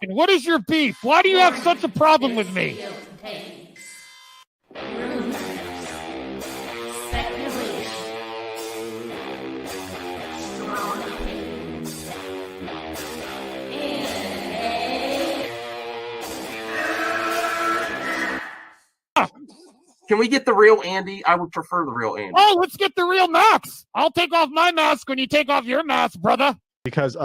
And what is your beef? Why do you have such a problem with me? Can we get the real Andy? I would prefer the real Andy. Oh, let's get the real Max. I'll take off my mask when you take off your mask, brother. Because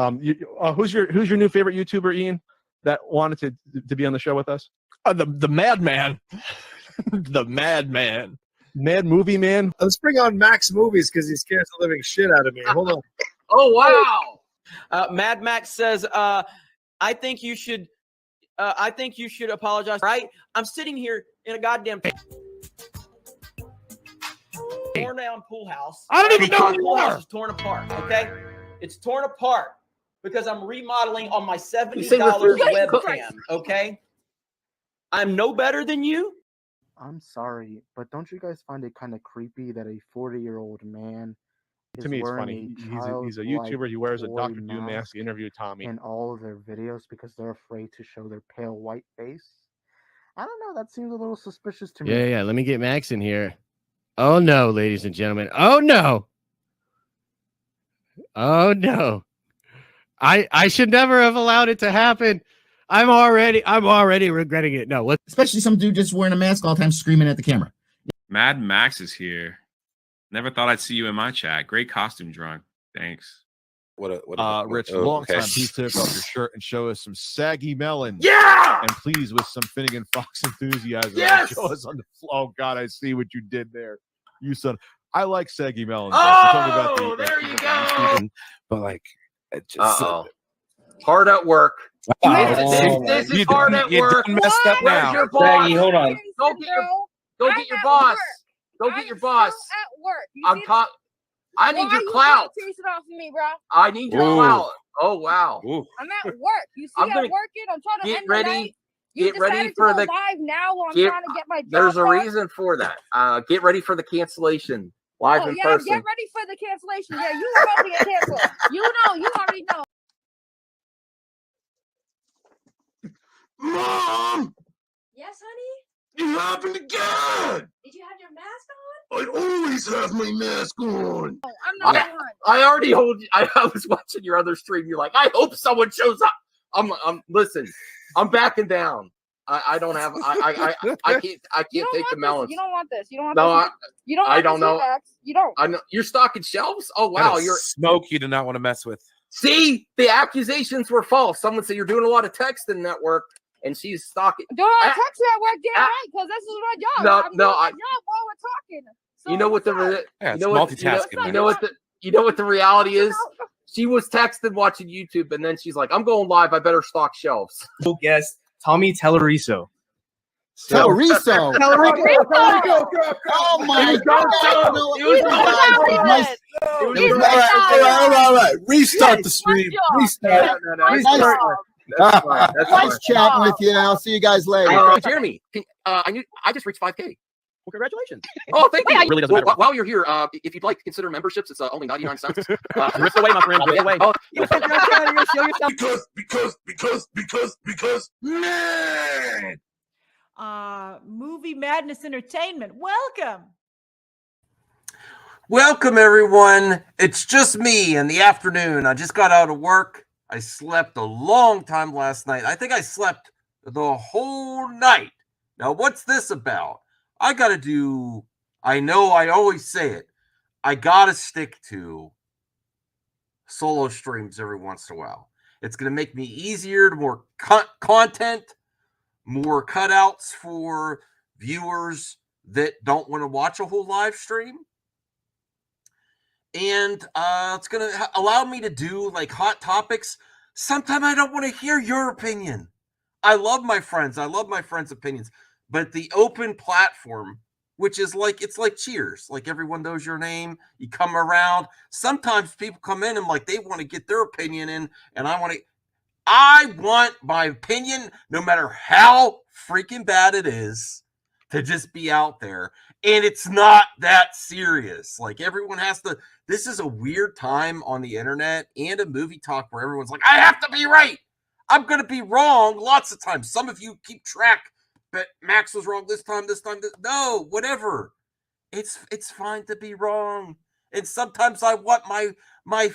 who's your new favorite YouTuber, Ian, that wanted to be on the show with us? The Madman. The Madman. Mad Movie Man. Let's bring on Max Movies because he scares the living shit out of me. Hold on. Oh, wow. Mad Max says, I think you should apologize. Right? I'm sitting here in a goddamn torn down pool house. I don't even know who the you pool house are. is torn apart. Okay, it's torn apart because I'm remodeling on my $70 webcam. Okay, I'm no better than you. I'm sorry, but don't you guys find it kind of creepy that a 40-year-old man To me, it's funny. He's a YouTuber. He wears a Dr. Doom mask. He interviewed Tommy in all of their videos because they're afraid to show their pale white face. I don't know. That seems a little suspicious to me. Yeah. Let me get Max in here. Oh no, ladies and gentlemen. Oh no. Oh no. I should never have allowed it to happen. I'm already regretting it. No, especially some dude just wearing a mask all the time, screaming at the camera. Mad Max is here. Never thought I'd see you in my chat. Great costume, Drunk. Thanks. Rich, long time. Please take off your shirt and show us some saggy melon. Yeah! And please, with some Finnegan Fox enthusiasm, Yes! show us on the floor. Oh, God, I see what you did there. You son. I like saggy melons. Oh, there you go. But, like, it just... Hard at work. This is hard at work. You messed up now. Where's your boss? Saggy, hold on. Go get your boss. Go get your boss. At work. I need your clout. Chase it off of me, bro. I need your clout. Oh wow. I'm at work. You see, I'm working. I'm trying to get ready. Get ready for the live now. While I'm trying to get my job. There's a reason for that. Get ready for the cancellation live in person. Get ready for the cancellation. Yeah, you are about to get canceled. You already know. Mom! Yes, honey? It happened again! Did you have your mask on? I always have my mask on. Oh, I'm not on. I already told you. I was watching your other stream. You're like, I hope someone shows up. Listen, I'm backing down. I don't have. I can't take the melons. You don't want this. You don't want this. You don't. I don't know. You don't. I know you're stocking shelves. Oh wow, you're smoke. You do not want to mess with. See, the accusations were false. Someone said you're doing a lot of texting network. And she's stalking. Doing a text network, damn right, because this is my job. I'm doing my job while we're talking. So you know what multitasking. You know what the reality is? She was texting watching YouTube, and then she's like, "I'm going live. I better stock shelves." Guest Tommy Telleriso. Telleriso. Oh my God! All right. Restart the stream. Restart. Nice chatting with you. I'll see you guys later. Jeremy, I just reached 5K. Well, congratulations. Oh, thank you. It really doesn't matter. While you're here, if you'd like to consider memberships, it's only 99 cents. Rip away, my friend. Rip away. Because, man! Movie Madness Entertainment. Welcome, everyone. It's just me in the afternoon. I just got out of work. I slept a long time last night. I think I slept the whole night. Now, what's this about? I know I always say it. I got to stick to solo streams every once in a while. It's going to make me easier to more content, more cutouts for viewers that don't want to watch a whole live stream. And it's going to allow me to do like hot topics. Sometimes I don't want to hear your opinion. I love my friends. I love my friends' opinions. But the open platform, which is like, it's like Cheers. Like everyone knows your name. You come around. Sometimes people come in and like they want to get their opinion in. And I want my opinion, no matter how freaking bad it is, to just be out there. And it's not that serious. Like everyone has to, this is a weird time on the internet and a movie talk where everyone's like, I have to be right. I'm going to be wrong lots of times. Some of you keep track, but Max was wrong this time. No, whatever. It's fine to be wrong. And sometimes I want my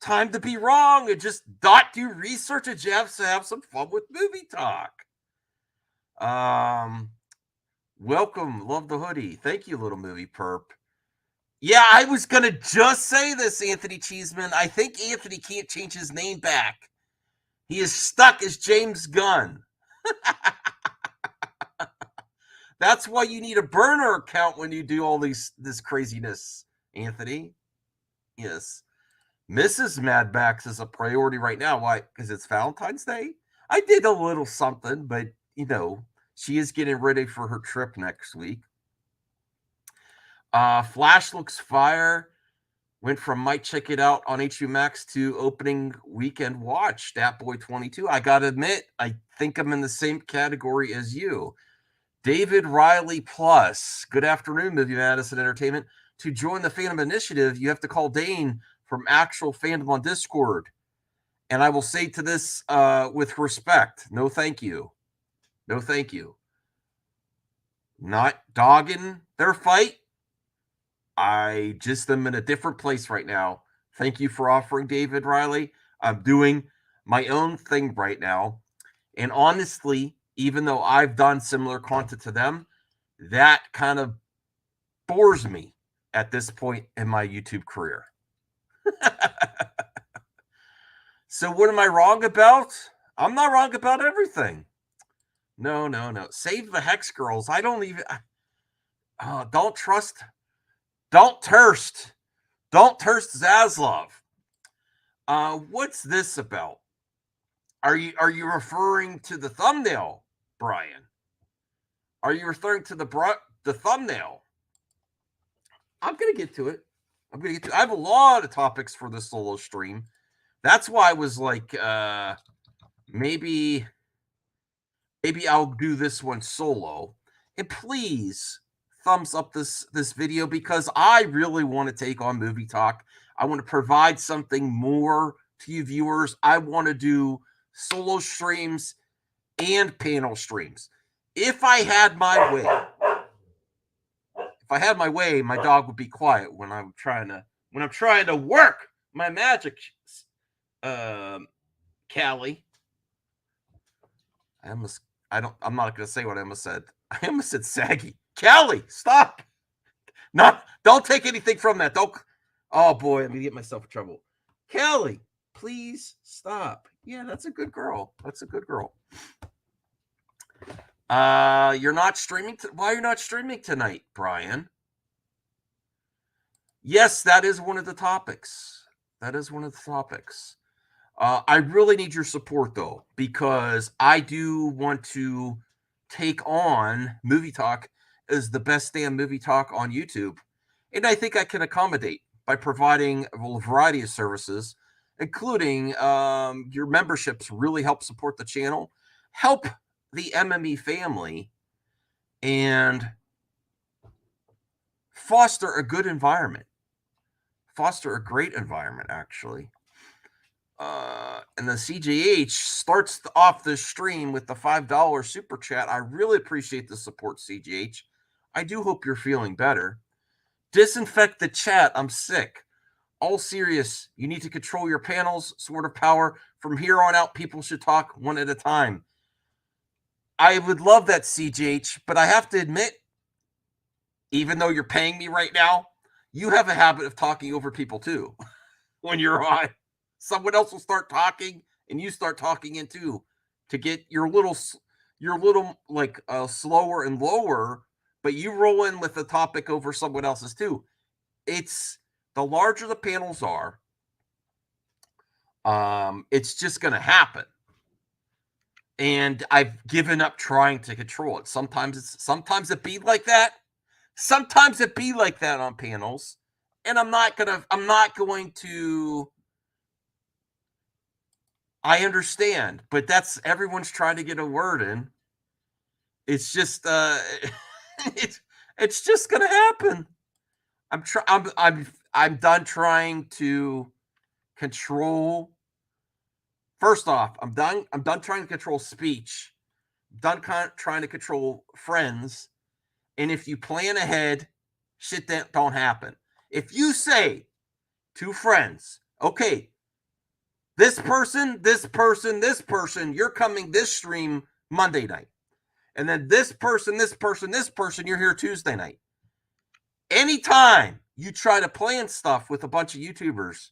time to be wrong and just not do research and just have some fun with movie talk. Welcome. Love the hoodie. Thank you, little movie perp. Yeah, I was going to just say this, Anthony Cheeseman. I think Anthony can't change his name back. He is stuck as James Gunn. That's why you need a burner account when you do all this craziness, Anthony. Yes. Mrs. Mad Max is a priority right now. Why? Because it's Valentine's Day? I did a little something, but, she is getting ready for her trip next week. Flash looks fire. Went from might check it out on HBO Max to opening weekend watch. Statboy22. I gotta admit, I think I'm in the same category as you. David Riley Plus. Good afternoon, Movie Madison Entertainment. To join the Fandom Initiative, you have to call Dane from Actual Fandom on Discord. And I will say to this with respect, no thank you. No thank you. Not dogging their fight. I just am in a different place right now. Thank you for offering, David Riley. I'm doing my own thing right now. And honestly, even though I've done similar content to them, that kind of bores me at this point in my YouTube career. So what am I wrong about? I'm not wrong about everything. No. Save the Hex Girls. I don't even... don't trust... Don't thirst Zaslav. What's this about? Are you referring to the thumbnail, Brian? Are you referring to the thumbnail? I'm gonna get to it. I have a lot of topics for the solo stream. That's why I was like, maybe I'll do this one solo. And please thumbs up this video because I really want to take on movie talk. I want to provide something more to you viewers. I want to do solo streams and panel streams. If I had my way, my dog would be quiet when I'm trying to work my magic. Callie. I'm not gonna say what I almost said. I almost said saggy. Callie, stop. Don't take anything from that. Oh boy, I'm gonna get myself in trouble. Callie, please stop. Yeah, that's a good girl. You're not streaming. Why are you not streaming tonight, Brian? Yes, that is one of the topics. I really need your support, though, because I do want to take on Movie Talk as the best damn movie talk on YouTube. And I think I can accommodate by providing a variety of services, including your memberships really help support the channel, help the MME family, and foster a good environment. Foster a great environment, actually. And the CJH starts off the stream with the $5 super chat. I really appreciate the support, CJH. I do hope you're feeling better. Disinfect the chat. I'm sick. All serious. You need to control your panels. Sword of power. From here on out, people should talk one at a time. I would love that, CJH, but I have to admit, even though you're paying me right now, you have a habit of talking over people too. When you're on, someone else will start talking and you start talking in too to get your little like slower and lower, but you roll in with the topic over someone else's too. It's the larger the panels are, it's just going to happen. And I've given up trying to control it. Sometimes it be like that. Sometimes it be like that on panels. And I'm not going to. I understand, but that's everyone's trying to get a word in. It's just it's just gonna happen. I'm done trying to control First off, I'm done trying to control speech. I'm done trying to control friends. And if you plan ahead, shit that don't happen. If you say to friends, okay, this person, you're coming this stream Monday night. And then this person, you're here Tuesday night. Anytime you try to plan stuff with a bunch of YouTubers,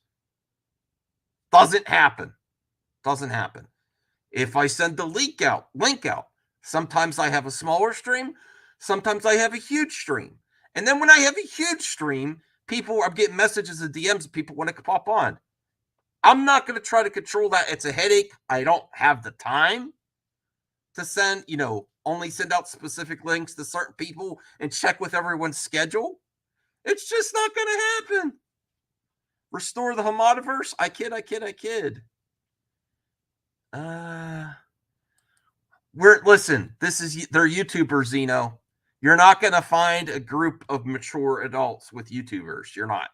doesn't happen. If I send the link out, sometimes I have a smaller stream, sometimes I have a huge stream. And then when I have a huge stream, I'm getting messages and DMs, people want to pop on. I'm not going to try to control that. It's a headache. I don't have the time to send, only send out specific links to certain people and check with everyone's schedule. It's just not going to happen. Restore the Hamadaverse? I kid. Listen, they're YouTubers, Zeno. You're not going to find a group of mature adults with YouTubers. You're not.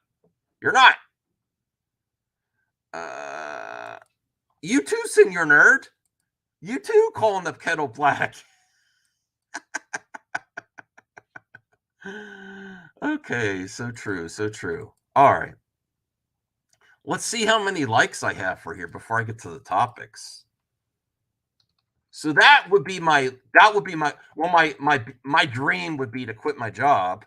You too, Senior Nerd. You too, calling the kettle black. Okay, so true. All right. Let's see how many likes I have for here before I get to the topics. So my dream would be to quit my job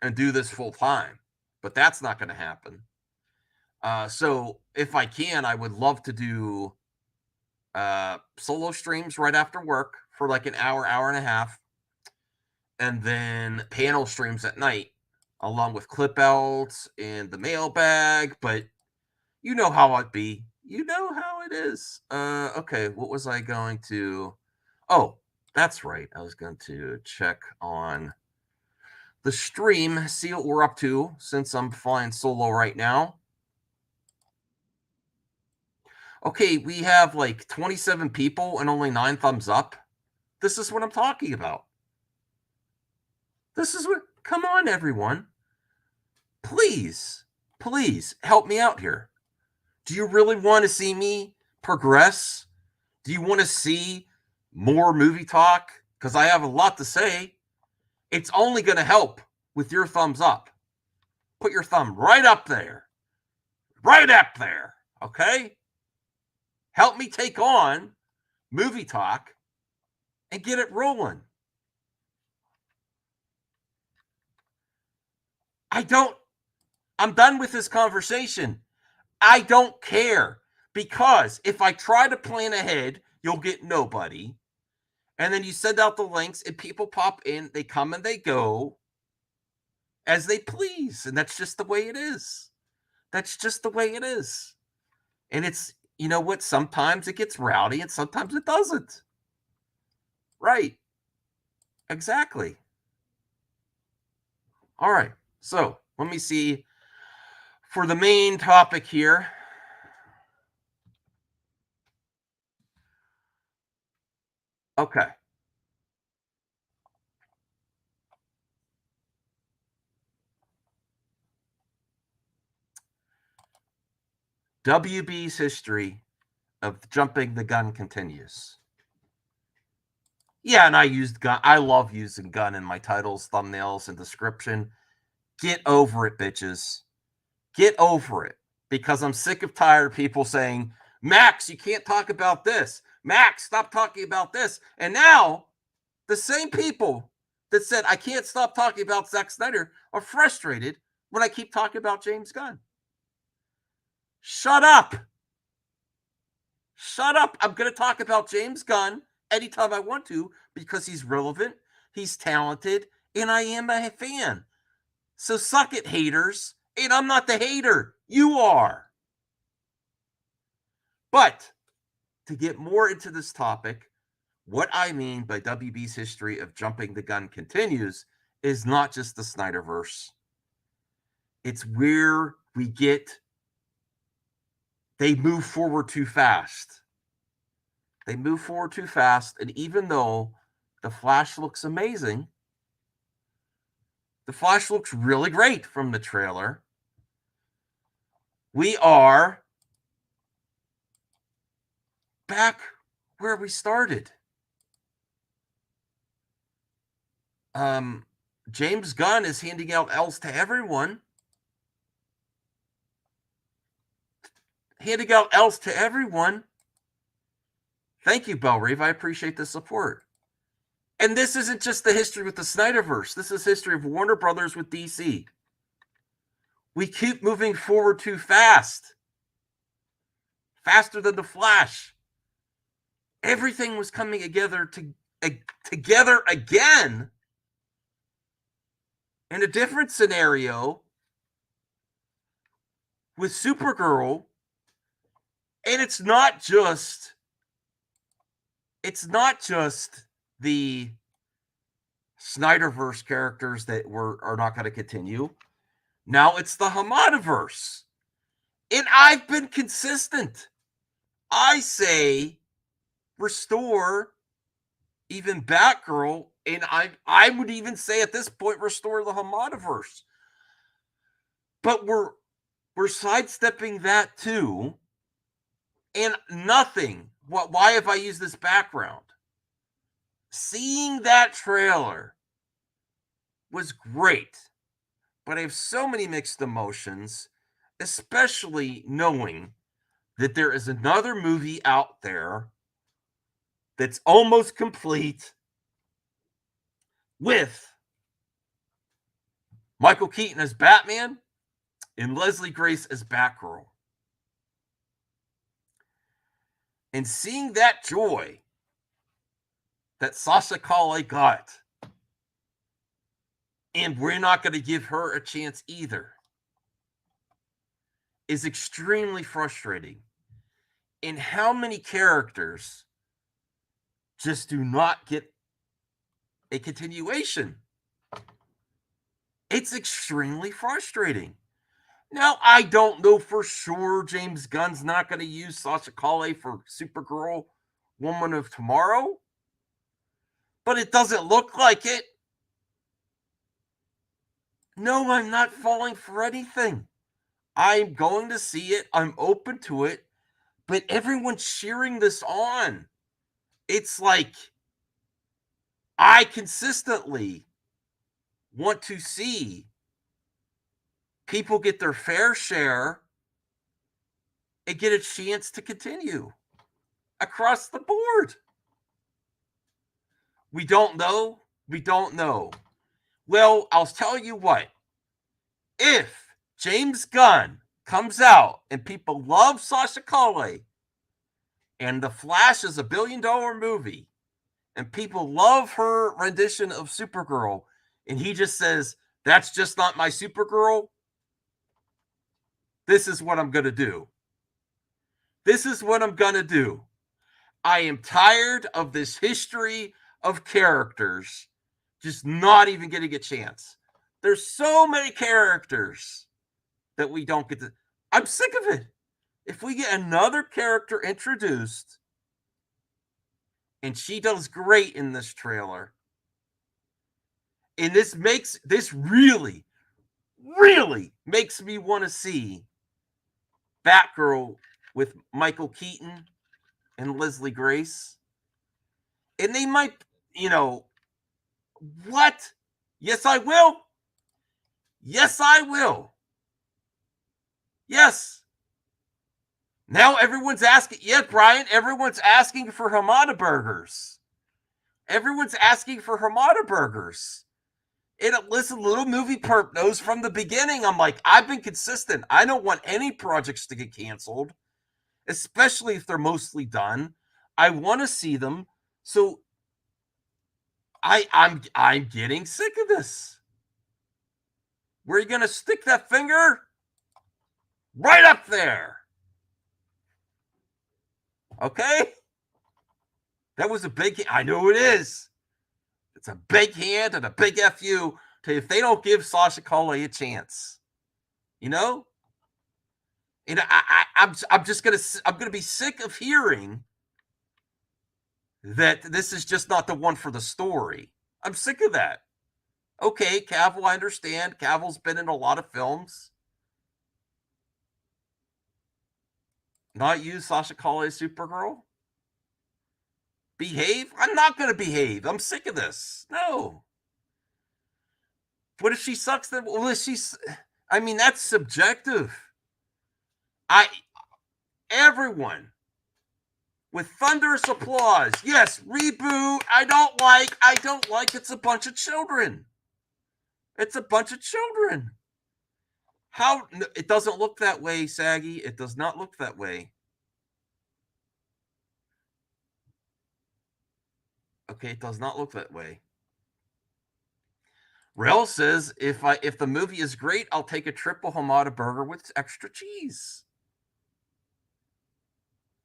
and do this full time, but that's not going to happen. So if I can, I would love to do solo streams right after work for like an hour and a half, and then panel streams at night along with clip outs and the mailbag. But you know how it be. You know how it is. Okay, what was I going to... Oh, that's right. I was going to check on the stream, see what we're up to, since I'm flying solo right now. Okay, we have like 27 people and only 9 thumbs up. This is what I'm talking about. Come on, everyone. Please help me out here. Do you really want to see me progress? Do you want to see more movie talk? Because I have a lot to say. It's only going to help with your thumbs up. Put your thumb right up there. Okay? Help me take on movie talk and get it rolling. I'm done with this conversation. I don't care, because if I try to plan ahead, you'll get nobody. And then you send out the links and people pop in, they come and they go as they please. And that's just the way it is. And it's, you know what? Sometimes it gets rowdy and sometimes it doesn't. Right. Exactly. All right. So let me see for the main topic here. Okay. WB's history of jumping the gun continues. Yeah, and I used Gunn. I love using Gunn in my titles, thumbnails, and description. Get over it, bitches. Get over it. Because I'm sick of tired of people saying, Max, you can't talk about this. Max, stop talking about this. And now, the same people that said I can't stop talking about Zack Snyder are frustrated when I keep talking about James Gunn. Shut up. I'm going to talk about James Gunn anytime I want to because he's relevant, he's talented, and I am a fan. So suck it, haters. And I'm not the hater. You are. But to get more into this topic, what I mean by WB's history of jumping the gun continues is not just the Snyderverse. It's where we get... They move forward too fast. And even though the Flash looks amazing, the Flash looks really great from the trailer, we are back where we started. James Gunn is handing out L's to everyone. Handing out L's to everyone. Thank you, Bellrave. I appreciate the support. And this isn't just the history with the Snyderverse. This is history of Warner Brothers with DC. We keep moving forward too fast. Faster than the Flash. Everything was coming together again in a different scenario with Supergirl. And it's not just the Snyderverse characters that are not going to continue. Now it's the Hamadaverse. And I've been consistent. I say restore even Batgirl, and I would even say at this point restore the Hamadaverse. But we're sidestepping that too. And nothing. Why have I used this background? Seeing that trailer was great, but I have so many mixed emotions, especially knowing that there is another movie out there that's almost complete with Michael Keaton as Batman and Leslie Grace as Batgirl. And seeing that joy that Sasha Calle got, and we're not going to give her a chance either, is extremely frustrating. And how many characters just do not get a continuation? It's extremely frustrating. Now, I don't know for sure James Gunn's not going to use Sasha Calle for Supergirl, Woman of Tomorrow, but it doesn't look like it. No, I'm not falling for anything. I'm going to see it. I'm open to it, but everyone's cheering this on. It's like I consistently want to see people get their fair share and get a chance to continue across the board. We don't know. We don't know. Well, I'll tell you what. If James Gunn comes out and people love Sasha Calle and The Flash is $1 billion movie and people love her rendition of Supergirl and he just says, that's just not my Supergirl, this is what I'm going to do. This is what I'm going to do. I am tired of this history of characters just not even getting a chance. There's so many characters that we don't get to. I'm sick of it. If we get another character introduced and she does great in this trailer, and this really makes me want to see Batgirl with Michael Keaton and Leslie Grace. And they might, what? Yes, I will. Yes, I will. Yes. Now everyone's asking, Brian, everyone's asking for Hamada burgers. Everyone's asking for Hamada burgers. And listen, Little Movie Perp knows from the beginning, I'm like, I've been consistent. I don't want any projects to get canceled, especially if they're mostly done. I want to see them. So I'm getting sick of this. Where are you going to stick that finger? Right up there. Okay? That was a big, I know it is. It's a big hand and a big FU to if they don't give Sasha Calle a chance. And I'm gonna be sick of hearing that this is just not the one for the story. I'm sick of that. Okay, Cavill, I understand. Cavill's been in a lot of films. Not use Sasha Calle as Supergirl? Behave? I'm not going to behave. I'm sick of this. No. What if she sucks? Then, well, if she's, I mean, that's subjective. Everyone with thunderous applause. Yes, reboot. I don't like. It's a bunch of children. It's a bunch of children. How? It doesn't look that way, Saggy. It does not look that way. Okay, it does not look that way. Rel says, if the movie is great, I'll take a triple Hamada burger with extra cheese.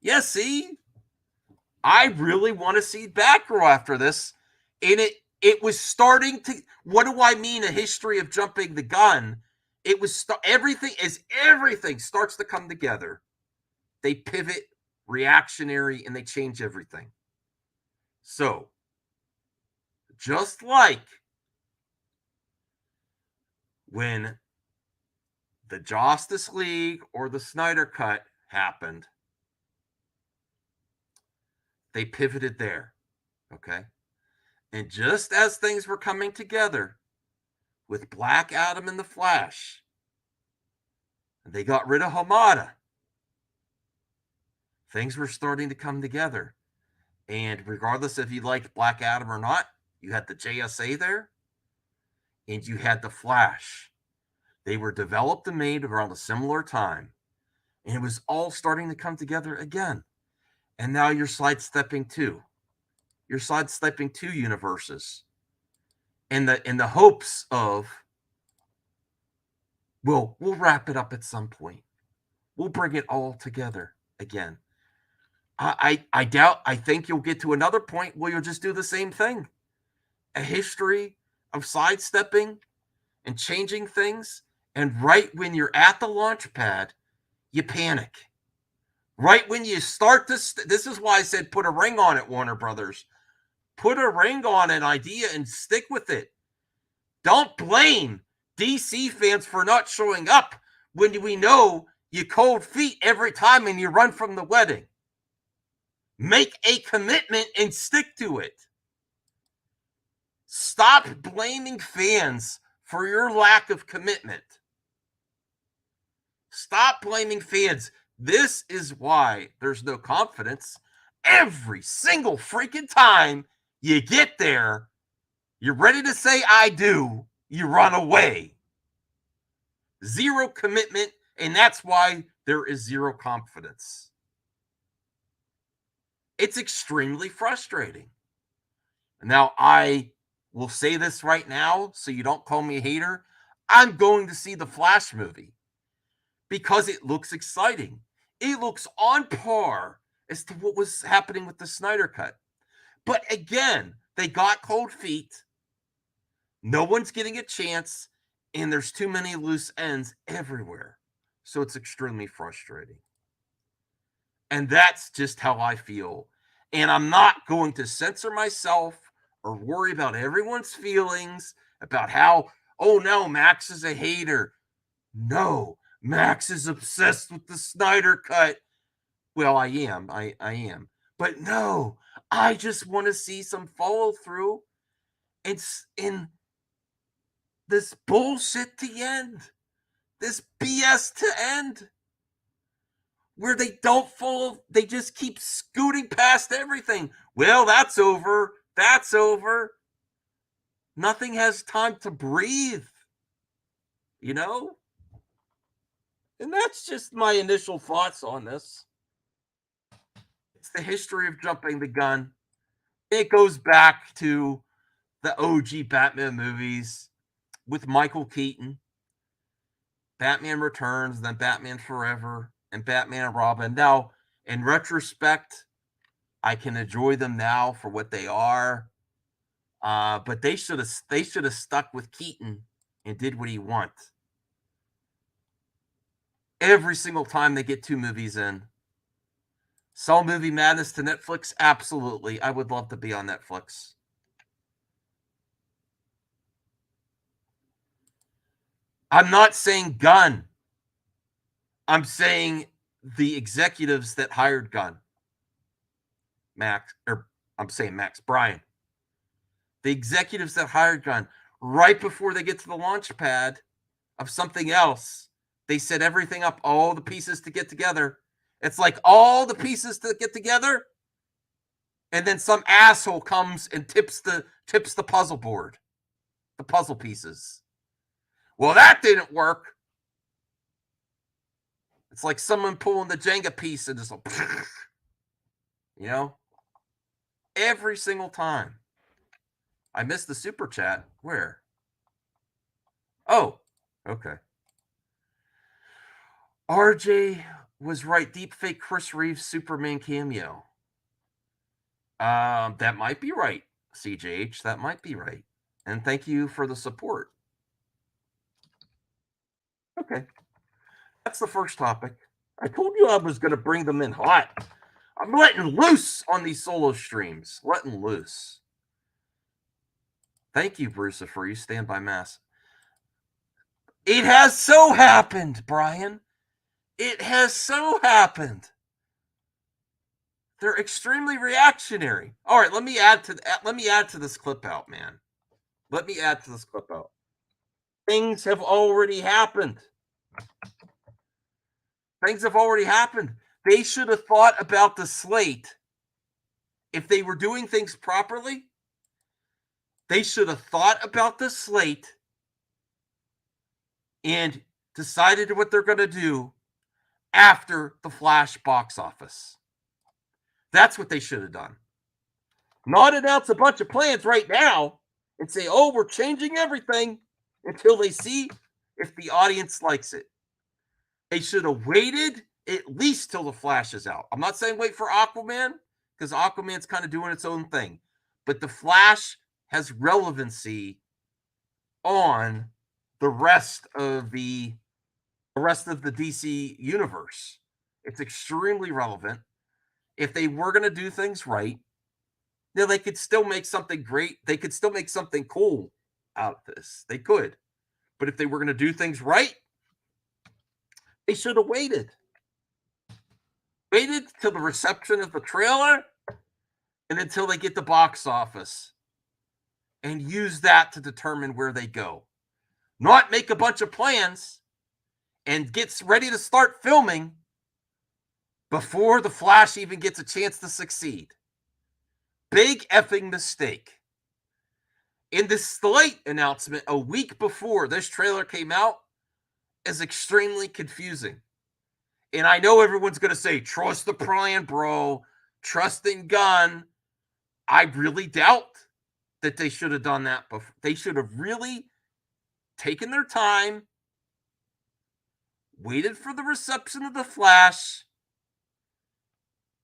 Yeah, see? I really want to see Batgirl after this. And it was starting to, what do I mean, a history of jumping the gun? It was everything starts to come together. They pivot, reactionary, and they change everything. So, just like when the Justice League or the Snyder Cut happened, they pivoted there, okay? And just as things were coming together with Black Adam and the Flash, they got rid of Hamada. Things were starting to come together. And regardless if you liked Black Adam or not, you had the JSA there, and you had the Flash. They were developed and made around a similar time. And it was all starting to come together again. And now you're sidestepping two. You're sidestepping two universes. In the hopes of, we'll wrap it up at some point. We'll bring it all together again. I think you'll get to another point where you'll just do the same thing. A history of sidestepping and changing things. And right when you're at the launch pad, you panic. Right when you start this is why I said put a ring on it, Warner Brothers. Put a ring on an idea and stick with it. Don't blame DC fans for not showing up when we know you cold feet every time and you run from the wedding. Make a commitment and stick to it. Stop blaming fans for your lack of commitment. Stop blaming fans. This is why there's no confidence. Every single freaking time you get there, you're ready to say, I do, you run away. Zero commitment, and that's why there is zero confidence. It's extremely frustrating. Now, I will say this right now, so you don't call me a hater. I'm going to see the Flash movie because it looks exciting. It looks on par as to what was happening with the Snyder Cut. But again, they got cold feet. No one's getting a chance, and there's too many loose ends everywhere. So it's extremely frustrating. And that's just how I feel. And I'm not going to censor myself or worry about everyone's feelings about how, oh no, Max is a hater. No, Max is obsessed with the Snyder Cut. Well, I am. I am. But no, I just want to see some follow through. It's in this bullshit to end. This BS to end. Where they don't follow, they just keep scooting past everything. Well, that's over. That's over. Nothing has time to breathe. You know? And that's just my initial thoughts on this. It's the history of jumping the gun. It goes back to the OG Batman movies with Michael Keaton. Batman Returns, then Batman Forever, and Batman and Robin. Now, in retrospect, I can enjoy them now for what they are. But they should have stuck with Keaton and did what he wants. Every single time they get two movies in. Sell Movie Madness to Netflix? Absolutely. I would love to be on Netflix. I'm not saying Gunn. I'm saying the executives that hired Gunn. Max, or I'm saying Max, Brian. The executives that hired Gunn, right before they get to the launch pad of something else, they set everything up, all the pieces to get together. It's like all the pieces to get together, and then some asshole comes and tips the puzzle board, the puzzle pieces. Well, that didn't work. It's like someone pulling the Jenga piece and just, every single time. I missed the super chat. Where? Oh, okay. RJ was right. Deepfake Chris Reeves Superman cameo. That might be right, CJH. That might be right. And thank you for the support. Okay. That's the first topic. I told you I was going to bring them in hot. I'm letting loose on these solo streams. Letting loose. Thank you, Bruce, for you stand by mass. It has so happened, Brian. It has so happened. They're extremely reactionary. All right, let me add to this clip out, man. Let me add to this clip out. Things have already happened. Things have already happened. They should have thought about the slate. If they were doing things properly, they should have thought about the slate and decided what they're going to do after the Flash box office. That's what they should have done. Not announce a bunch of plans right now and say, oh, we're changing everything until they see if the audience likes it. They should have waited at least till the Flash is out. I'm not saying wait for Aquaman, because Aquaman's kind of doing its own thing. But the Flash has relevancy on the rest of the DC universe. It's extremely relevant. If they were going to do things right, they could still make something great. They could still make something cool out of this. They could. But if they were going to do things right, they should have waited. Waited till the reception of the trailer and until they get the box office and use that to determine where they go. Not make a bunch of plans and get ready to start filming before the Flash even gets a chance to succeed. Big effing mistake. In the slate announcement a week before this trailer came out is extremely confusing. And I know everyone's going to say, trust the plan, bro. Trust in Gunn. I really doubt that they should have done that before. They should have really taken their time, waited for the reception of the Flash,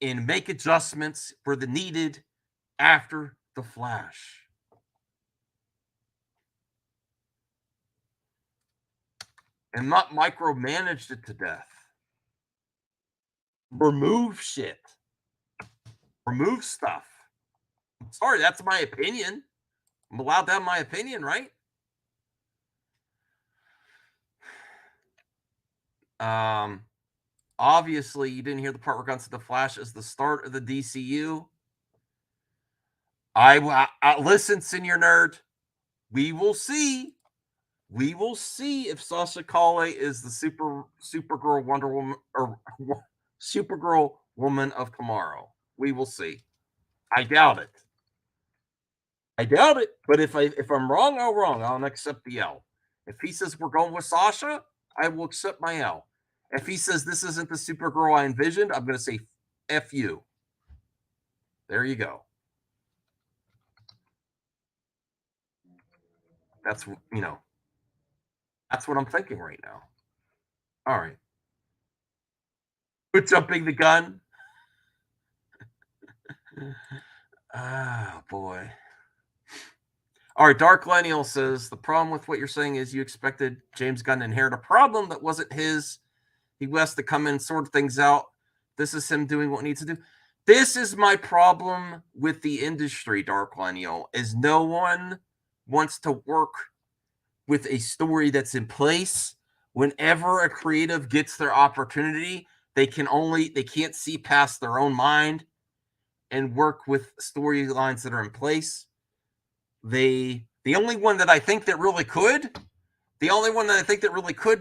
and make adjustments where the needed after the Flash. And not micromanaged it to death. Remove shit. Remove stuff. I'm sorry, that's my opinion. I'm allowed to have my opinion, right? Obviously, you didn't hear the part where Gunn said the Flash is the start of the DCU. I listen, Senior Nerd. We will see. We will see if Sasha Calle is the Supergirl Wonder Woman or Supergirl Woman of tomorrow. We will see. I doubt it. I doubt it. But if I'm wrong, I'm wrong. I'll accept the L. If he says we're going with Sasha, I will accept my L. If he says this isn't the Supergirl I envisioned, I'm going to say F you. There you go. That's, that's what I'm thinking right now. All right. Quit jumping the gun. Ah, boy. All right, Dark Lineal says, the problem with what you're saying is you expected James Gunn to inherit a problem that wasn't his. He has to come in and sort things out. This is him doing what he needs to do. This is my problem with the industry, Dark Lineal, is no one wants to work with a story that's in place. Whenever a creative gets their opportunity, they can't see past their own mind and work with storylines that are in place. The only one that I think that really could,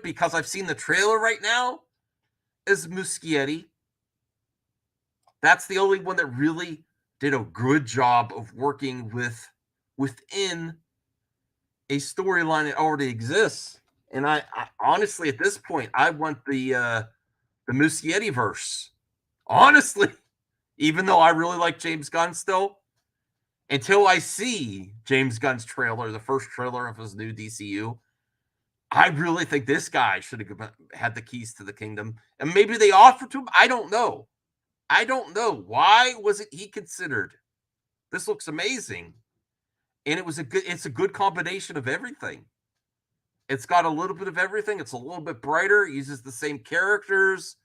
because I've seen the trailer right now, is Muschietti. That's the only one that really did a good job of working within a storyline that already exists. And I honestly, at this point, I want the Muschietti verse. Honestly, even though I really like James Gunn still, until I see James Gunn's trailer, the first trailer of his new DCU, I really think this guy should have had the keys to the kingdom. And maybe they offered to him. I don't know. Why wasn't he considered? This looks amazing. And it's a good combination of everything. It's got a little bit of everything. It's a little bit brighter. It uses the same characters,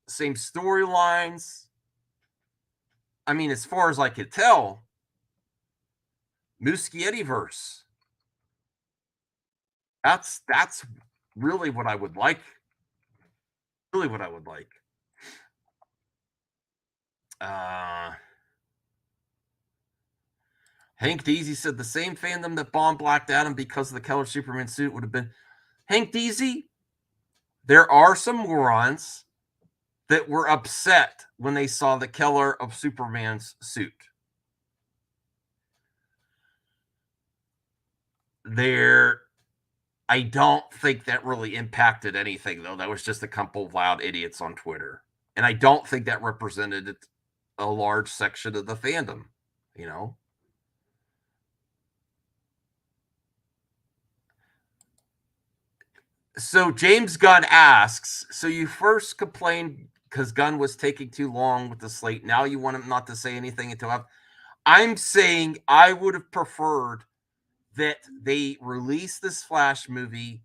same storylines. I mean, as far as I could tell, Muschietti-verse. That's really what I would like. Really what I would like. Hank Deasy said the same fandom that bombed Black Adam because of the Keller Superman suit would have been Hank Deasy. There are some morons that were upset when they saw the Keller of Superman's suit. I don't think that really impacted anything, though. That was just a couple of loud idiots on Twitter. And I don't think that represented a large section of the fandom, you know? So James Gunn asks, so you first complained because Gunn was taking too long with the slate. Now you want him not to say anything until I'm saying I would have preferred that they release this Flash movie,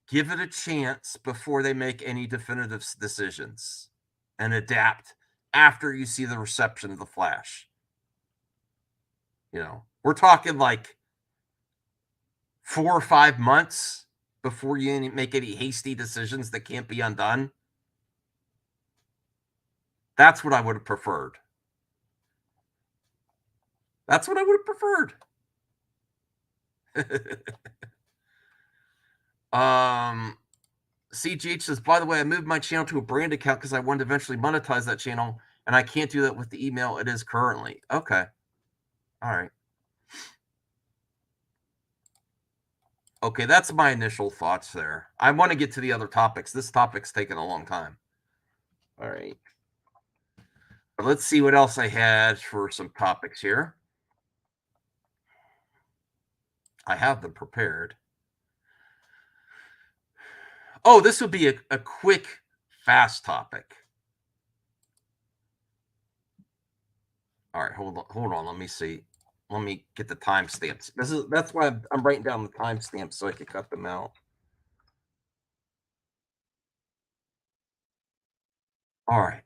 give it a chance before they make any definitive decisions, and adapt after you see the reception of the Flash. You know, we're talking like 4 or 5 months before you make any hasty decisions that can't be undone. That's what I would have preferred. CGH says, by the way, I moved my channel to a brand account because I wanted to eventually monetize that channel, and I can't do that with the email it is currently. Okay. All right. Okay, that's my initial thoughts there. I want to get to the other topics. This topic's taken a long time. All right. But let's see what else I had for some topics here. I have them prepared. Oh, this would be a quick, fast topic. All right, hold on. Let me see. Let me get the timestamps. That's why I'm writing down the timestamps so I can cut them out. All right.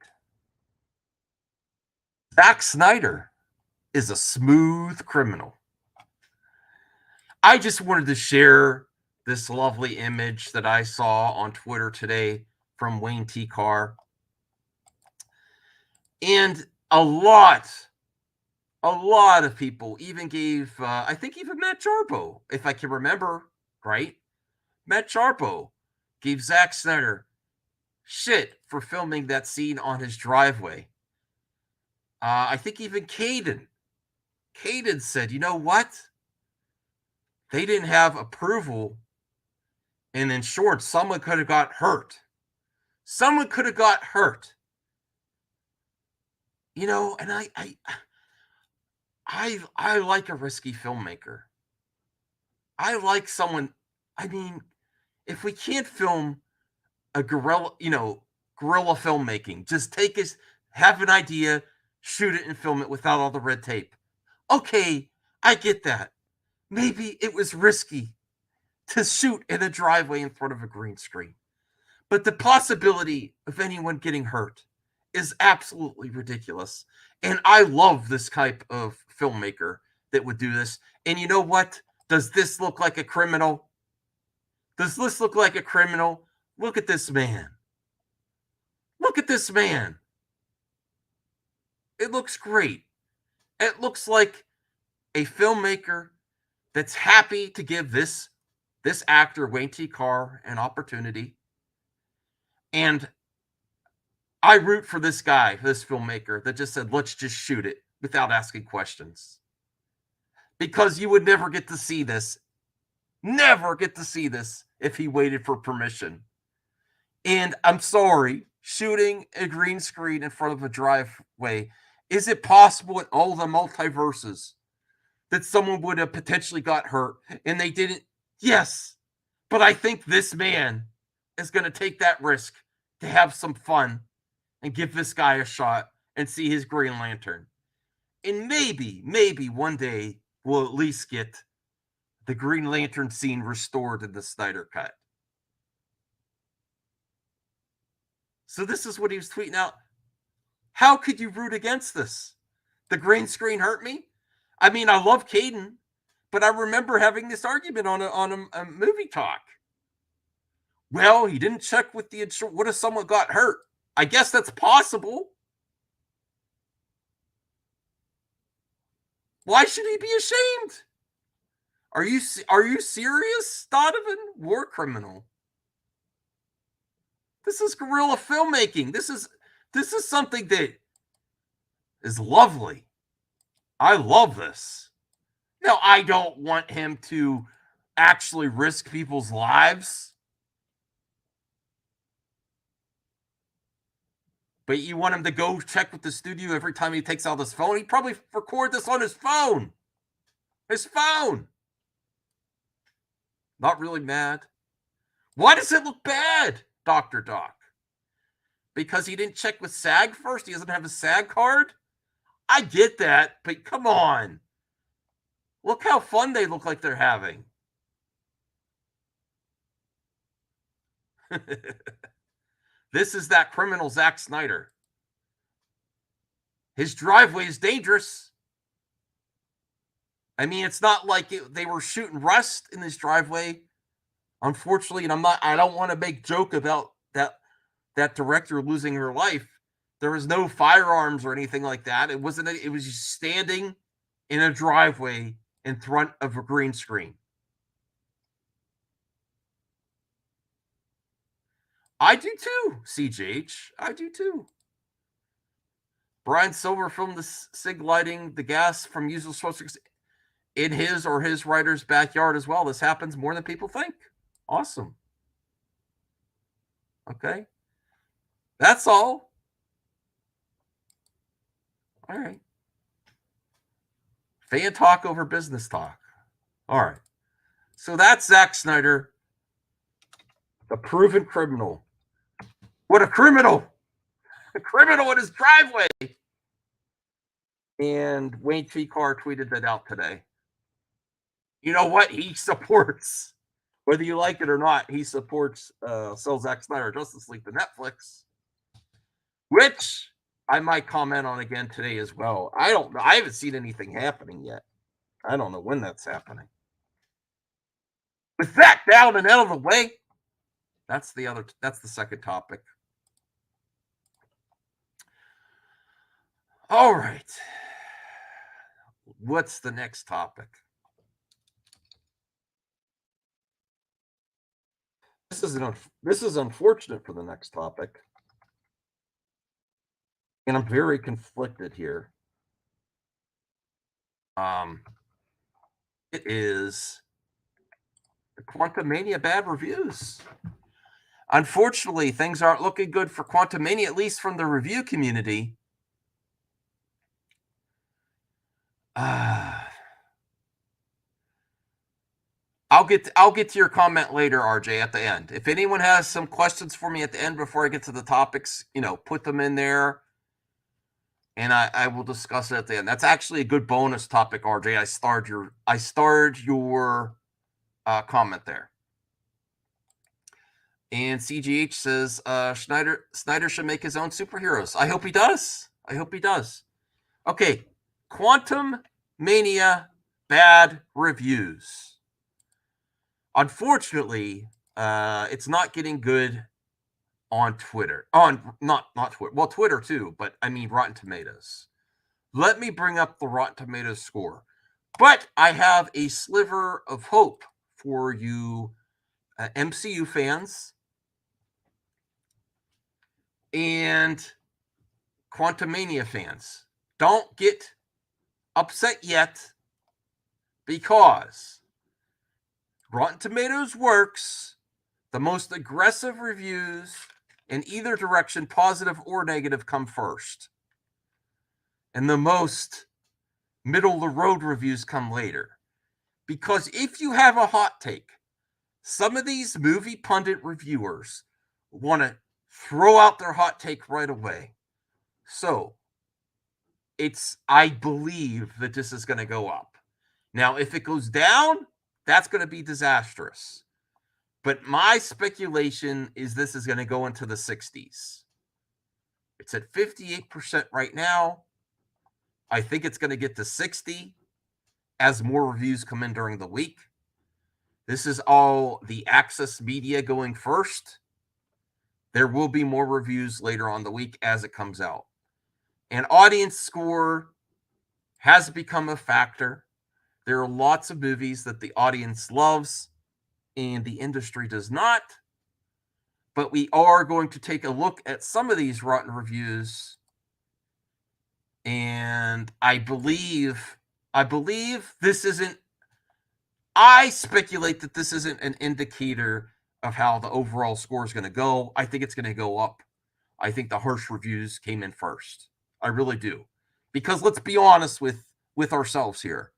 Zack Snyder is a smooth criminal. I just wanted to share this lovely image that I saw on Twitter today from Wayne T. Carr. And a lot of people even gave, I think even Matt Jarbo, if I can remember right, Matt Jarbo gave Zack Snyder shit for filming that scene on his driveway. I think even Caden said, you know what? They didn't have approval, and in short, someone could have got hurt. You know, and I like a risky filmmaker. I like someone, I mean, if we can't film a guerrilla filmmaking, just have an idea, shoot it and film it without all the red tape. Okay, I get that. Maybe it was risky to shoot in a driveway in front of a green screen. But the possibility of anyone getting hurt is absolutely ridiculous. And I love this type of filmmaker that would do this. And you know what? Does this look like a criminal? Look at this man. It looks great. It looks like a filmmaker that's happy to give this actor, Wayne T. Carr, an opportunity. And I root for this guy, this filmmaker that just said, let's just shoot it without asking questions. Because you would never get to see this. Never get to see this if he waited for permission. And I'm sorry, shooting a green screen in front of a driveway, is it possible in all the multiverses that someone would have potentially got hurt and they didn't? Yes. But I think this man is going to take that risk to have some fun and give this guy a shot and see his Green Lantern. And maybe one day we'll at least get the Green Lantern scene restored in the Snyder Cut. So this is what he was tweeting out. How could you root against this? The green screen hurt me? I mean, I love Caden, but I remember having this argument on a movie talk. Well, he didn't check with the insurance. What if someone got hurt? I guess that's possible. Why should he be ashamed? Are you serious, Donovan? War criminal. This is guerrilla filmmaking. This is something that is lovely. I love this. Now, I don't want him to actually risk people's lives. But you want him to go check with the studio every time he takes out his phone? He'd probably record this on his phone. His phone. Not really mad. Why does it look bad, Dr. Doc? Because he didn't check with SAG first? He doesn't have a SAG card? I get that, but come on. Look how fun they look like they're having. This is that criminal Zack Snyder. His driveway is dangerous. I mean, it's not like they were shooting Rust in his driveway. Unfortunately, and I don't want to make joke about that director losing her life. There was no firearms or anything like that. It was just standing in a driveway in front of a green screen. I do too, CJH. I do too. Brian Silver filmed the SIG lighting the gas from usual sources in his or his writer's backyard as well. This happens more than people think. Awesome. Okay. That's all. All right. Fan talk over business talk. All right. So that's Zack Snyder, the proven criminal. What a criminal! A criminal in his driveway. And Wayne T. Carr tweeted that out today. You know what? He supports, whether you like it or not, he supports sell Zack Snyder Justice League to Netflix, which I might comment on again today as well. I don't know. I haven't seen anything happening yet. I don't know when that's happening. With that down and out of the way, that's the second topic. All right. What's the next topic? This is unfortunate for the next topic. And I'm very conflicted here. It is the Quantumania bad reviews. Unfortunately, things aren't looking good for Quantumania, at least from the review community. I'll get to your comment later, RJ, at the end. If anyone has some questions for me at the end before I get to the topics, put them in there, and I will discuss it at the end. That's actually a good bonus topic, RJ. I starred your comment there. And CGH says Snyder should make his own superheroes. I hope he does. Okay, Quantumania bad reviews. Unfortunately, it's not getting good on Twitter. Not Twitter. Well, Twitter too, but I mean Rotten Tomatoes. let me bring up the Rotten Tomatoes score. But I have a sliver of hope for you MCU fans and Quantumania fans. Don't get upset yet, because Rotten Tomatoes works. The most aggressive reviews in either direction, positive or negative, come first. And the most middle-of-the-road reviews come later. Because if you have a hot take, some of these movie pundit reviewers want to throw out their hot take right away. So, I believe that this is going to go up. Now, if it goes down, that's going to be disastrous. But my speculation is this is going to go into the 60s. It's at 58% right now. I think it's going to get to 60 as more reviews come in during the week. This is all the Access media going first. There will be more reviews later on the week as it comes out. And audience score has become a factor. There are lots of movies that the audience loves and the industry does not. But we are going to take a look at some of these rotten reviews. And I believe this isn't, I speculate that this isn't an indicator of how the overall score is going to go. I think it's going to go up. I think the harsh reviews came in first. I really do. Because let's be honest with ourselves here.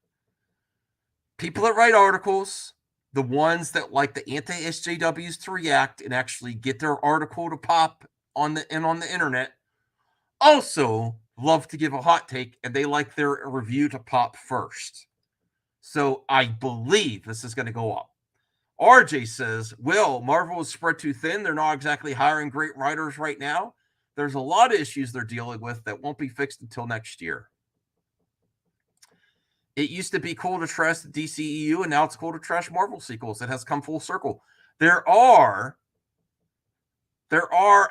People that write articles, the ones that like the anti-SJWs to react and actually get their article to pop on the internet, also love to give a hot take, and they like their review to pop first. So I believe this is going to go up. RJ says, Will, Marvel is spread too thin. They're not exactly hiring great writers right now. There's a lot of issues they're dealing with that won't be fixed until next year. It used to be cool to trash the DCEU, and now it's cool to trash Marvel sequels. It has come full circle. There are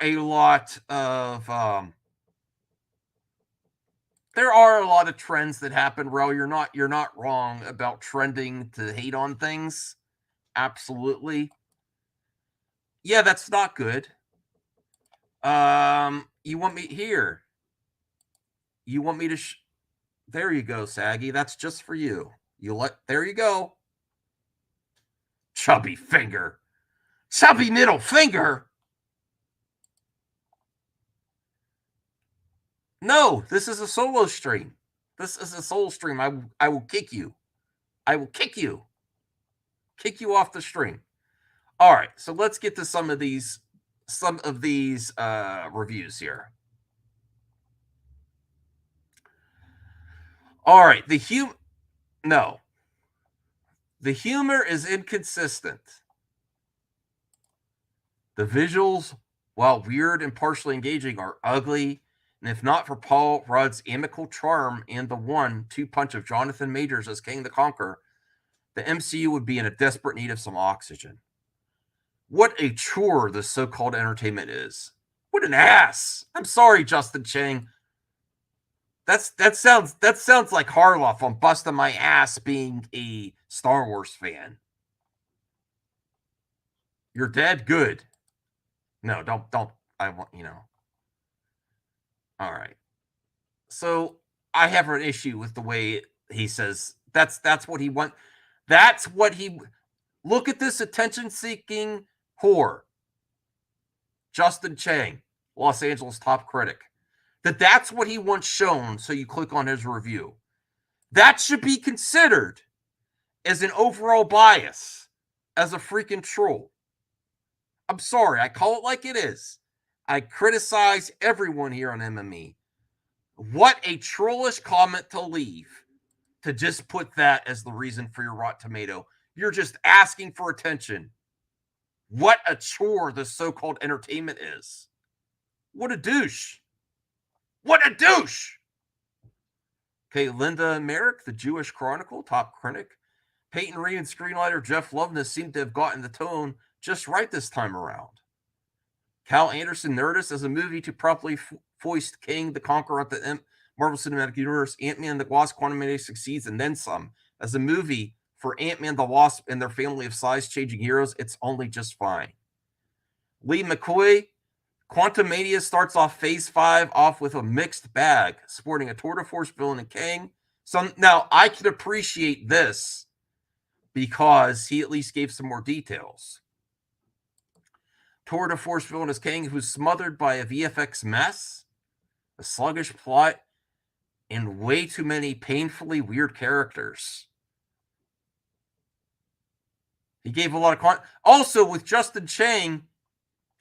a lot of trends that happen. Rel, you're not wrong about trending to hate on things. Absolutely. Yeah, that's not good. You want me here? You want me to? There you go, Saggy. That's just for you. There you go. Chubby finger. Chubby middle finger. No, this is a solo stream. This is a solo stream. I will kick you. I will kick you. Kick you off the stream. All right, so let's get to some of these reviews here. All right, the humor is inconsistent. The visuals, while weird and partially engaging, are ugly, and if not for Paul Rudd's amicable charm and the 1-2 punch of Jonathan Majors as King the Conqueror, the MCU would be in a desperate need of some oxygen. What a chore this so-called entertainment is. What an ass. I'm sorry, Justin Chang. That sounds like Harloff on busting my ass being a Star Wars fan. You're dead? Good. No, don't. I want, All right. So I have an issue with the way he says that's what he wants. That's what he. Look at this attention-seeking whore. Justin Chang, Los Angeles top critic. That's what he wants shown, so you click on his review. That should be considered as an overall bias, as a freaking troll. I'm sorry, I call it like it is. I criticize everyone here on MME. What a trollish comment to leave, to just put that as the reason for your Rotten Tomato. You're just asking for attention. What a chore this so-called entertainment is. What a douche. What a douche! Okay, Linda Merrick, the Jewish Chronicle, top critic. Peyton Reed and screenwriter Jeff Loveness seem to have gotten the tone just right this time around. Cal Anderson Nerdist as a movie to properly foist King the Conqueror Marvel Cinematic Universe, Ant-Man and the Wasp: Quantumania succeeds and then some. As a movie for Ant-Man, the Wasp, and their family of size-changing heroes, it's only just fine. Lee McCoy, Quantumania starts off Phase 5 off with a mixed bag, sporting a tour de force villain in Kang. So now I can appreciate this because he at least gave some more details. Tour de force villain is Kang, who's smothered by a VFX mess, a sluggish plot, and way too many painfully weird characters. He gave a lot of also with Justin Chang,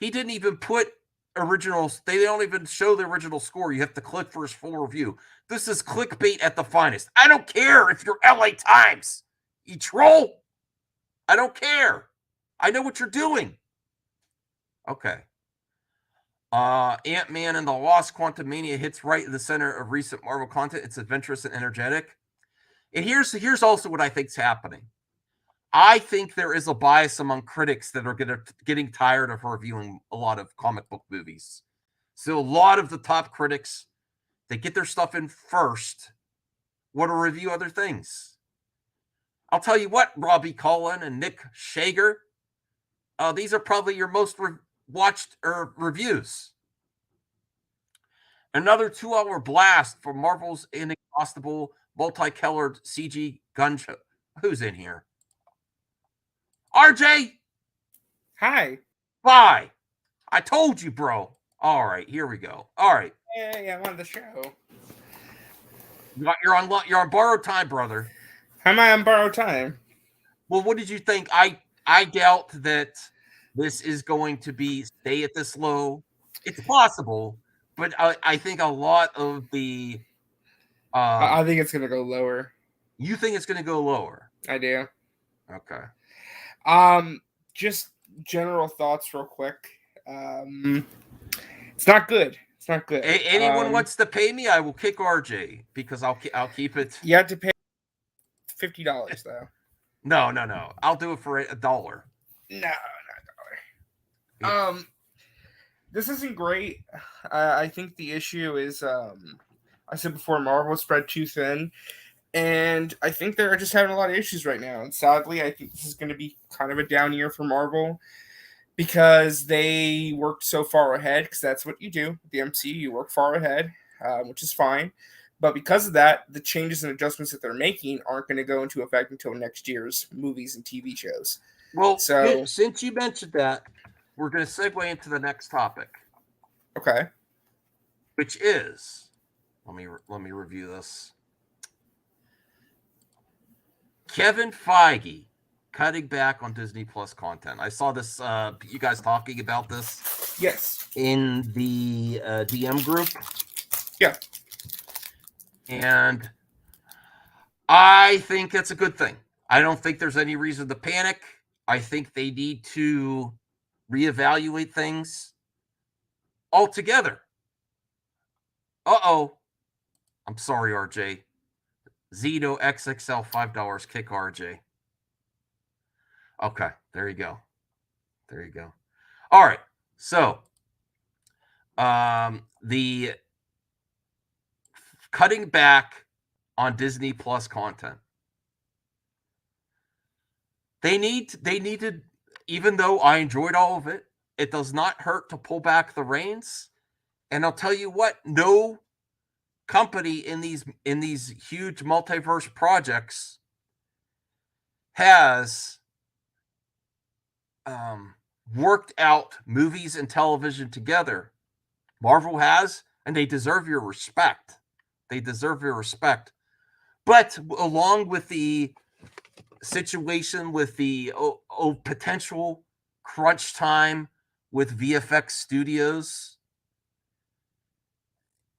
he didn't even put originals. They don't even show the original score. You have to click for his full review. This is clickbait at the finest. I don't care if you're LA Times, you troll. I don't care. I know what you're doing. Okay. Ant-Man and the Wasp: Quantumania hits right in the center of recent Marvel content. It's adventurous and energetic. And here's also what I think's happening. I think there is a bias among critics that are getting tired of reviewing a lot of comic book movies. So a lot of the top critics, they get their stuff in first, want to review other things. I'll tell you what, Robbie Cullen and Nick Shager, these are probably your most watched reviews. Another 2-hour blast for Marvel's inexhaustible multicolored CG gun show. Who's in here? RJ? Hi. Bye. I told you, bro. All right, here we go. All right. Yeah, I'm on the show. You're on borrowed time, brother. How am I on borrowed time? Well, what did you think? I doubt that this is going to stay at this low. It's possible, but I think a lot of the. I think it's going to go lower. You think it's going to go lower? I do. Okay. Just general thoughts, real quick. It's not good. It's not good. Anyone wants to pay me, I will kick RJ because I'll keep it. You have to pay $50 though. No. I'll do it for $1. No, not $1. This isn't great. I think the issue is, I said before, Marvel spread too thin, and I think they're just having a lot of issues right now. And sadly, I think this is going to be kind of a down year for Marvel because they worked so far ahead. Because that's what you do with the MCU, you work far ahead, which is fine. But because of that, the changes and adjustments that they're making aren't going to go into effect until next year's movies and TV shows. Well, so since you mentioned that, we're going to segue into the next topic. Okay. Which is, let me review this. Kevin Feige cutting back on Disney Plus content. I saw this. You guys talking about this? Yes. In the DM group. Yeah. And I think that's a good thing. I don't think there's any reason to panic. I think they need to reevaluate things altogether. Uh-oh. I'm sorry, RJ. Zito XXL $5 kick RJ. Okay, there you go. All right. So, the cutting back on Disney Plus content. They needed, even though I enjoyed all of it, it does not hurt to pull back the reins. And I'll tell you what, no company in these huge multiverse projects has worked out movies and television together. Marvel has, and they deserve your respect. But along with the situation with the potential crunch time with VFX studios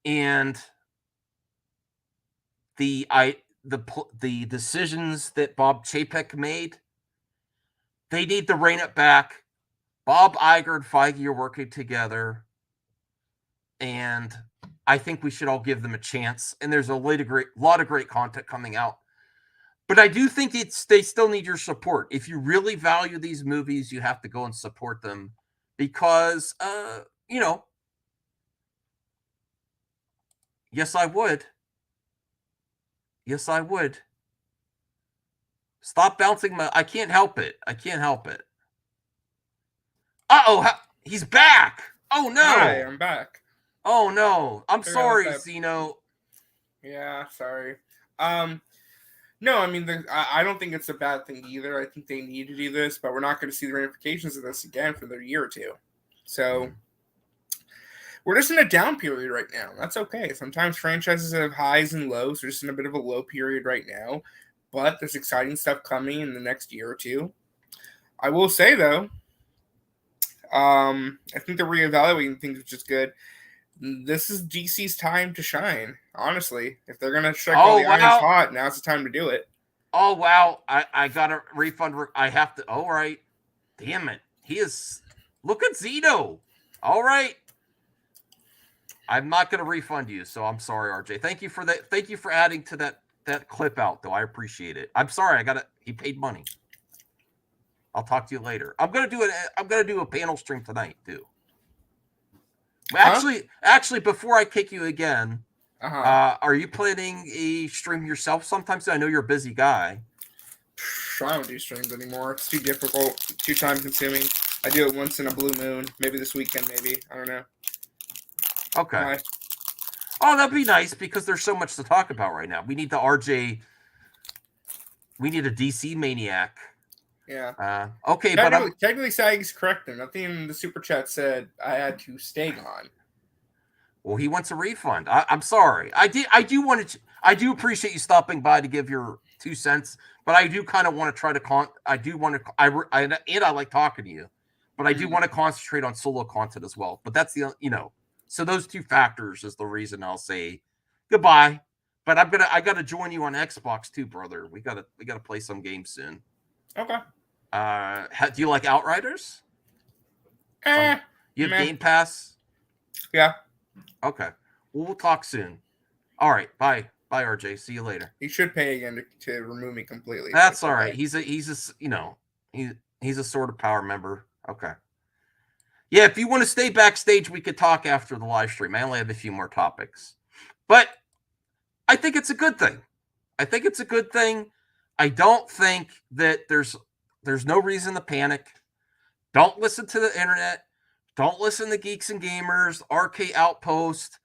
and the decisions that Bob Chapek made, they need to rein it back. Bob Iger and Feige are working together, and I think we should all give them a chance. And there's a lot of great content coming out. But I do think they still need your support. If you really value these movies, you have to go and support them because, you Yes, I would. Yes, I would. Stop bouncing my... I can't help it. I can't help it. Uh-oh, he's back. Oh, no. Hi, I'm back. Oh, no. I'm Figure out sorry, that- Zeno. Yeah, sorry. No, I mean, I don't think it's a bad thing either. I think they need to do this, but we're not going to see the ramifications of this again for another year or two. So we're just in a down period right now. That's okay. Sometimes franchises have highs and lows. We're just in a bit of a low period right now, but there's exciting stuff coming in the next year or two. I will say, though, I think they're reevaluating things, which is good. This is DC's time to shine, honestly. If they're going to strike all the irons hot, now's the time to do it. Oh, wow. I got a refund. I have to. All right. Damn it. He is. Look at Zeno. All right. I'm not going to refund you, so I'm sorry, RJ. Thank you for that. Thank you for adding to that clip out, though. I appreciate it. I'm sorry. He paid money. I'll talk to you later. I'm going to do a panel stream tonight, too. Actually, before I kick you again, are you planning a stream yourself sometime soon? I know you're a busy guy. I don't do streams anymore. It's too difficult, too time consuming. I do it once in a blue moon, maybe this weekend, maybe. I don't know. Okay. Why? Oh, that'd be nice because there's so much to talk about right now. We need the RJ. We need a DC maniac. Yeah. Okay, technically Saggy's correct. Nothing in the super chat said I had to stay on. Well, he wants a refund. I'm sorry. I do appreciate you stopping by to give your 2 cents, but I do kind of want to try to I like talking to you, but I do want to concentrate on solo content as well. But that's so those 2 factors is the reason I'll say goodbye. But I gotta join you on Xbox too, brother. We gotta play some games soon. Okay. Do you like Outriders? You have Game Pass? Yeah. Okay. Well, we'll talk soon. All right. Bye. Bye, RJ. See you later. You should pay again to remove me completely. That's all right. He's a Sword of Power member. Okay. Yeah, if you want to stay backstage, we could talk after the live stream. I only have a few more topics. But I think it's a good thing. I don't think that there's no reason to panic. Don't listen to the internet. Don't listen to Geeks and Gamers, RK Outpost.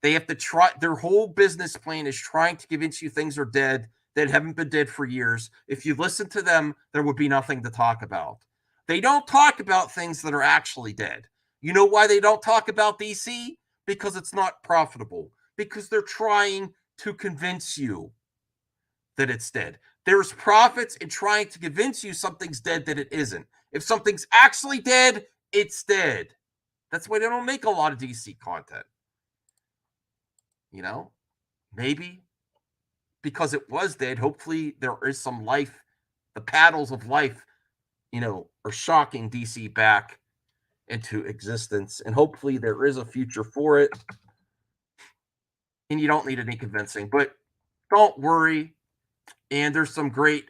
They have to try. Their whole business plan is trying to convince you things are dead that haven't been dead for years. If you listen to them, there would be nothing to talk about. They don't talk about things that are actually dead. You know why they don't talk about DC? Because it's not profitable. Because they're trying to convince you that it's dead. There's profits in trying to convince you something's dead that it isn't. If something's actually dead, it's dead. That's why they don't make a lot of DC content. Maybe because it was dead, hopefully there is some life. The paddles of life, are shocking DC back into existence. And hopefully there is a future for it. And you don't need any convincing. But don't worry. And there's some great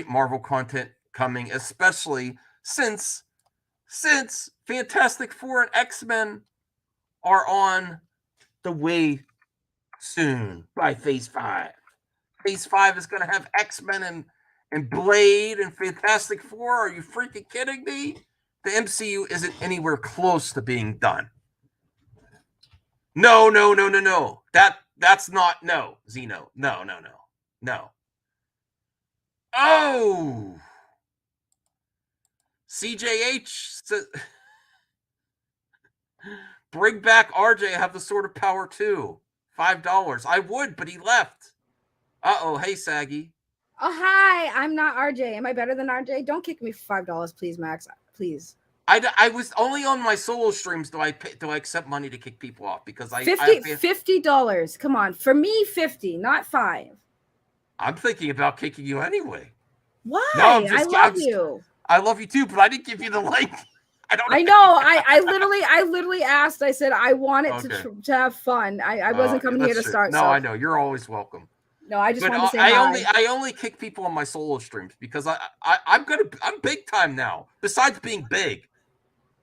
Marvel content coming, especially since Fantastic Four and X-Men are on the way soon by Phase 5. Phase 5 is going to have X-Men and Blade and Fantastic Four. Are you freaking kidding me? The MCU isn't anywhere close to being done. No. That's not Zeno. No. Oh! CJH says, bring back RJ. I have the Sword of Power too. $5. I would, but he left. Uh-oh. Hey, Saggy. Oh, hi. I'm not RJ. Am I better than RJ? Don't kick me for $5, please, Max. Please. I was only on my solo streams do I accept money to kick people off because $50. Come on. For me, 50, not 5. I'm thinking about kicking you anyway. Why? No, I love you. I love you too, but I didn't give you the link. I know. I literally asked. I said I wanted to have fun. I wasn't coming here to start. No, I know. You're always welcome. No, I just wanted to say hi. I only kick people on my solo streams because I'm big time now. Besides being big,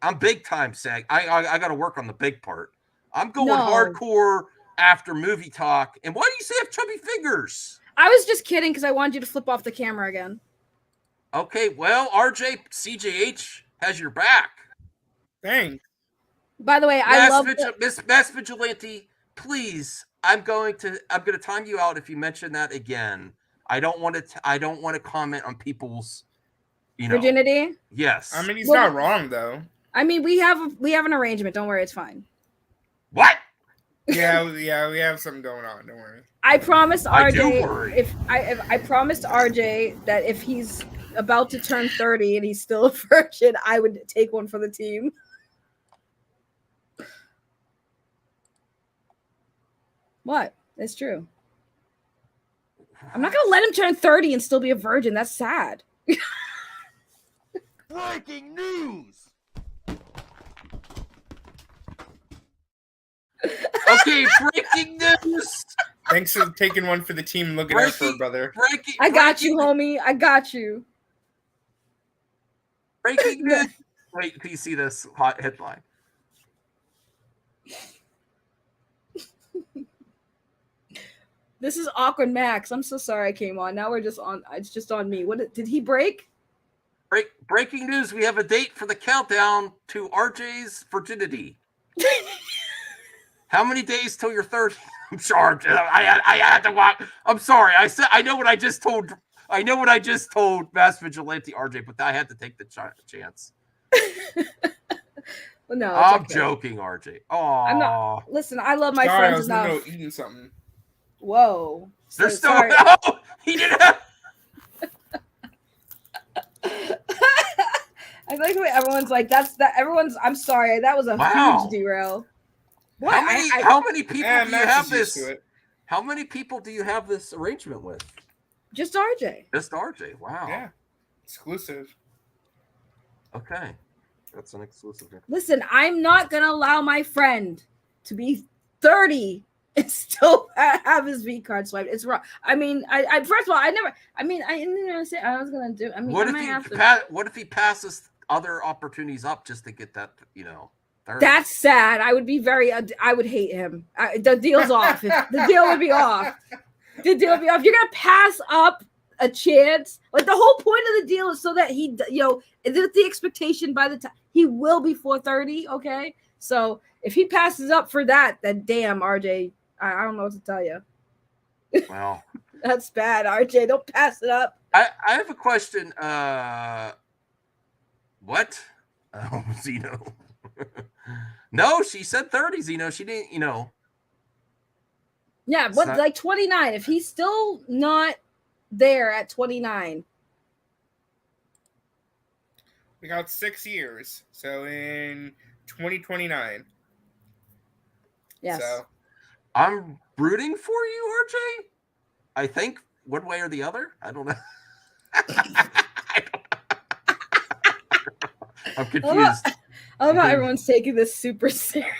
I'm big time, Sag. I got to work on the big part. I'm going hardcore after movie talk. And why do you say I have chubby fingers? I was just kidding because I wanted you to flip off the camera again. Okay, well, RJ CJH has your back. Thanks. By the way, I love Mass Vigilante. Please, I'm going to time you out if you mention that again. I don't want to comment on people's, virginity. Yes. I mean, he's not wrong though. I mean, we have an arrangement. Don't worry, it's fine. What? Yeah, we have something going on. Don't worry. I promised I do RJ worry. if I promised RJ that if he's about to turn 30 and he's still a virgin, I would take one for the team. What? It's true. I'm not gonna let him turn 30 and still be a virgin. That's sad. Breaking news! Okay, breaking news. Thanks for taking one for the team. Looking out for it, brother. I got you, homie. I got you. Breaking news. Wait, can you see this hot headline? This is awkward, Max. I'm so sorry I came on. Now we're just on. It's just on me. What did he break? Breaking news. We have a date for the countdown to RJ's virginity. How many days till you're 30? I'm sorry. I had to watch. I'm sorry. I know what I just told. I know what I just told Mass Vigilante RJ, but I had to take the chance. Well, no, I'm okay. joking, RJ. Oh, I'm not. Listen, I love my Sorry, I friends was in the enough. middle of eating something. Whoa. They're So still. sorry. Oh, he didn't have. I like the way everyone's like, that's that. Everyone's. I'm sorry. That was a Wow. huge derail. What? How many people do you Max have is used this? to it. How many people do you have this arrangement with? Just RJ. Just RJ. Wow. Yeah, exclusive. Okay, that's an exclusive. Listen, I'm not gonna allow my friend to be 30 and still have his V card swiped. It's wrong. I mean, I first of all, I didn't even say I was gonna do. I mean, What I if might he have to. what if he passes other opportunities up just to get that 30? That's sad. I would be very. I would hate him. The deal's off. The deal would be off. The deal would be off. You're gonna pass up a chance. Like the whole point of the deal is so that he, the expectation by the time he will be 430. Okay, so if he passes up for that, then damn, RJ, I don't know what to tell you. Well, That's bad, RJ. Don't pass it up. I have a question. What? Oh, Zeno. No, she said 30, Zeno. She didn't, Yeah, It's what not- like 29? If he's still not there at 29, We got 6 years, so in 2029. yes. So I'm rooting for you, RJ. I think one way or the other. I don't know. I'm confused. I love how everyone's taking this super serious.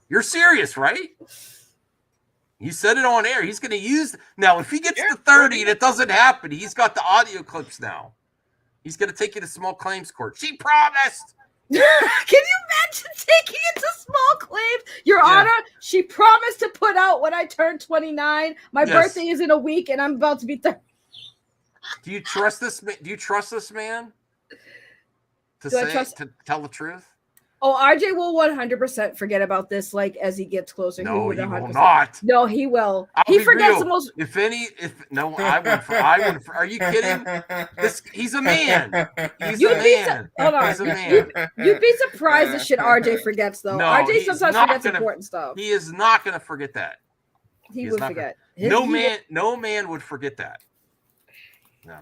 You're serious, right? You said it on air. He's going to use now. If he gets to 30 and it doesn't happen, he's got the audio clips now. He's going to take you to small claims court. She promised. Can you imagine taking it to small claims? Your Honor, she promised to put out when I turn 29. My Yes. birthday is in a week, and I'm about to be 30. Do you trust this? Do you trust this man to Do I say trust- to tell the truth? Oh, RJ will 100% forget about this, like as he gets closer. No, would he will 100%. not. No, he will. I'll He be forgets real. the most. I would. Are you kidding? He's a man. He's You'd a be man. hold on. He's a man. You'd be surprised the shit RJ forgets though. No, RJ he's sometimes not forgets gonna- important stuff. He is not going to forget that. He He's would not forget. gonna- No man would forget that. No.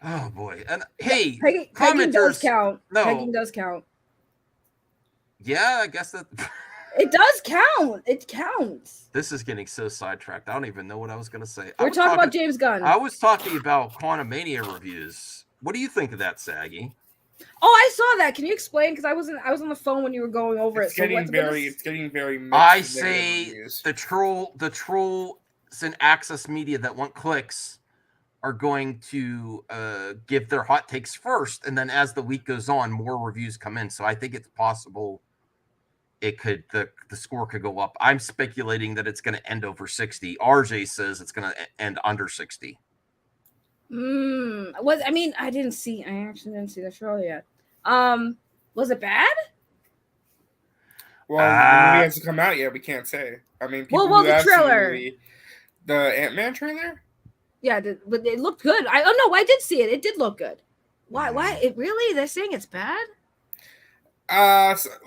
Oh boy. And hey, Pegging commenters. does count. No. Pegging does count. Yeah, I guess that. It does count. It counts. This is getting so sidetracked. I don't even know what I was going to say. We're talking about James Gunn. I was talking about Quantumania reviews. What do you think of that, Saggy? Oh, I saw that. Can you explain? Because I was on the phone when you were going over it's it. So getting very mixed I with negative say reviews. the trolls in Access Media that want clicks are going to give their hot takes first, and then as the week goes on, more reviews come in. So I think it's possible the score could go up. I'm speculating that it's going to end over 60. RJ says it's going to end under 60. I actually didn't see the show yet. Was it bad? Well, the movie hasn't come out yet. We can't say. I mean, people who the have seen trailer. The Ant-Man trailer. Yeah, but it looked good. I did see it. It did look good. Why? It really? They're saying it's bad?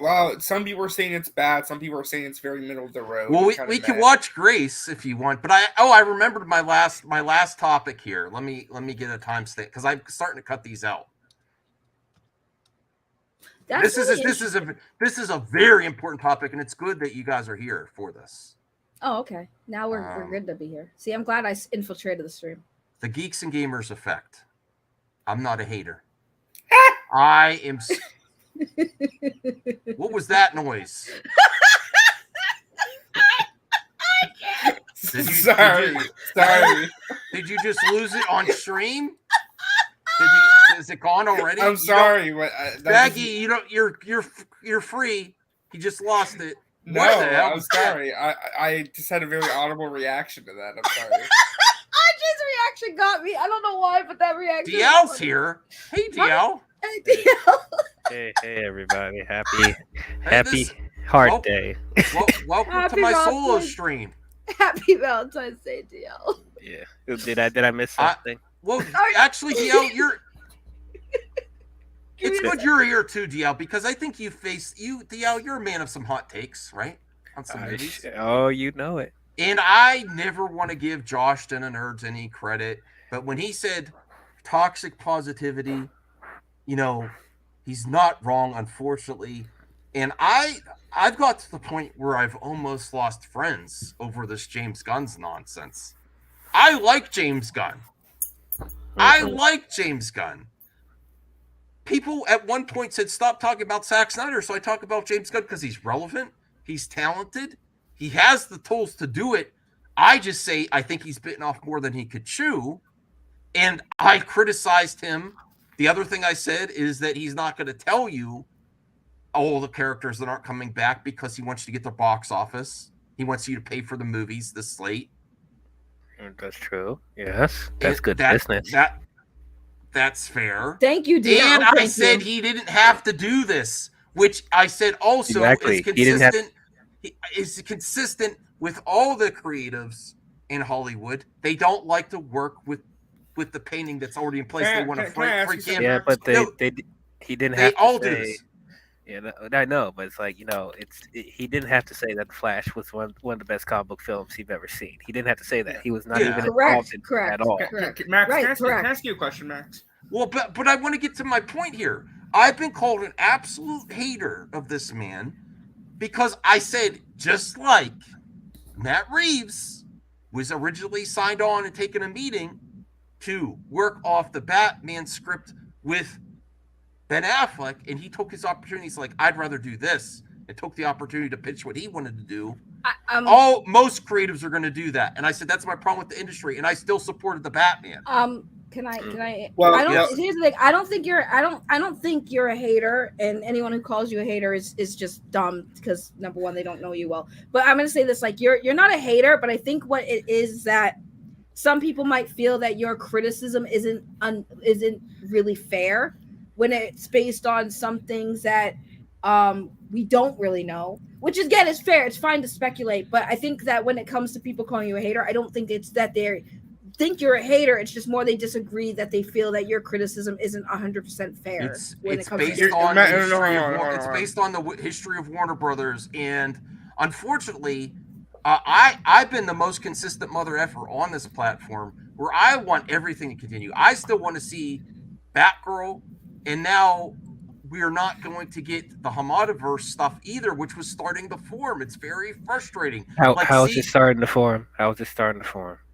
Well, some people are saying it's bad. Some people are saying it's very middle of the road. Well, we can watch Grace if you want, but I remembered my last topic here. Let me get a timestamp because I'm starting to cut these out. This is a very important topic, and it's good that you guys are here for this. Oh, okay. Now we're good to be here. See, I'm glad I infiltrated the stream. The Geeks and Gamers effect. I'm not a hater. I am. What was that noise? Sorry. Did you just lose it on stream? Is it gone already? I'm sorry. Baggy, you're free. You just lost it. No, What the hell I'm was that? sorry. I just had a very audible reaction to that. I'm sorry. RJ's reaction got me. I don't know why, but that reaction. DL's here. Hey, DL. Hey, DL. Hey, everybody! Happy Heart Day. Welcome Happy to my solo Valentine's- stream. Happy Valentine's Day, DL. Yeah. Did I miss something? Well, actually, DL, it's good you're here too, DL, because I think DL, you're a man of some hot takes, right? On some movies. Oh, you know it. And I never want to give Josh Den and Nerds any credit, but when he said toxic positivity, he's not wrong, unfortunately. And I've got to the point where I've almost lost friends over this James Gunn's nonsense. I like James Gunn. People at one point said, stop talking about Zack Snyder, so I talk about James Gunn because he's relevant, he's talented, he has the tools to do it. I just say I think he's bitten off more than he could chew, and I criticized him. The other thing I said is that he's not going to tell you all the characters that aren't coming back because he wants you to get their box office. He wants you to pay for the movies, the slate. That's true. Yes, that's good business. That's fair. Thank you, DL. And I said he didn't have to do this, which I said also Exactly. is consistent with all the creatives in Hollywood. They don't like to work with the painting that's already in place. They want to freak in. Yeah, but he didn't have to all say. do this. Yeah, I know, but it's like he didn't have to say that The Flash was one of the best comic book films he've ever seen. He didn't have to say that. He was not even involved in it at all. Max, can I ask you a question, Max? Well, but I want to get to my point here. I've been called an absolute hater of this man because I said, just like Matt Reeves was originally signed on and taken a meeting to work off the Batman script with Ben Affleck, and he took his opportunity. He's like, I'd rather do this, and took the opportunity to pitch what he wanted to do. Most creatives are going to do that, and I said that's my problem with the industry, and I still supported the Batman. Can I? Well, Here's the thing. I don't think you're a hater, and anyone who calls you a hater is just dumb because number one, they don't know you well. But I'm gonna say this: like you're not a hater, but I think what it is that some people might feel that your criticism isn't really fair when it's based on some things that we don't really know, which again is fair. It's fine to speculate, but I think that when it comes to people calling you a hater, I don't think it's that they think you're a hater. It's just more they disagree that they feel that your criticism isn't 100% fair. It's based on the history of Warner Brothers, and unfortunately, I've been the most consistent mother effer on this platform where I want everything to continue. I still want to see Batgirl. And now we're not going to get the Hamada-verse stuff either, which was starting to form. It's very frustrating. How is it starting to form?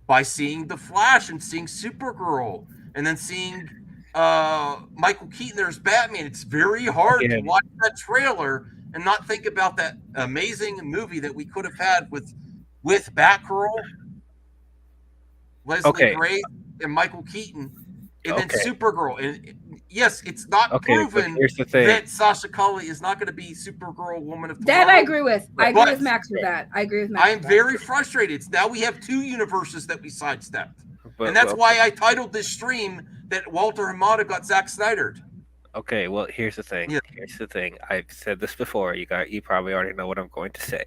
By seeing The Flash and seeing Supergirl and then seeing Michael Keaton there's Batman. It's very hard to watch that trailer and not think about that amazing movie that we could have had with Batgirl, Leslie Gray, and Michael Keaton, and then Supergirl. And yes, it's not Okay, but proven here's the thing. that Sasha Calle is not going to be Supergirl, Woman of That Tomorrow. I agree with. I agree But with Max with that. I agree with Max. I am with that. very frustrated. Now we have two universes that we sidestepped. But- and that's well- why I titled this stream that Walter Hamada got Zack Snyder'd. Okay, well, here's the thing. Yeah. Here's the thing. I've said this before. You probably already know what I'm going to say.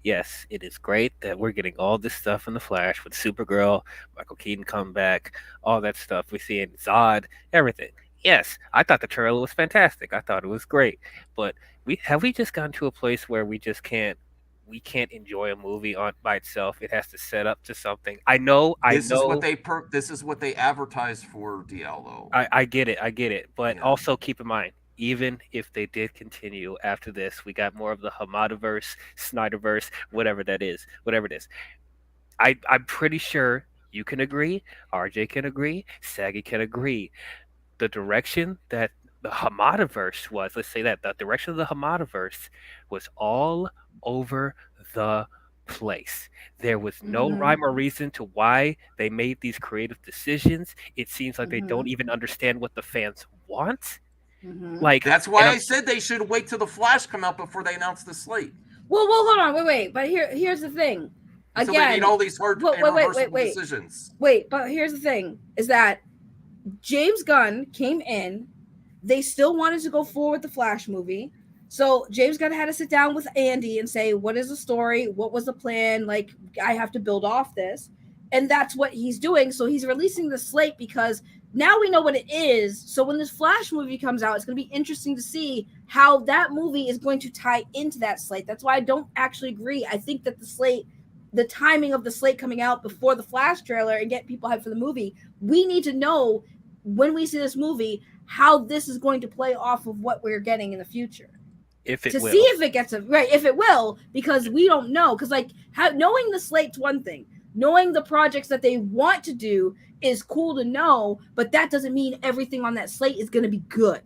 Yes, it is great that we're getting all this stuff in the Flash with Supergirl, Michael Keaton come back, all that stuff we see in Zod, everything. Yes, I thought the trailer was fantastic. I thought it was great. But we just gotten to a place where we can't enjoy a movie by itself. It has to set up to something. I know. This is what they advertise for, DL though. I get it. But also keep in mind, even if they did continue after this, we got more of the Hamadaverse, Snyderverse, whatever it is. I'm pretty sure you can agree, RJ can agree, Saggy can agree. The direction that the Hamadaverse was, let's say that, the direction of the Hamadaverse was all over the place. There was no rhyme or reason to why they made these creative decisions. It seems like they don't even understand what the fans want. Like that's why I said they should wait till the Flash come out before they announce the slate. Well, hold on, wait. But here's the thing. Again, So they made all these hard irreversible decisions. Wait, but here's the thing: is that James Gunn came in. They still wanted to go forward with the Flash movie. So James Gunn had to sit down with Andy and say, what is the story? What was the plan? Like, I have to build off this. And that's what he's doing. So he's releasing the slate because now we know what it is. So when this Flash movie comes out, it's going to be interesting to see how that movie is going to tie into that slate. That's why I don't actually agree. I think that the timing of the slate coming out before the Flash trailer and get people hyped for the movie, we need to know when we see this movie how this is going to play off of what we're getting in the future. If it to will. see if it gets if it will, because we don't know. Because knowing the slate's one thing, knowing the projects that they want to do is cool to know, but that doesn't mean everything on that slate is going to be good.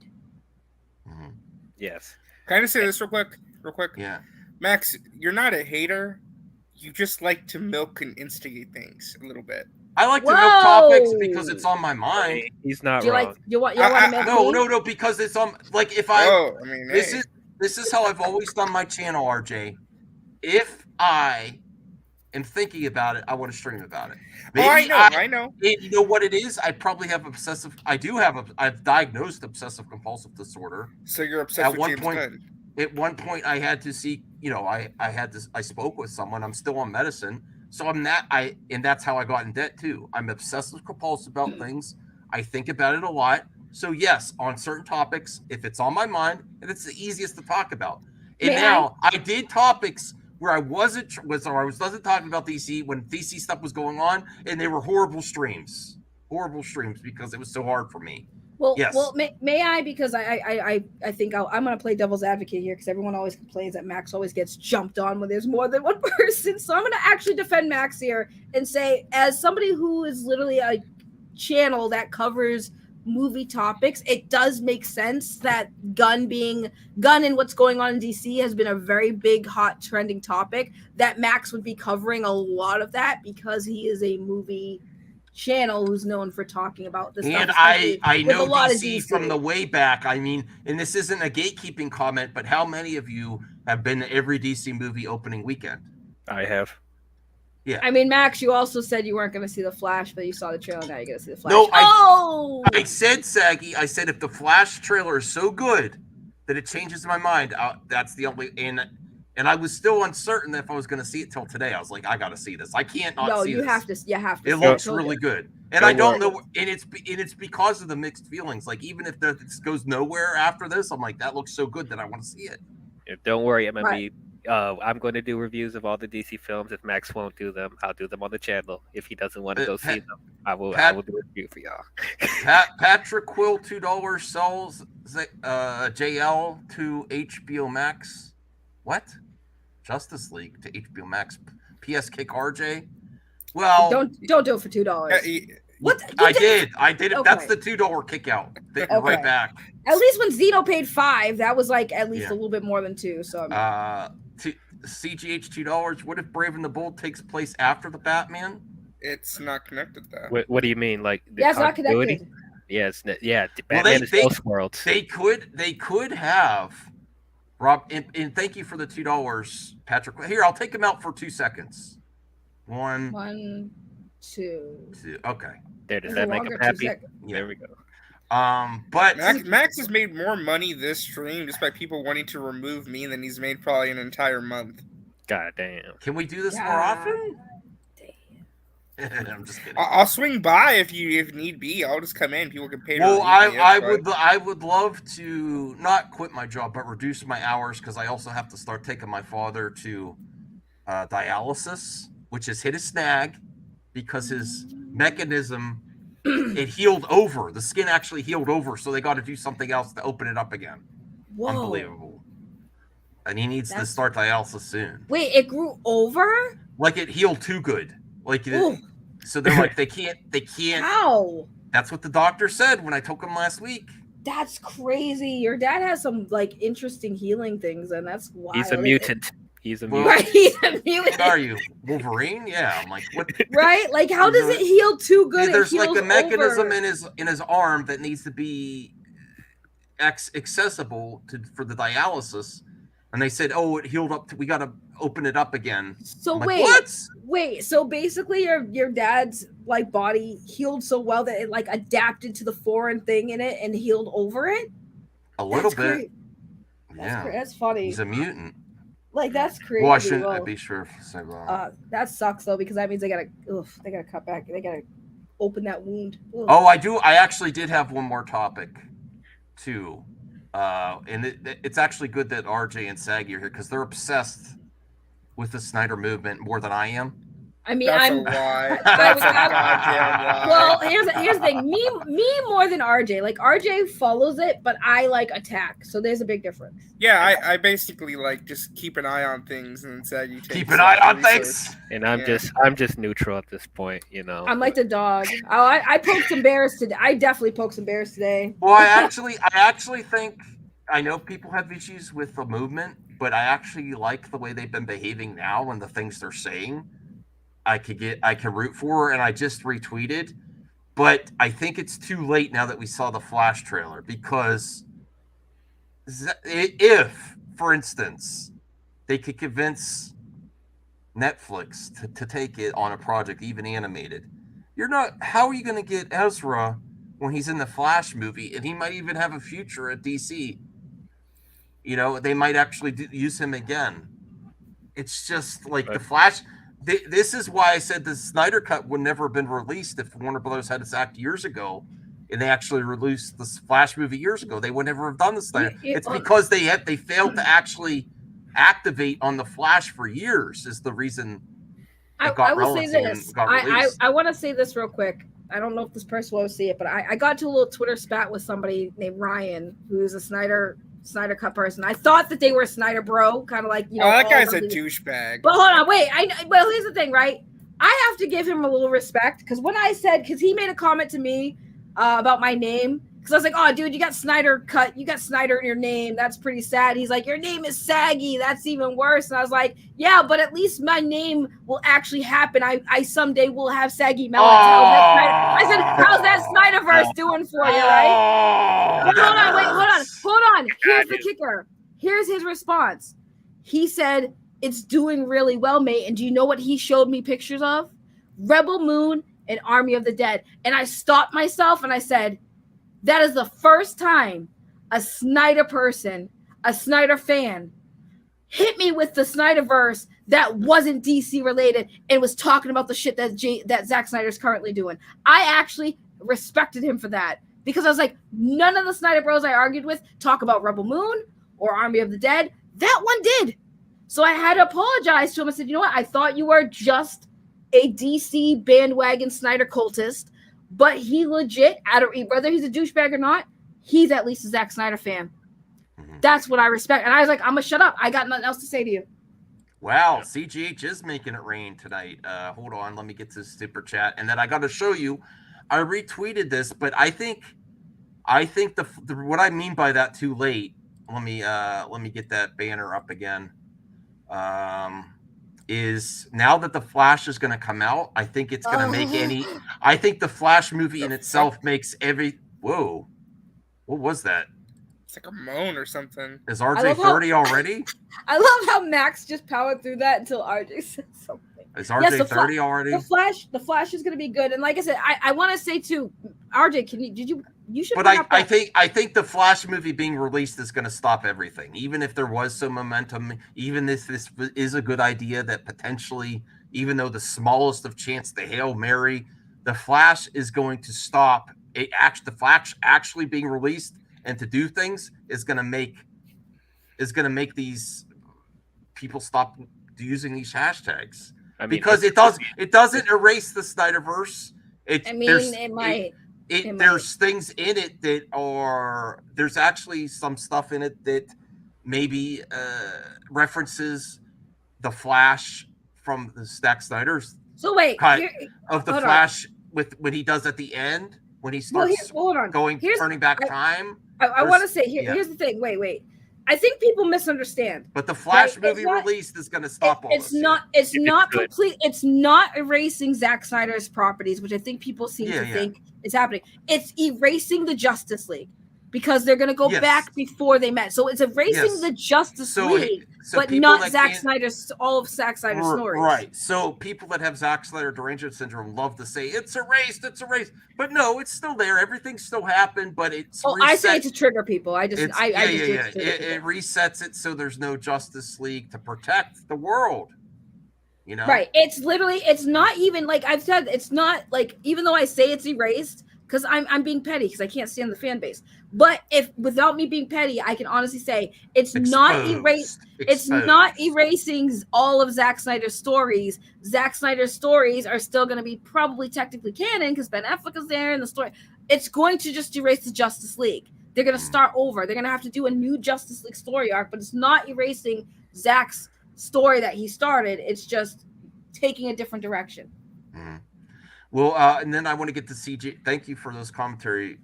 Yes. Can I just say this real quick? Yeah. Max, you're not a hater. You just like to milk and instigate things a little bit. I like to milk topics because it's on my mind. He's not Do you wrong. like you want to milk me? No, because it's on. Like if this is how I've always done my channel, RJ. If I am thinking about it, I want to stream about it. Maybe I know. You know what it is? I probably have I've diagnosed obsessive compulsive disorder. So you're obsessed with James Gunn. At one point, I had to seek. I spoke with someone. I'm still on medicine, so and that's how I got in debt too. I'm obsessive compulsive about things. I think about it a lot. So yes, on certain topics, if it's on my mind, and it's the easiest to talk about. And I did topics where I wasn't talking about DC when DC stuff was going on, and they were horrible streams because it was so hard for me. Well, yes. Well, may I? Because I think I'm going to play devil's advocate here because everyone always complains that Max always gets jumped on when there's more than one person. So I'm going to actually defend Max here and say, as somebody who is literally a channel that covers movie topics, it does make sense that Gunn and what's going on in DC has been a very big, hot, trending topic. That Max would be covering a lot of that because he is a movie channel who's known for talking about this and stuff. I know DC from the way back. I mean, and this isn't a gatekeeping comment, but how many of you have been to every DC movie opening weekend? I have. Yeah. I mean, Max, you also said you weren't going to see the Flash, but you saw the trailer. Now you're going to see the Flash. No, I said, Saggy, I said if the Flash trailer is so good that it changes my mind, that's the only. And I was still uncertain if I was going to see it till today. I was like, I got to see this. I can't not see this. You have to. It looks really good, and I don't know. And it's because of the mixed feelings. Like even if this goes nowhere after this, I'm like, that looks so good that I want to see it. Yeah, don't worry, MMB. I'm going to do reviews of all the DC films. If Max won't do them, I'll do them on the channel. If he doesn't want to go see them, I will do a review for y'all. Patrick Quill, $2 sells JL to HBO Max. What? Justice League to HBO Max. PS kick RJ. Well, don't do it for $2. What? I did it. Okay. That's the $2 kick out. Right back. At least when Zeno paid $5, that was like at least a little bit more than $2. So CGH $2. What if Brave and the Bold takes place after the Batman? It's not connected though. What do you mean? Like it's not connected. Yes, Well, Batman is Elseworlds. They could have Rob, and thank you for the $2, Patrick. Here, I'll take him out for 2 seconds. 1, 2. Okay. There, does that make him happy? There we go. But Max has made more money this stream just by people wanting to remove me than he's made probably an entire month. God damn. Can we do this more often? I'm just kidding. I'll swing by if need be. I'll just come in. People can pay. Well, I would love to not quit my job, but reduce my hours because I also have to start taking my father to dialysis, which has hit a snag because his mechanism it healed over. The skin actually healed over, so they got to do something else to open it up again. Whoa. Unbelievable. And he needs to start dialysis soon. Wait, it grew over? Like it healed too good. Like so they're like they can't. How? That's what the doctor said when I took him last week. That's crazy. Your dad has some like interesting healing things, and that's wild. He's a mutant. He's a mutant. Right, he's a mutant. What are you, Wolverine? Yeah, I'm like, what? Right? Like, how does it heal too good? There's it like heals a mechanism over. in his arm that needs to be accessible for the dialysis, and they said, "Oh, it healed up. We got to open it up again." So I'm like, wait, what? wait. So basically, your dad's like body healed so well that it like adapted to the foreign thing in it and healed over it. A little bit. Great. Yeah, that's funny. He's a mutant. Like that's crazy. Well, I shouldn't be sure if say that. That sucks though because that means they gotta cut back. They gotta open that wound. Ugh. Oh, I do. I actually did have one more topic, too, and it's actually good that RJ and Saggy are here because they're obsessed with the Snyder movement more than I am. I mean, That's I'm. a lie. That's a goddamn lie. Well, here's the thing. Me more than RJ. Like RJ follows it, but I like attack. So there's a big difference. Yeah, I basically like just keep an eye on things and said you keep an eye on things. And I'm just neutral at this point, you know. I'm like the dog. Oh, I poked some bears today. I definitely poked some bears today. Well, I actually think I know people have issues with the movement, but I actually like the way they've been behaving now and the things they're saying. I can root for, and I just retweeted, but I think it's too late now that we saw the Flash trailer because if, for instance, they could convince Netflix to take it on a project, even animated, how are you going to get Ezra when he's in the Flash movie, and he might even have a future at DC? You know, they might actually use him again. It's just like the Flash. This is why I said the Snyder Cut would never have been released if Warner Brothers had its act years ago, and they actually released the Flash movie years ago. They would never have done the Snyder. It's because they failed to actually activate on the Flash for years. Is the reason. I will say this. I want to say this real quick. I don't know if this person will see it, but I got to a little Twitter spat with somebody named Ryan, who's a Snyder Cut person. I thought that they were a Snyder bro, kind of like, you know. Oh, that guy's a douchebag. But hold on, wait. Well, here's the thing, right? I have to give him a little respect because when I said, because he made a comment to me about my name, because I was like, oh, dude, you got Snyder Cut. You got Snyder in your name. That's pretty sad. He's like, your name is Saggy. That's even worse. And I was like, yeah, but at least my name will actually happen. I someday will have Saggy Melons. I said, how's that Snyderverse doing for you, right? But hold on. Here's the kicker. Here's his response. He said, it's doing really well, mate. And do you know what he showed me pictures of? Rebel Moon and Army of the Dead. And I stopped myself and I said, that is the first time a Snyder person, a Snyder fan, hit me with the Snyderverse that wasn't DC related and was talking about the shit that Zack Snyder's currently doing. I actually respected him for that because I was like, none of the Snyder bros I argued with talk about Rebel Moon or Army of the Dead. That one did. So I had to apologize to him. I said, you know what? I thought you were just a DC bandwagon Snyder cultist. But he legit, whether he's a douchebag or not, he's at least a Zack Snyder fan. That's what I respect. And I was like, I'm going to shut up. I got nothing else to say to you. Wow, CGH is making it rain tonight. Hold on, let me get to super chat. And then I got to show you, I retweeted this, but I think what I mean by that too late, let me get that banner up again. Is now that the Flash is going to come out, I think it's going to make I think the Flash movie in itself makes Whoa. What was that? It's like a moan or something. Is RJ 30 already? I love how Max just powered through that until RJ said something. Is RJ 30 already? The Flash is going to be good. And like I said, I want to say too, RJ, you should. But I think the Flash movie being released is going to stop everything. Even if there was some momentum, even if this is a good idea that potentially, even though the smallest of chance, the Hail Mary, the Flash is going to stop. The Flash actually being released and to do things is going to make these people stop using these hashtags. Because it doesn't erase the Snyderverse. It might. There's things in it that there's actually some stuff in it that maybe references the Flash from the Zack Snyder's. So wait, of the Flash with what he does at the end when he starts turning back time. I want to say here's the thing. Wait. I think people misunderstand. But the Flash movie released is going to stop all this. It's not complete. It's not erasing Zack Snyder's properties, which I think people seem to think is happening. It's erasing the Justice League because they're going to go back before they met. So it's erasing the Justice League, but not all of Zack Snyder's stories. Right. So people that have Zack Snyder derangement syndrome love to say it's erased. But no, it's still there. Everything still happened, but it's I say it to trigger people. It resets it so there's no Justice League to protect the world. You know? Right. It's not even like I've said, it's not like, even though I say it's erased, because I'm being petty because I can't stand the fan base. But if without me being petty, I can honestly say it's not erased. It's not erasing all of Zack Snyder's stories. Zack Snyder's stories are still going to be probably technically canon because Ben Affleck is there in the story. It's going to just erase the Justice League. They're going to start over. They're going to have to do a new Justice League story arc, but it's not erasing Zack's story that he started. It's just taking a different direction. Well, and then I want to get to CJ. Thank you for those commentary,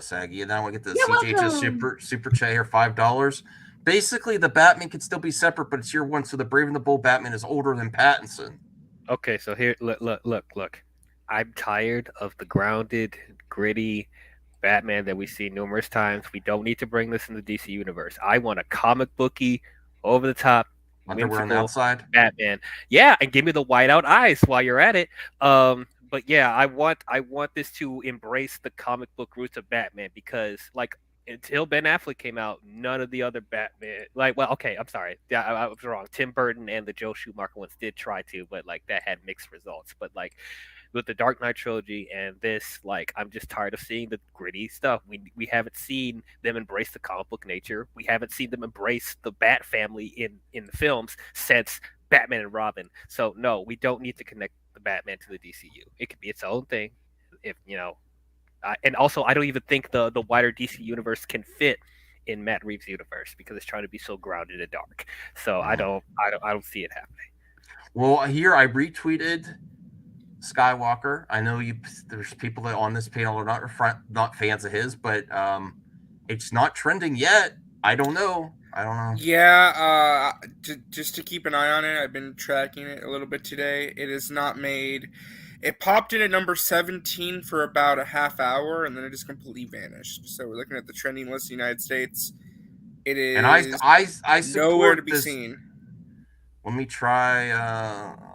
Saggy. And then I want to get to CJ just super chat here, $5. Basically, the Batman can still be separate, but it's year one, so the Brave and the Bold Batman is older than Pattinson. Okay, so here, look. I'm tired of the grounded, gritty Batman that we see numerous times. We don't need to bring this in the DC universe. I want a comic booky, over the top, underwear on the outside Batman. Yeah, and give me the whiteout eyes while you're at it. But yeah, I want this to embrace the comic book roots of Batman because, like, until Ben Affleck came out, none of the other Batman, I'm sorry, I was wrong. Tim Burton and the Joe Schumacher ones did try to, but like that had mixed results. But like with the Dark Knight trilogy and this, like, I'm just tired of seeing the gritty stuff. We haven't seen them embrace the comic book nature. We haven't seen them embrace the Bat family in the films since Batman and Robin. So no, we don't need to connect the Batman to the DCU. It could be its own thing, if you know. And also, I don't even think the wider DC universe can fit in Matt Reeves' universe because it's trying to be so grounded and dark. So I don't see it happening. Well, here I retweeted Skywalker. I know there's people that on this panel are not fans of his, but it's not trending yet. I don't know. Yeah, just to keep an eye on it, I've been tracking it a little bit today. It is not made. It popped in at number 17 for about a half hour, and then it just completely vanished. So we're looking at the trending list in the United States. It is and I nowhere to be seen. Let me try.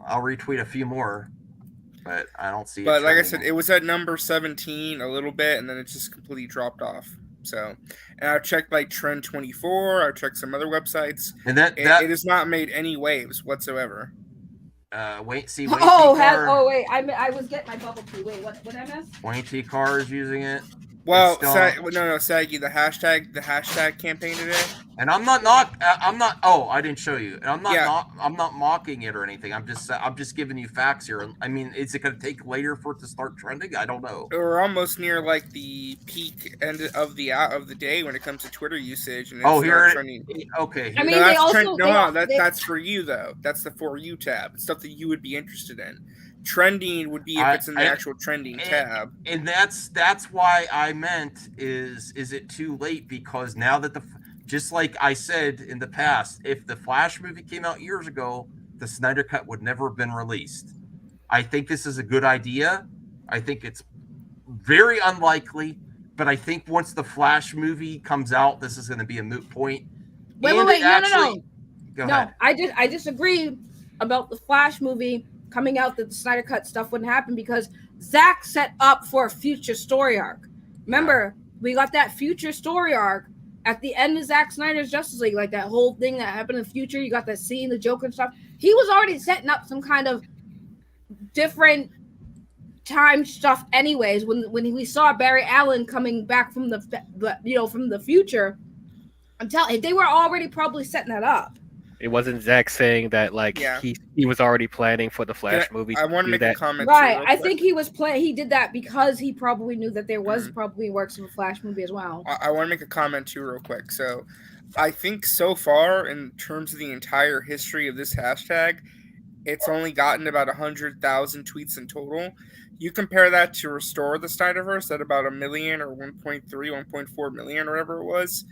I'll retweet a few more, but I don't see it. But like I said, it was at number 17 a little bit, and then it just completely dropped off. So, and I've checked like Trend 24. I've checked some other websites, and it has not made any waves whatsoever. I was getting my bubble tea. Wait, what I missed? Wayne T. Carr is using it. Well, Saggy, the hashtag campaign today. And I'm not. Oh, I didn't show you. And I'm not mocking it or anything. I'm just giving you facts here. I mean, is it going to take later for it to start trending? I don't know. We're almost near like the peak end of the day when it comes to Twitter usage. And trending. Okay. I mean, that's for you though. That's the For You tab. It's stuff that you would be interested in. Trending would be if it's in the actual trending tab. And that's why I meant is it too late? Because now that just like I said in the past, if the Flash movie came out years ago, the Snyder Cut would never have been released. I think this is a good idea. I think it's very unlikely but I think once the Flash movie comes out, this is going to be a moot point. Wait, And wait, it no. Go No, ahead. I disagree about the Flash movie coming out, that the Snyder Cut stuff wouldn't happen, because Zack set up for a future story arc. Remember, we got that future story arc at the end of Zack Snyder's Justice League, like that whole thing that happened in the future. You got that scene, the Joker and stuff. He was already setting up some kind of different time stuff anyways. When we saw Barry Allen coming back from the from the future, I'm telling you, they were already probably setting that up. It wasn't Zack saying that he was already planning for the Flash movie. I want to make a comment. Right, I think he was he did that because he probably knew that there was probably works of a Flash movie as well. I want to make a comment too, real quick. So, I think so far, in terms of the entire history of this hashtag, it's only gotten about 100,000 tweets in total. You compare that to Restore the Snyderverse at about 1 million or 1.3, 1.4 million, or whatever it was.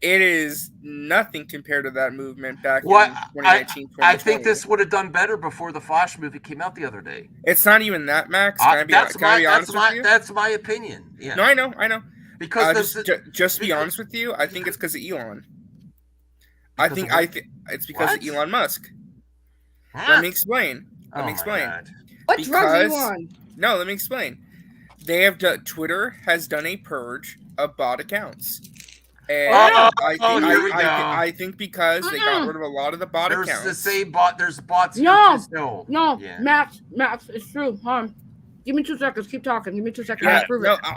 It is nothing compared to that movement back in 2019, I think this would have done better before the Flash movie came out the other day. It's not even that, Max. Can I be honest with you? That's my opinion. Yeah. No, I know. Because just be honest with you, I think it's because of Elon. I think it's because of Elon Musk. Let me explain. What drugs are you on? No, let me explain. Twitter has done a purge of bot accounts. And I think because they got rid of a lot of the bot accounts. There's the same bot. There's bots. No, Max, it's true. Give me 2 seconds. Keep talking. Give me 2 seconds.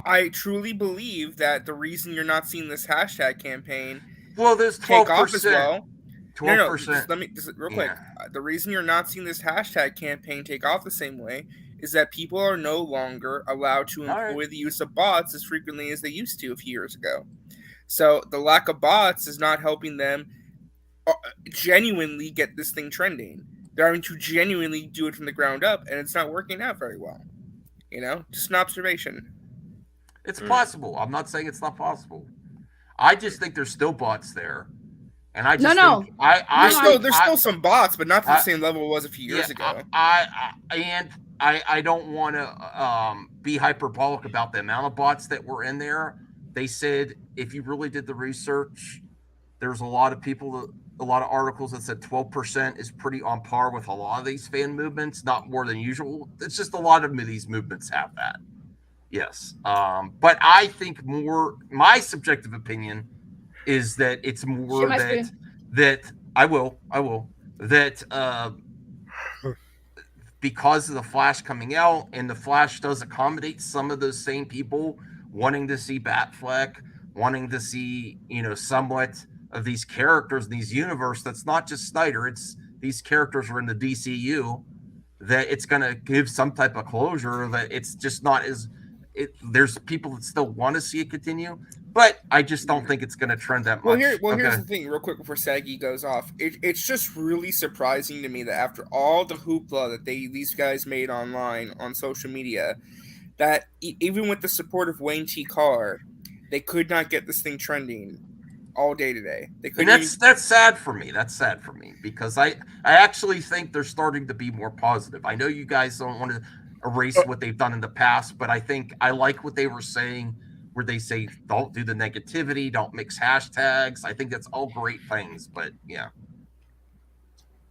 I truly believe that the reason you're not seeing this hashtag campaign there's 12% take off as well. 12%. Let me real quick. The reason you're not seeing this hashtag campaign take off the same way is that people are no longer allowed to employ the use of bots as frequently as they used to a few years ago. So the lack of bots is not helping them genuinely get this thing trending. They're having to genuinely do it from the ground up, and it's not working out very well. Just an observation. It's possible. I'm not saying it's not possible. I just think there's still bots there. And I just think there's still some bots, but not to the same level it was a few years ago. I don't want to be hyperbolic about the amount of bots that were in there. They said if you really did the research, there's a lot of articles that said 12% is pretty on par with a lot of these fan movements, not more than usual. It's just a lot of these movements have that. Yes. But I think my subjective opinion is that it's more because of the Flash coming out, and the Flash does accommodate some of those same people wanting to see Batfleck, wanting to see, somewhat of these characters in these universe. That's not just Snyder. It's these characters are in the DCU, that it's going to give some type of closure, that it's just not there's people that still want to see it continue, but I just don't think it's going to trend that much. Here's the thing, real quick, before Saggy goes off. It's just really surprising to me that after all the hoopla that these guys made online on social media, that even with the support of Wayne T. Carr, they could not get this thing trending all day today. And that's sad for me. That's sad for me, because I actually think they're starting to be more positive. I know you guys don't want to erase what they've done in the past, but I think I like what they were saying, where they say don't do the negativity, don't mix hashtags. I think that's all great things, but yeah.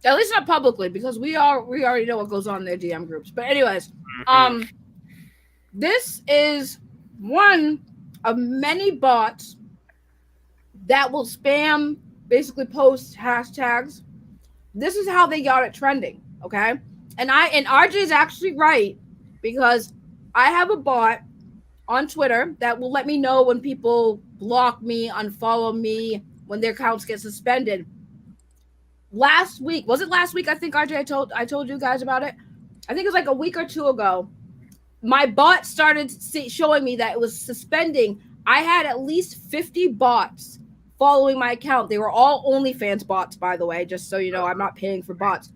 At least not publicly, because we already know what goes on in their DM groups. But anyways, this is one of many bots that will spam, basically post hashtags. This is how they got it trending, okay? And RJ is actually right, because I have a bot on Twitter that will let me know when people block me, unfollow me, when their accounts get suspended. Last week, was it last week? I think RJ, I told you guys about it. I think it was like a week or two ago. My bot started showing me that it was suspending. I had at least 50 bots following my account. They were all OnlyFans bots, by the way, just so you know. I'm not paying for bots.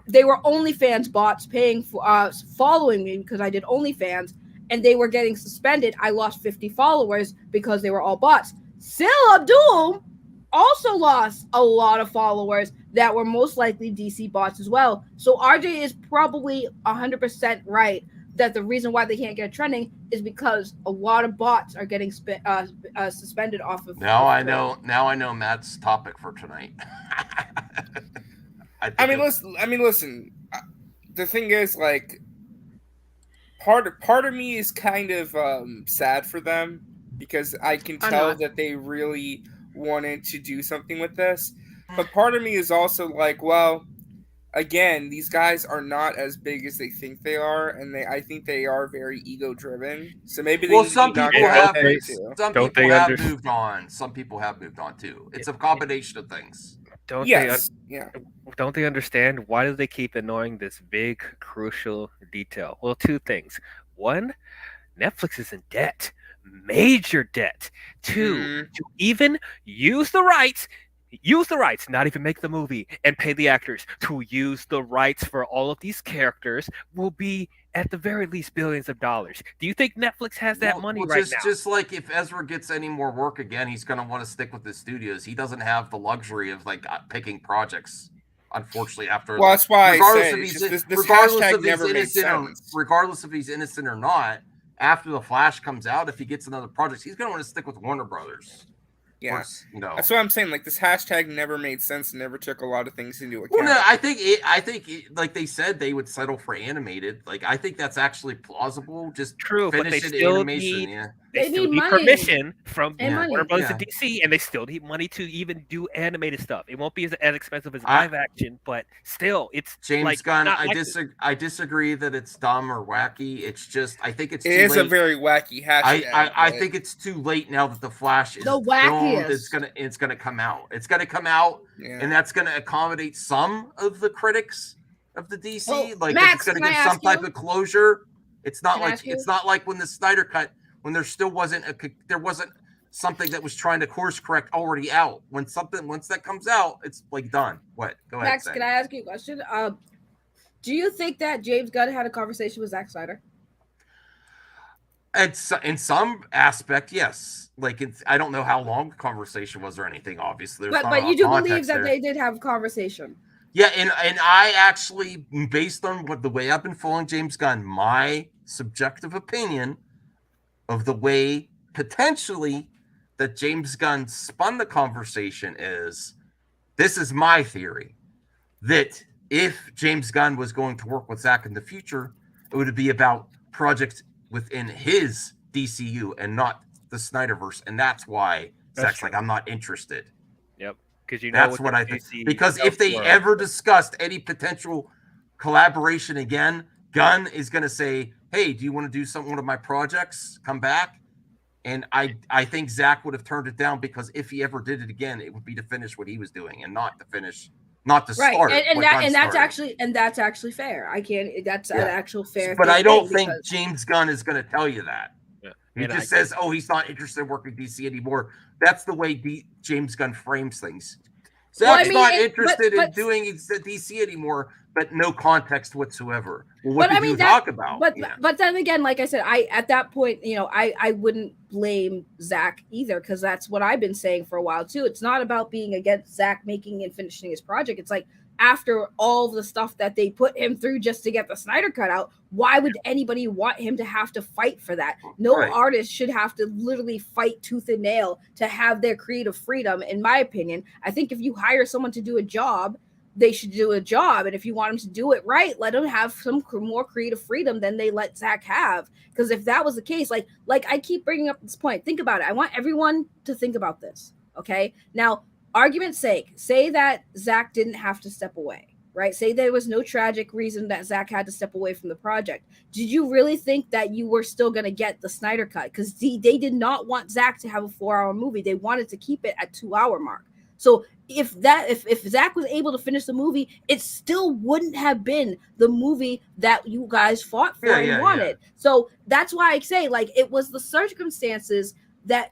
They were OnlyFans bots paying for following me because I did OnlyFans, and they were getting suspended. I lost 50 followers because they were all bots. Sil Abdul also lost a lot of followers that were most likely DC bots as well. So RJ is probably 100% right. that the reason why they can't get trending is because a lot of bots are getting suspended off of. Now I know. Now I know Matt's topic for tonight. I mean, listen. The thing is, like, part of me is kind of sad for them because I can tell that they really wanted to do something with this. But part of me is also like, well, again, these guys are not as big as they think they are, and I think they are very ego-driven. So maybe they some people have moved on. Some people have moved on too. It's a combination of things. Don't they understand why do they keep ignoring this big crucial detail? Well, two things. One, Netflix is in debt, major debt. Two, to even use the rights, not even make the movie and pay the actors to use the rights for all of these characters will be at the very least billions of dollars. Do you think Netflix has that money right now? Just like if Ezra gets any more work again, he's going to want to stick with the studios. He doesn't have the luxury of like picking projects. Unfortunately, after that's why regardless I if say he's this hashtag never made sense. Regardless if he's innocent or not, after the Flash comes out, if he gets another project, he's going to want to stick with Warner Brothers. Yeah, you know. That's what I'm saying. Like this hashtag never made sense and never took a lot of things into account. Well, no, I think like they said, they would settle for animated. Like I think that's actually plausible. Just true, but they still need they still need money. permission from And Warner money. Brothers and DC, and they still need money to even do animated stuff. It won't be as expensive as live action, but still, it's James like, Gunn. not I disagree that it's dumb or wacky. It's just I think it's It too is late. a very wacky hashtag. I think it's too late now that the Flash is The filmed. wackiest. It's gonna come out. It's gonna come out, and that's gonna accommodate some of the critics of the DC. Well, like Max, it's gonna can I give some ask type you? of closure. It's not Can I like ask you? it's not like when the Snyder Cut, when there still wasn't there wasn't something that was trying to course correct already out. Once that comes out, it's like done. What? Go ahead. Max, can I ask you a question? Do you think that James Gunn had a conversation with Zack Snyder? In some aspect, yes. Like I don't know how long the conversation was or anything. Obviously, But you do believe that they did have a conversation. Yeah, and I actually, based on the way I've been following James Gunn, my subjective opinion of the way potentially that James Gunn spun the conversation is, this is my theory, that if James Gunn was going to work with Zack in the future, it would be about projects within his DCU and not the Snyderverse, and that's why Zack's like, I'm not interested. Yep. Because That's what I think. Because if they ever discussed any potential collaboration again, Gunn is going to say, "Hey, do you want to do one of my projects? Come back." And I think Zack would have turned it down because if he ever did it again, it would be to finish what he was doing and not to finish, not to start. And that's actually fair. I can't. That's an actual fair. But I don't think James Gunn is going to tell you that. Yeah. He just says, "Oh, he's not interested in working DC anymore." That's the way James Gunn frames things. Zack's not interested in doing DC anymore, but no context whatsoever. Well, what did you talk about? But then again, like I said, at that point, I wouldn't blame Zack either, because that's what I've been saying for a while too. It's not about being against Zack making and finishing his project. It's like, after all the stuff that they put him through just to get the Snyder Cut out, why would anybody want him to have to fight for that? No artist should have to literally fight tooth and nail to have their creative freedom, in my opinion. I think if you hire someone to do a job, they should do a job. And if you want them to do it right, let them have some more creative freedom than they let Zack have. Because if that was the case, like I keep bringing up this point, think about it. I want everyone to think about this, okay? Now, argument's sake, say that Zack didn't have to step away, right? Say there was no tragic reason that Zack had to step away from the project. Did you really think that you were still going to get the Snyder Cut? Because they did not want Zack to have a 4-hour movie. They wanted to keep it at 2-hour mark. So if Zack was able to finish the movie, it still wouldn't have been the movie that you guys fought for and wanted. So that's why I say, like, it was the circumstances that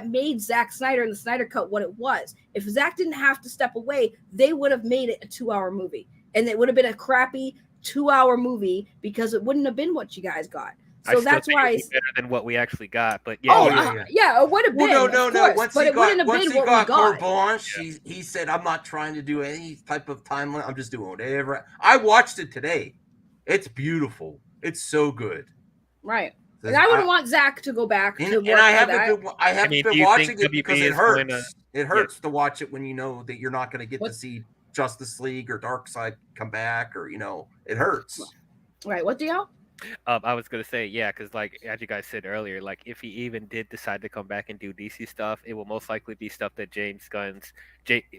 made Zack Snyder and the Snyder Cut what it was. If Zack didn't have to step away, they would have made it a 2-hour movie, and it would have been a crappy 2-hour movie because it wouldn't have been what you guys got. So that's why it's better than what we actually got. But it would have been. No. Once he got carte got. blanche, he said, "I'm not trying to do any type of timeline. I'm just doing whatever." I watched it today. It's beautiful. It's so good. Right. And I wouldn't want Zach to go back to And I haven't been do you watching think it because WB it is going hurts. to- It hurts to watch it when you know that you're not going to get What? to see Justice League or Darkseid come back, or it hurts. Right. What do y'all? I was gonna say, yeah, because like as you guys said earlier, like if he even did decide to come back and do DC stuff, it will most likely be stuff that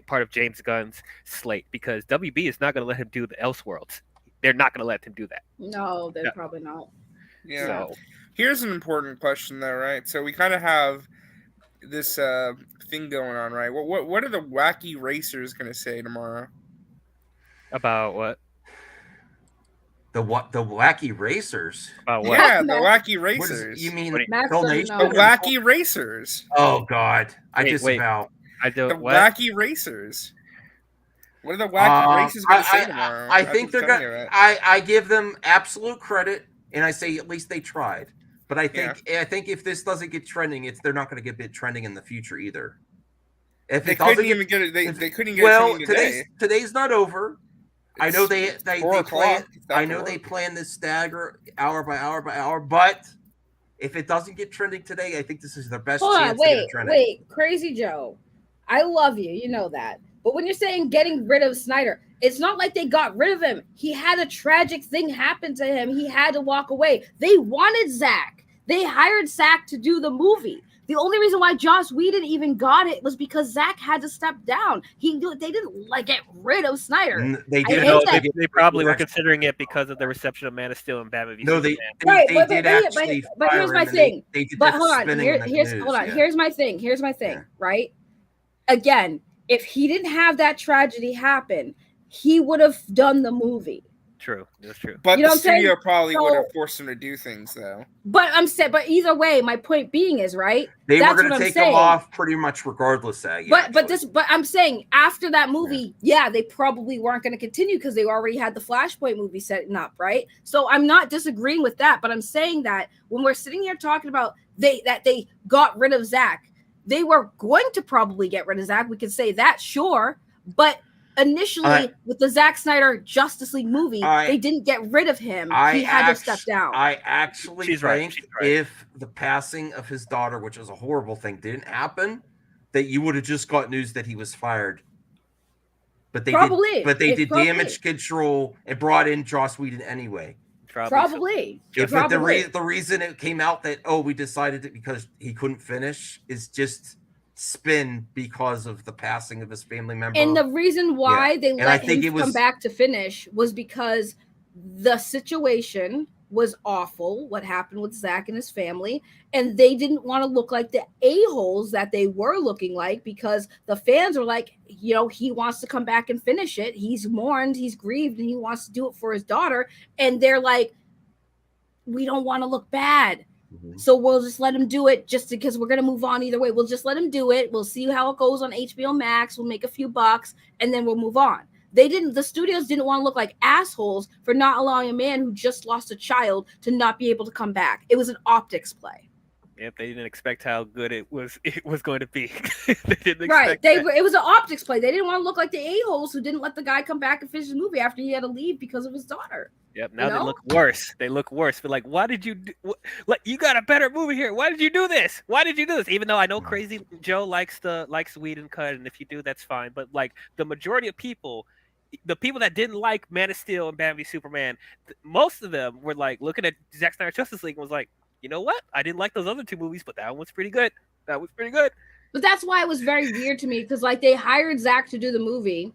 part of James Gunn's slate, because WB is not gonna let him do the Elseworlds. They're not gonna let him do that. No, they're probably not. Yeah. So- Here's an important question, though, right? So we kind of have this thing going on, right? What are the wacky racers going to say tomorrow? About what? The wacky racers? About what? Yeah, the wacky racers. You mean Max Filmation? doesn't know. The wacky racers. Oh God, I Wait, disavow. I don't. The What? wacky racers. What are the wacky racers going to say tomorrow? I think they're telling you gonna. that. I give them absolute credit, and I say at least they tried. But I think if this doesn't get trending, they're not going to get trending in the future either. If They it doesn't couldn't even get it. They couldn't get well, it today. today's not over. I know they 4 plan. o'clock. It's I after know work. they plan this stagger hour by hour by hour. But if it doesn't get trending today, I think this is their best Hold chance on, to get it wait, trending. wait, Crazy Joe. I love you, you know that. But when you're saying getting rid of Snyder, it's not like they got rid of him. He had a tragic thing happen to him. He had to walk away. They wanted Zack. They hired Zack to do the movie. The only reason why Joss Whedon even got it was because Zack had to step down. They didn't like get rid of Snyder. They I did. hate No, that. They probably were considering it because of the reception of Man of Steel and Batman v No, Superman. Right, they did actually. but here's fire my him, and thing. They did But that hold on, spinning in the news, yeah. Here's my thing. Right? Again, if he didn't have that tragedy happen, he would have done the movie. True, that's true. But You know the what I'm saying? studio probably So- would have forced him to do things, though. But either way, my point being is right. They That's were going what to I'm take them saying. off pretty much regardless. But I'm saying after that movie, yeah, they probably weren't going to continue because they already had the Flashpoint movie setting up, right? So I'm not disagreeing with that, but I'm saying that when we're sitting here talking about that they got rid of Zack, they were going to probably get rid of Zack. We could say that, sure, but initially with the Zack Snyder Justice League movie, they didn't get rid of him. He had to step down. I actually She's think right. if the passing of his daughter, which was a horrible thing, didn't happen, that you would have just got news that he was fired. But they Probably. did. But they It's did probably. damage control and brought in Joss Whedon anyway. Probably. If Probably. the reason it came out that we decided it because he couldn't finish is just spin because of the passing of his family member. And the reason why they And I let think him it come was- back to finish was because the situation was awful, what happened with Zack and his family, and they didn't want to look like the a-holes that they were looking like, because the fans were like, he wants to come back and finish it. He's mourned, he's grieved, and he wants to do it for his daughter. And they're like, we don't want to look bad. So we'll just let him do it just because we're going to move on either way. We'll just let him do it. We'll see how it goes on HBO Max. We'll make a few bucks and then we'll move on. The studios didn't want to look like assholes for not allowing a man who just lost a child to not be able to come back. It was an optics play. Yep, they didn't expect how good it was going to be. They didn't Right. expect that. It was an optics play. They didn't want to look like the a-holes who didn't let the guy come back and finish the movie after he had to leave because of his daughter. Yep. Now they look worse. They look worse. But like, why did you? Like, you got a better movie here. Why did you do this? Why did you do this? Even though I know Crazy Joe likes Whedon cut, and if you do, that's fine. But like, the majority of people, the people that didn't like Man of Steel and Batman v Superman, most of them were like looking at Zack Snyder's Justice League and was like, you know what? I didn't like those other two movies, but that one was pretty good. That was pretty good. But that's why it was very weird to me, because like they hired Zack to do the movie.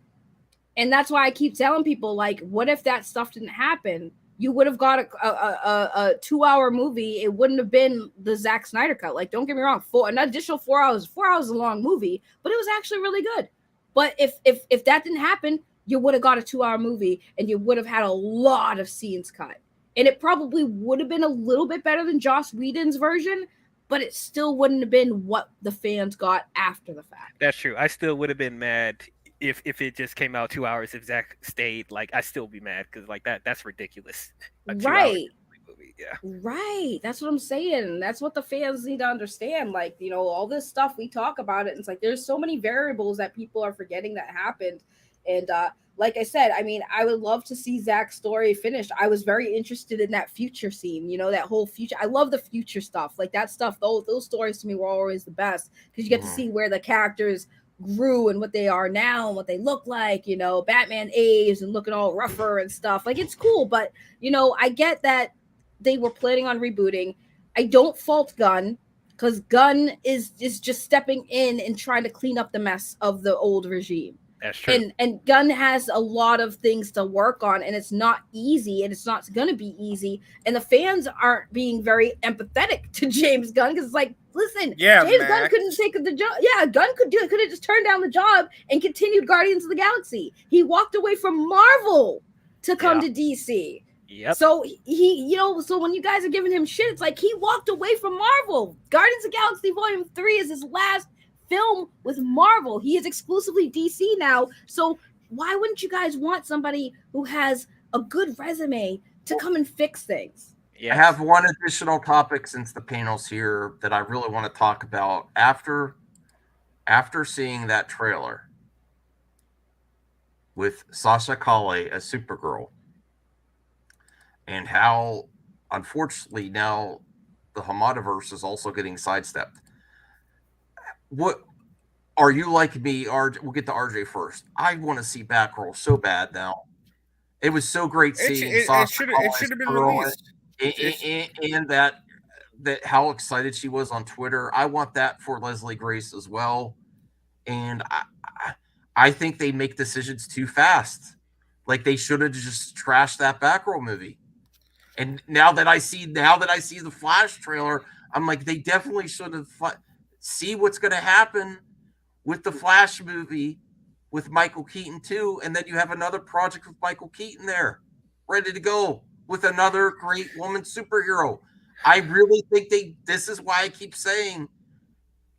And that's why I keep telling people, like, what if that stuff didn't happen? You would have got a 2-hour movie. It wouldn't have been the Zack Snyder cut. Like, don't get me wrong, an additional 4 hours. 4 hours is a long movie, but it was actually really good. But if that didn't happen, you would have got a 2-hour movie and you would have had a lot of scenes cut. And it probably would have been a little bit better than Joss Whedon's version, but it still wouldn't have been what the fans got after the fact. That's true. I still would have been mad if it just came out 2 hours. If Zack stayed, like, I'd still be mad because like that's ridiculous. A 2 hour Right. movie, yeah. Right. That's what I'm saying. That's what the fans need to understand. Like, all this stuff we talk about it. And it's like there's so many variables that people are forgetting that happened. And like I said, I mean, I would love to see Zack's story finished. I was very interested in that future scene, you know, that whole future. I love the future stuff, like that stuff. Those stories to me were always the best because you get to see where the characters grew and what they are now and what they look like. You know, Batman aged and looking all rougher and stuff. Like, it's cool, but you know, I get that they were planning on rebooting. I don't fault Gunn because Gunn is just stepping in and trying to clean up the mess of the old regime. That's true. And Gunn has a lot of things to work on, and it's not easy, and it's not going to be easy. And the fans aren't being very empathetic to James Gunn because it's like, listen, James Gunn couldn't take the job. Yeah, Gunn could do it. Could have just turned down the job and continued Guardians of the Galaxy. He walked away from Marvel to come to DC. Yep. So he, you know, so when you guys are giving him shit, it's like he walked away from Marvel. Guardians of the Galaxy Volume 3 is his last film with Marvel. He is exclusively DC now. So why wouldn't you guys want somebody who has a good resume to come and fix things? I have one additional topic since the panel's here that I really want to talk about. After seeing that trailer with Sasha Calle as Supergirl and how unfortunately now the Hamadaverse is also getting sidestepped. What are you like me? We'll get to RJ first. I want to see Batgirl so bad now. It was so great seeing it should have been released. And that how excited she was on Twitter. I want that for Leslie Grace as well. And I think they make decisions too fast. Like they should have just trashed that Batgirl movie. And now that I see the Flash trailer, I'm like, they definitely should have see what's going to happen with the Flash movie with Michael Keaton too, and then you have another project with Michael Keaton there, ready to go with another great woman superhero. I really think this is why I keep saying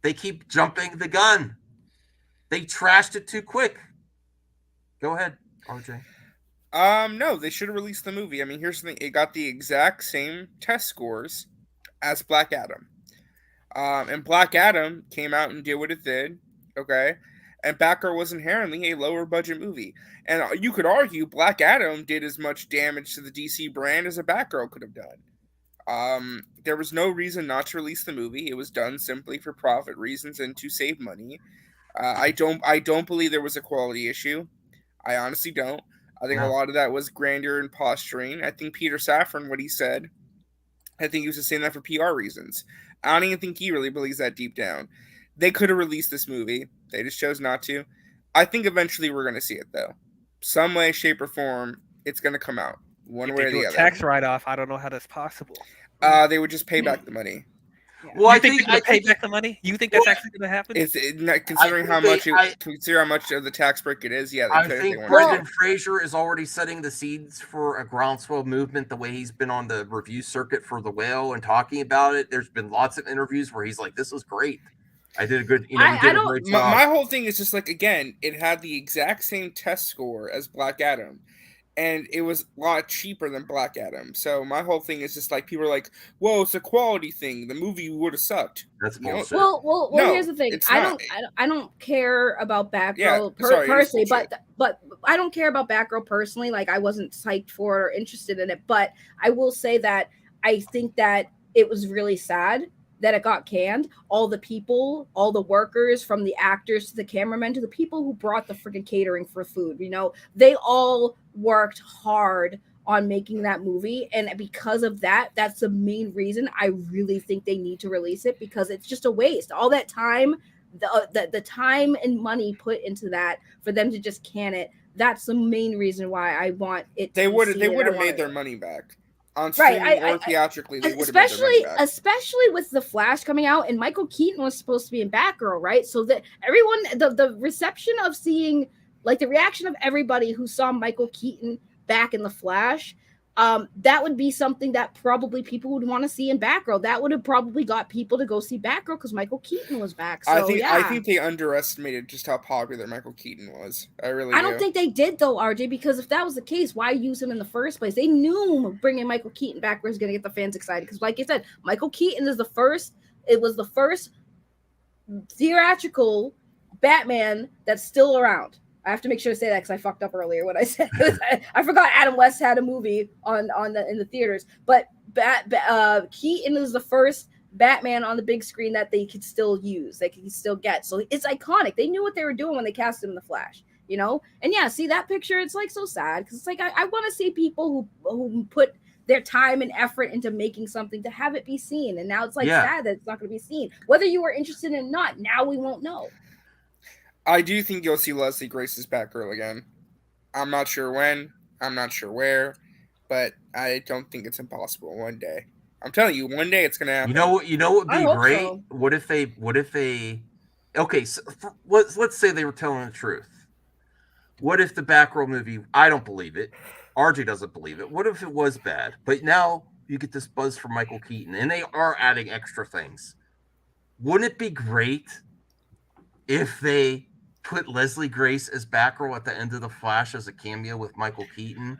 they keep jumping the gun. They trashed it too quick. Go ahead, RJ. No, they should have released the movie. I mean, here's the thing. It got the exact same test scores as Black Adam. And Black Adam came out and did what it did, okay? And Batgirl was inherently a lower budget movie. And you could argue Black Adam did as much damage to the DC brand as a Batgirl could have done. There was no reason not to release the movie. It was done simply for profit reasons and to save money. I don't believe there was a quality issue. I honestly don't. I think a lot of that was grandeur and posturing. I think Peter Safran, what he said, I think he was just saying that for PR reasons. I don't even think he really believes that deep down. They could have released this movie. They just chose not to. I think eventually we're going to see it, though. Some way, shape, or form, it's going to come out. One way or the other. Tax write-off, I don't know how that's possible. They would just pay back the money. Yeah. Well, I think they're going to pay back the money? You think that's actually going to happen? Considering how much of the tax break it is, yeah. I think Brendan Fraser is already setting the seeds for a groundswell movement the way he's been on the review circuit for The Whale and talking about it. There's been lots of interviews where he's like, this is great. I did a good, my whole thing is just like, again, it had the exact same test score as Black Adam. And it was a lot cheaper than Black Adam. So my whole thing is just like, people are like, whoa, it's a quality thing. The movie would have sucked. That's bullshit. Well, no, here's the thing. I don't care about Batgirl personally, but I don't care about Batgirl personally. Like, I wasn't psyched for it or interested in it. But I will say that I think that it was really sad that it got canned. All the people, all the workers, from the actors to the cameramen to the people who brought the freaking catering for food, you know, they all worked hard on making that movie. And because of that, that's the main reason I really think they need to release it, because it's just a waste. All that time, the time and money put into that for them to just can it. That's the main reason why I want it. They would have made their money back. On streaming or theatrically, they would have made their money back. Especially with The Flash coming out, and Michael Keaton was supposed to be in Batgirl, right? So that everyone, the reception of seeing, like the reaction of everybody who saw Michael Keaton back in The Flash, that would be something that probably people would want to see in Batgirl. That would have probably got people to go see Batgirl because Michael Keaton was back. So, I think they underestimated just how popular Michael Keaton was. I don't think they did though, RJ, because if that was the case, why use him in the first place? They knew bringing Michael Keaton back was going to get the fans excited because, like you said, Michael Keaton is the first theatrical Batman that's still around. I have to make sure to say that because I fucked up earlier when I said I forgot Adam West had a movie in the theaters. But Keaton is the first Batman on the big screen that they could still use, they can still get. So it's iconic. They knew what they were doing when they cast him in The Flash, you know? And yeah, see that picture, it's like so sad because it's like I want to see people who put their time and effort into making something to have it be seen. And now it's like sad that it's not going to be seen. Whether you were interested in it or not, now we won't know. I do think you'll see Leslie Grace's Batgirl again. I'm not sure when, I'm not sure where, but I don't think it's impossible one day. I'm telling you, one day it's gonna happen. You know what would be great? So. What if they okay, so let's say they were telling the truth. What if the Batgirl movie, I don't believe it. RJ doesn't believe it. What if it was bad? But now you get this buzz from Michael Keaton, and they are adding extra things. Wouldn't it be great if they put Leslie Grace as Batgirl at the end of The Flash as a cameo with Michael Keaton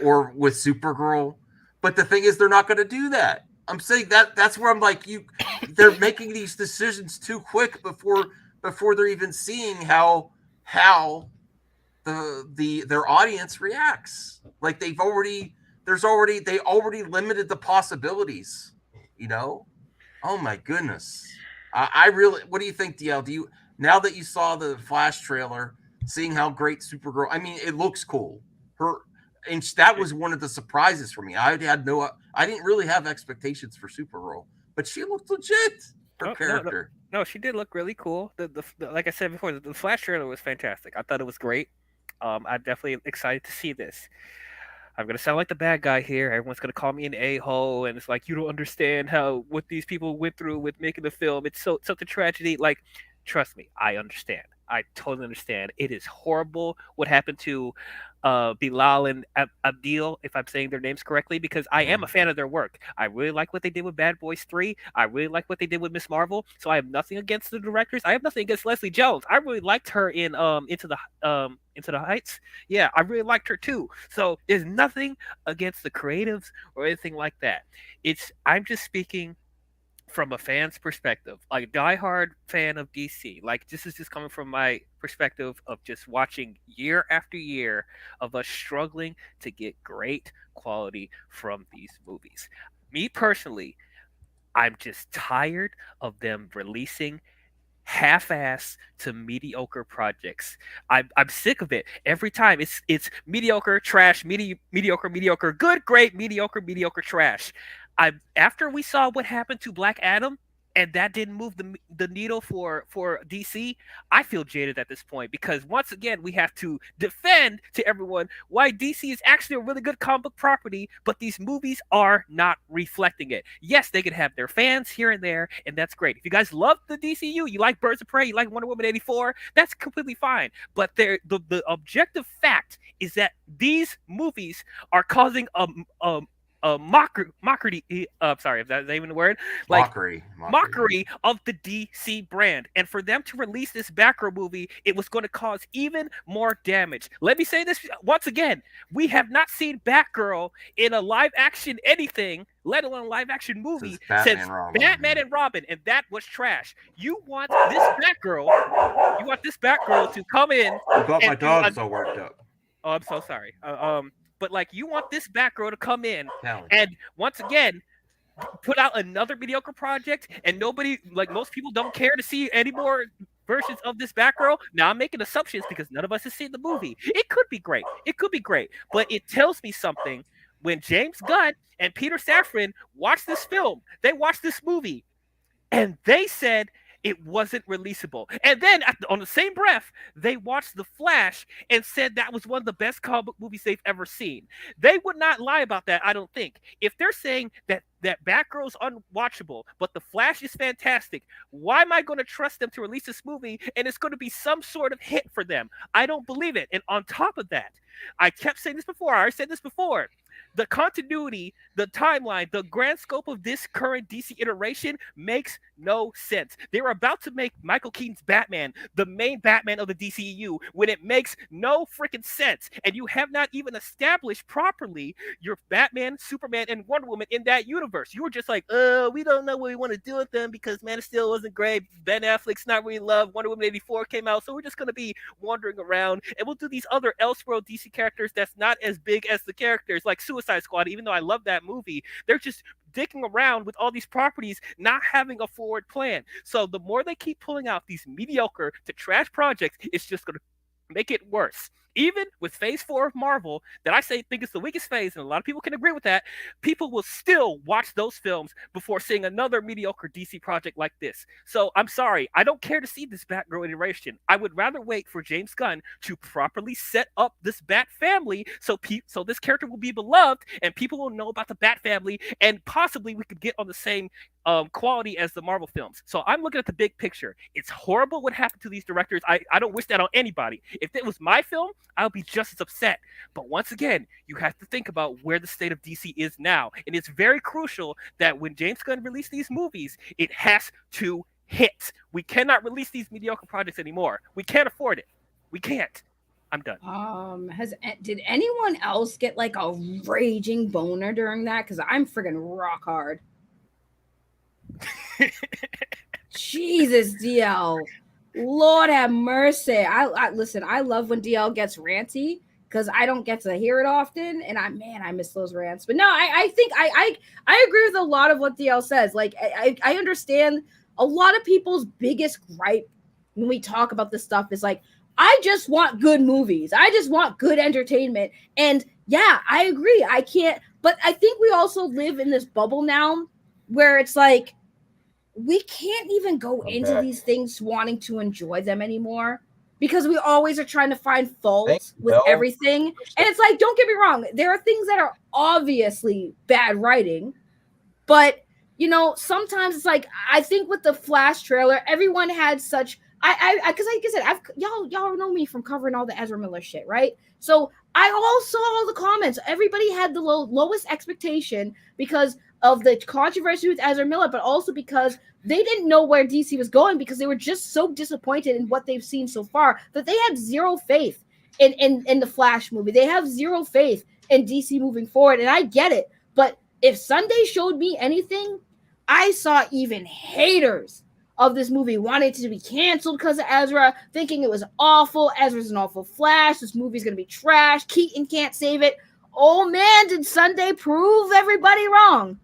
or with Supergirl? But the thing is, they're not going to do that. I'm saying that's where I'm like, they're making these decisions too quick before they're even seeing how their audience reacts. Like they already limited the possibilities, you know? Oh my goodness. I really, what do you think, DL? Now that you saw the Flash trailer, seeing how great Supergirl, I mean, it looks cool. And that was one of the surprises for me. I didn't really have expectations for Supergirl, but she looked legit. Her character. No, she did look really cool. The like I said before, the Flash trailer was fantastic. I thought it was great. I'm definitely excited to see this. I'm gonna sound like the bad guy here. Everyone's gonna call me an a-hole, and it's like you don't understand what these people went through with making the film. It's such a tragedy. Like, trust me, I understand. I totally understand. It is horrible what happened to Bilal and Abdil, if I'm saying their names correctly, because I am a fan of their work. I really like what they did with Bad Boys 3. I really like what they did with Miss Marvel. So I have nothing against the directors. I have nothing against Leslie Jones. I really liked her in Into the Heights. Yeah, I really liked her too. So there's nothing against the creatives or anything like that. I'm just speaking from a fan's perspective, like diehard fan of DC. Like, this is just coming from my perspective of just watching year after year of us struggling to get great quality from these movies. Me personally, I'm just tired of them releasing half-ass to mediocre projects. I'm sick of it. Every time it's mediocre, trash, mediocre, good, great, mediocre, trash. After we saw what happened to Black Adam, and that didn't move the needle for DC, I feel jaded at this point, because once again we have to defend to everyone why DC is actually a really good comic book property, but these movies are not reflecting it. Yes, they can have their fans here and there, and that's great. If you guys love the DCU, you like Birds of Prey, you like Wonder Woman 84, that's completely fine. But the objective fact is that these movies are causing mockery. Sorry, if that's even the word. Like mockery of the DC brand. And for them to release this Batgirl movie, it was going to cause even more damage. Let me say this once again: we have not seen Batgirl in a live action anything, let alone a live action movie, since Batman and Robin, and that was trash. You want this Batgirl to come in. You got my dog so worked up. Oh, I'm so sorry. But like, you want this Batgirl to come in and once again put out another mediocre project, and nobody, like most people, don't care to see any more versions of this Batgirl. Now I'm making assumptions because none of us has seen the movie. It could be great. But it tells me something when James Gunn and Peter Safran watched this film. They watched this movie and they said it wasn't releasable. And then on the same breath, they watched The Flash and said that was one of the best comic book movies they've ever seen. They would not lie about that, I don't think. If they're saying that Batgirl's unwatchable, but The Flash is fantastic, why am I going to trust them to release this movie and it's going to be some sort of hit for them? I don't believe it. And on top of that, I kept saying this before. I said this before. the continuity, the timeline, the grand scope of this current DC iteration makes no sense. They were about to make Michael Keaton's Batman the main Batman of the DCEU when it makes no freaking sense. And you have not even established properly your Batman, Superman, and Wonder Woman in that universe. You were just like, we don't know what we want to do with them because Man of Steel wasn't great. Ben Affleck's not really loved. Wonder Woman 84 came out. So we're just going to be wandering around and we'll do these other Elseworld DC characters that's not as big as the characters like Suicide Squad. Even though I love that movie, they're just dicking around with all these properties, not having a forward plan. So the more they keep pulling out these mediocre to trash projects, it's just going to make it worse. Even with phase 4 of Marvel, that I think is the weakest phase, and a lot of people can agree with that, people will still watch those films before seeing another mediocre DC project like this. So I'm sorry, I don't care to see this Batgirl iteration. I would rather wait for James Gunn to properly set up this Bat family so this character will be beloved and people will know about the Bat family, and possibly we could get on the same quality as the Marvel films. So I'm looking at the big picture. It's horrible what happened to these directors. I don't wish that on anybody. If it was my film, I'll be just as upset. But once again, you have to think about where the state of DC is now. And it's very crucial that when James Gunn released these movies, it has to hit. We cannot release these mediocre projects anymore. We can't afford it. We can't. I'm done. Did anyone else get like a raging boner during that? Because I'm friggin' rock hard. Jesus, DL. Lord have mercy. I listen, I love when DL gets ranty because I don't get to hear it often, and I miss those rants. But no, I think I agree with a lot of what DL says. Like I understand a lot of people's biggest gripe when we talk about this stuff is like, I just want good movies. I just want good entertainment. And yeah, I agree. I can't, but I think we also live in this bubble now where it's like, we can't even go into these things wanting to enjoy them anymore because we always are trying to find faults with everything. And it's like, don't get me wrong, there are things that are obviously bad writing, but you know, sometimes it's like, I think with the Flash trailer, everyone had such, because like I said, y'all know me from covering all the Ezra Miller shit, right? So I all saw all the comments. Everybody had the lowest expectation because of the controversy with Ezra Miller, but also because they didn't know where DC was going because they were just so disappointed in what they've seen so far that they had zero faith in the Flash movie. They have zero faith in DC moving forward, and I get it. But if Sunday showed me anything, I saw even haters of this movie wanting it to be canceled because of Ezra, thinking it was awful. Ezra's an awful Flash. This movie's going to be trash. Keaton can't save it. Oh, man, did Sunday prove everybody wrong?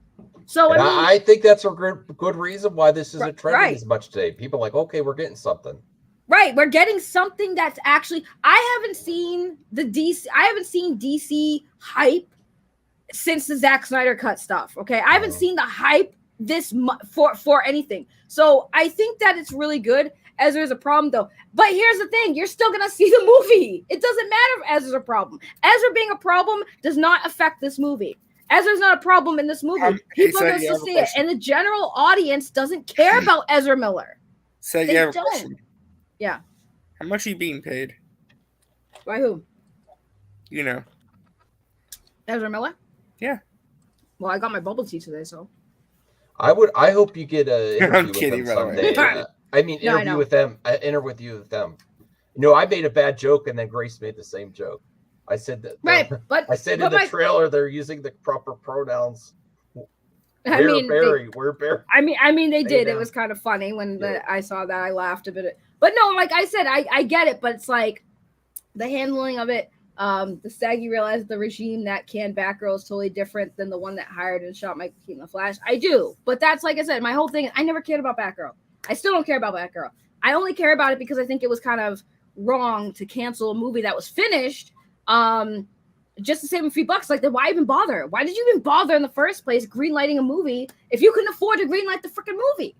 So I think that's a good reason why this isn't trending as much today. People are like, okay, we're getting something. Right, we're getting something that's actually. I haven't seen DC hype since the Zack Snyder cut stuff. Okay, I haven't seen the hype this for anything. So I think that it's really good. Ezra's a problem though. But here's the thing: you're still gonna see the movie. It doesn't matter if Ezra's a problem. Ezra being a problem does not affect this movie. Ezra's not a problem in this movie. People are going to see it, and the general audience doesn't care about Ezra Miller. So they you have don't. a question. Yeah. How much are you being paid? By who? You know. Ezra Miller? Yeah. Well, I got my bubble tea today, so. I hope you get an interview I'm kidding, with them by the way. someday. I mean, interview with them. Interview with them. You know, I made a bad joke, and then Grace made the same joke. I said that. But I said in the trailer they're using the proper pronouns. We're Barry. I mean, they did. Know. It was kind of funny when I saw that. I laughed a bit. But no, like I said, I get it. But it's like the handling of it. The Saggy realized the regime that canned Batgirl is totally different than the one that hired and shot Michael Keaton the Flash. I do, but that's like I said, my whole thing. I never cared about Batgirl. I still don't care about Batgirl. I only care about it because I think it was kind of wrong to cancel a movie that was finished. Just to save a few bucks, like, then why even bother? Why did you even bother in the first place greenlighting a movie if you couldn't afford to greenlight the freaking movie?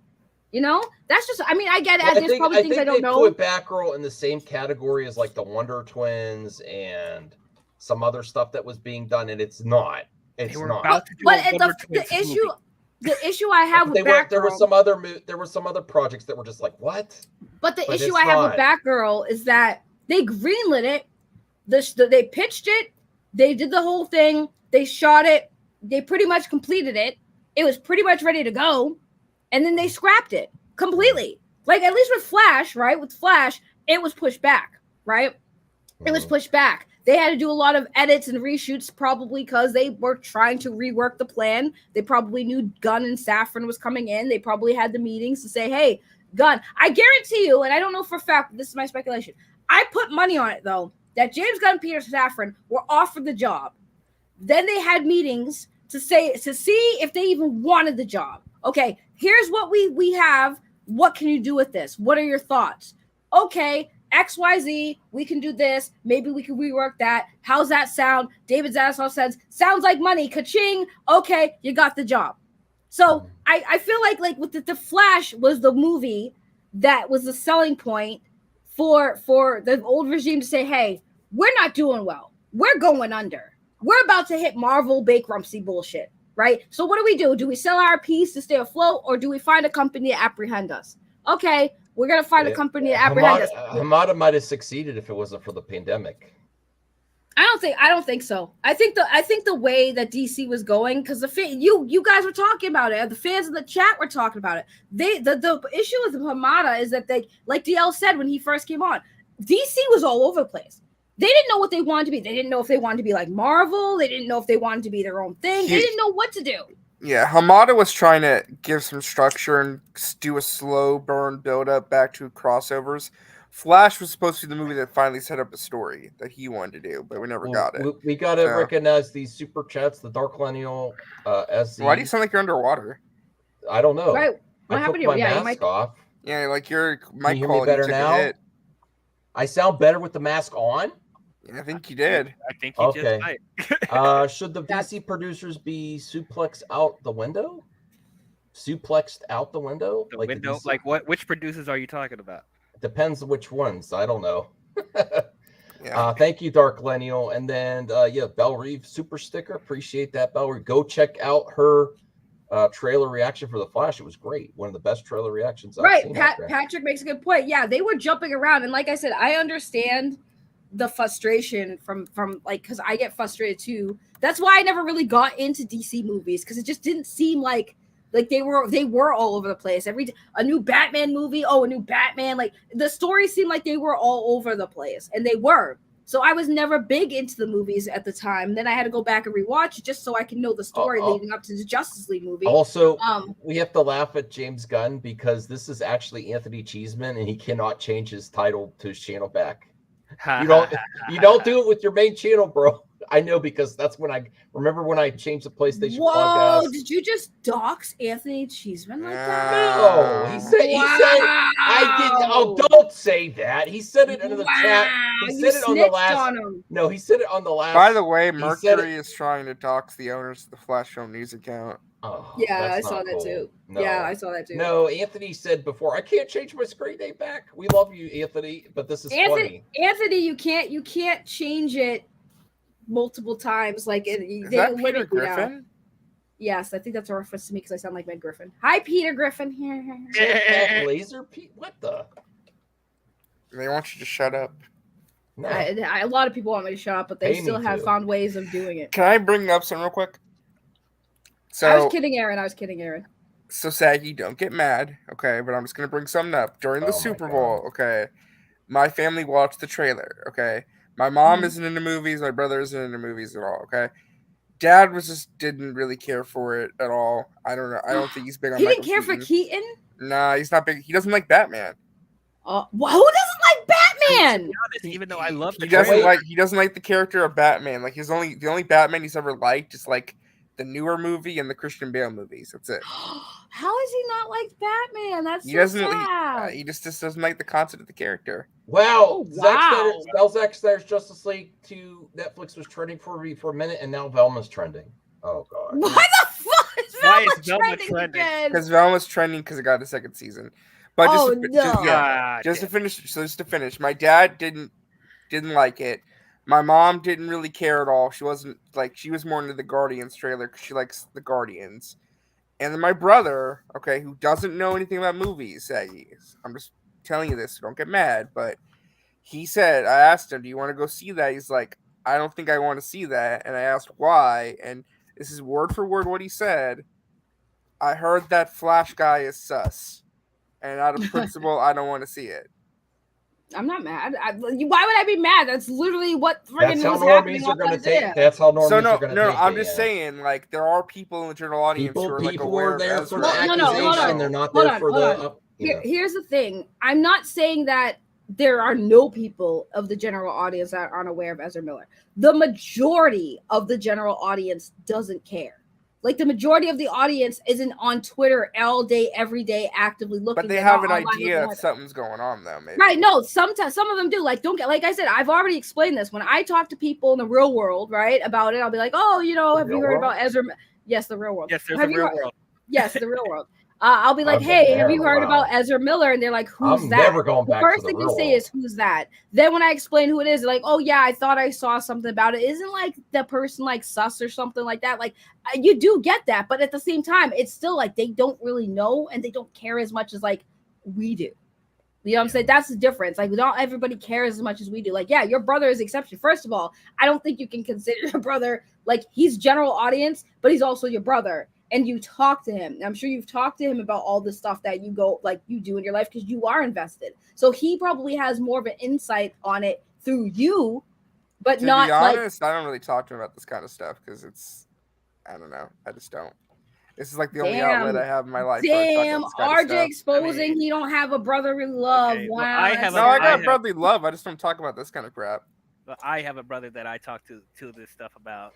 You know, that's just. I mean, I get it. Well, There's probably things I don't know. Put Batgirl in the same category as like the Wonder Twins and some other stuff that was being done, and it's not. It's not. But the issue I have with Batgirl, there were some other projects that were just like, what? But the issue I have with Batgirl is that they greenlit it. They pitched it. They did the whole thing. They shot it. They pretty much completed it. It was pretty much ready to go, and then they scrapped it completely. Like at least with Flash, right? With Flash, it was pushed back, right? It was pushed back. They had to do a lot of edits and reshoots, probably because they were trying to rework the plan. They probably knew Gunn and Safran was coming in. They probably had the meetings to say, hey, Gunn, I guarantee you, and I don't know for a fact, but this is my speculation. I put money on it, though, that James Gunn and Peter Safran were offered the job. Then they had meetings to see if they even wanted the job. Okay, here's what we have. What can you do with this? What are your thoughts? Okay, XYZ, we can do this. Maybe we can rework that. How's that sound? David Zaslav says, sounds like money. Ka-ching. Okay, you got the job. So I feel like with the Flash was the movie that was the selling point for the old regime to say, hey, we're not doing well. We're going under. We're about to hit Marvel bankruptcy bullshit, right? So what do? Do we sell our piece to stay afloat, or do we find a company to apprehend us? Okay, we're gonna find a company to apprehend us. Hamada might have succeeded if it wasn't for the pandemic. I don't think so. I think the way that DC was going, because you guys were talking about it, the fans in the chat were talking about it. The issue with Hamada is that they, like DL said when he first came on, DC was all over the place. They didn't know what they wanted to be. They didn't know if they wanted to be like Marvel. They didn't know if they wanted to be their own thing. They didn't know what to do. Yeah, Hamada was trying to give some structure and do a slow burn build up back to crossovers. Flash was supposed to be the movie that finally set up a story that he wanted to do, but we never got it. We got to recognize these super chats, the Dark Lineal SC. Why do you sound like you're underwater? I don't know. Right. What I happened took to you? my Yeah, mask off. Yeah, like your Can mic you hear me quality better took a now? hit. I sound better with the mask on? Yeah, I think you did. I think you Okay. just might. Should the DC producers be suplexed out the window? Suplexed out the window? The window? Like what? Which producers are you talking about? Depends which ones. I don't know. Yeah. Thank you, Dark Lineal. And then, Belle Reeve super sticker. Appreciate that, Belle Reeve. Go check out her trailer reaction for The Flash. It was great. One of the best trailer reactions I've seen. Patrick makes a good point. Yeah, they were jumping around. And like I said, I understand the frustration from like, because I get frustrated too. That's why I never really got into DC movies, because it just didn't seem like they were all over the place. A new Batman movie, a new Batman. Like the stories seemed like they were all over the place, and they were. So I was never big into the movies at the time. Then I had to go back and rewatch it just so I can know the story leading up to the Justice League movie. Also, we have to laugh at James Gunn because this is actually Anthony Cheeseman, and he cannot change his title to his channel back. You don't do it with your main channel, bro. I know, because that's when I remember when I changed the PlayStation Whoa, podcast. did you just dox Anthony Cheeseman like that? No, he said I didn't. Oh, don't say that. He said it in the chat. He said it on the last. No, he said it on the last. By the way, Mercury is trying to dox the owners of the Flash Film News account. Oh, yeah, I saw that too. No. Yeah, I saw that too. No, Anthony said before, I can't change my screen name back. We love you, Anthony, but this is funny. Anthony, you can't change it multiple times. Like Is that Peter Griffin? Yes, I think that's a reference to me because I sound like Meg Griffin. Hi, Peter Griffin. Laser Pete? What the? They want you to shut up. No. A lot of people want me to shut up, but they still have found ways of doing it. Can I bring up something real quick? So I was kidding, Aaron. So Saggy, don't get mad, okay? But I'm just gonna bring something up during the Super Bowl, okay? My family watched the trailer, okay? My mom isn't into movies. My brother isn't into movies at all, okay? Dad didn't really care for it at all. I don't know. I don't think he's big on. He didn't care for Keaton. Nah, he's not big. He doesn't like Batman. Who doesn't like Batman? To be honest, even though I love He doesn't like the character of Batman. Like the only Batman he's ever liked is like the newer movie and the Christian Bale movies. That's it. How is he not like Batman? That's He so doesn't. sad. He just doesn't like the concept of the character. Wow. Wow. Zack Snyder's Justice League to Netflix was trending for a minute, and now Velma's trending. Oh god. Why the fuck is Why Velma is Velma trending trending? again? Because Velma's trending because it got a second season. But just to finish, my dad didn't like it. My mom didn't really care at all. She wasn't like, she was more into the Guardians trailer because she likes the Guardians. And then my brother, okay, who doesn't know anything about movies, I'm just telling you this, so don't get mad, but he said, I asked him, do you want to go see that? He's like, I don't think I want to see that. And I asked why, and this is word for word what he said. I heard that Flash guy is sus, and out of principle, I don't want to see it. I'm not mad. Why would I be mad? That's literally what That's friggin' how was happening. normies are going to on take. Isaiah. That's how normies So are going to take I'm it, just yeah. saying, like, there are people in the general audience who are like People aware are there of for Ezra. the accusation. They're not there for the. Here's the thing. I'm not saying that there are no people of the general audience that aren't aware of Ezra Miller. The majority of the general audience doesn't care. Like the majority of the audience isn't on Twitter all day, every day, actively looking. But they have an idea that something's going on, though. Maybe. Right? No, sometimes some of them do. Like, don't get like I said. I've already explained this. When I talk to people in the real world, right, about it, I'll be like, "Oh, you know, have you heard about Ezra?" Yes, the real world. Yes, there's a real world. Yes, the real world. I'll be like, "Hey, have you heard about Ezra Miller?" And they're like, "Who's that?" never going back the first to the thing real they say world. is, "Who's that?" Then when I explain who it is, they're like, "Oh yeah, I thought I saw something about it." Isn't like the person like sus or something like that? Like you do get that, but at the same time, it's still like they don't really know and they don't care as much as like we do. You know what I'm saying? That's the difference. Like, not everybody cares as much as we do. Like, yeah, your brother is the exception. First of all, I don't think you can consider your brother like he's general audience, but he's also your brother. And you talk to him. I'm sure you've talked to him about all the stuff that you do in your life because you are invested. So he probably has more of an insight on it through you, but to not be honest, I don't really talk to him about this kind of stuff because I don't know. I just don't. This is like the only outlet I have in my life. Damn, RJ exposing he don't have a brotherly love. Wow. I got brotherly love. I just don't talk about this kind of crap. But I have a brother that I talk to this stuff about,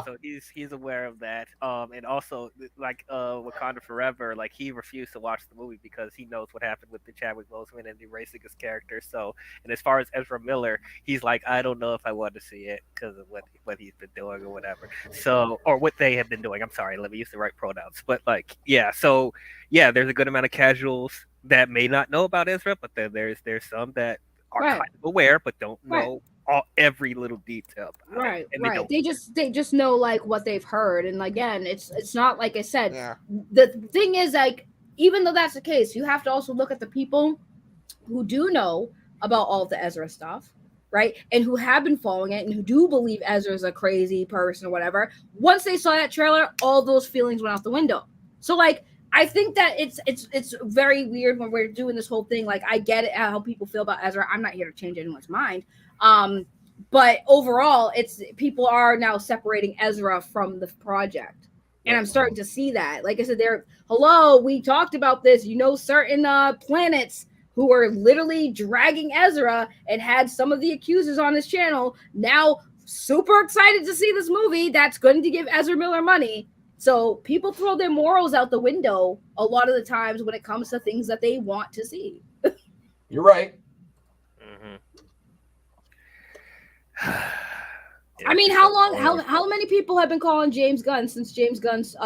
so he's aware of that. And also like Wakanda Forever, like he refused to watch the movie because he knows what happened with the Chadwick Boseman and erasing his character. So, and as far as Ezra Miller, he's like, I don't know if I want to see it because of what he's been doing or whatever. So, or what they have been doing. I'm sorry, let me use the right pronouns. But like, yeah. So yeah, there's a good amount of casuals that may not know about Ezra, but then there's some that are kind of aware but don't know every little detail about it. And Right. They just know like what they've heard. And again, it's not like I said. Yeah. The thing is, like, even though that's the case, you have to also look at the people who do know about all of the Ezra stuff, right? And who have been following it and who do believe Ezra's a crazy person or whatever. Once they saw that trailer, all those feelings went out the window. So like I think that it's very weird when we're doing this whole thing. Like I get it how people feel about Ezra. I'm not here to change anyone's mind. But overall, it's people are now separating Ezra from the project, and I'm starting to see that. Like I said, we talked about this. Certain planets who are literally dragging Ezra and had some of the accusers on this channel now super excited to see this movie that's going to give Ezra Miller money. So people throw their morals out the window a lot of the times when it comes to things that they want to see. You're right. I mean, how many people have been calling James Gunn since James Gunn's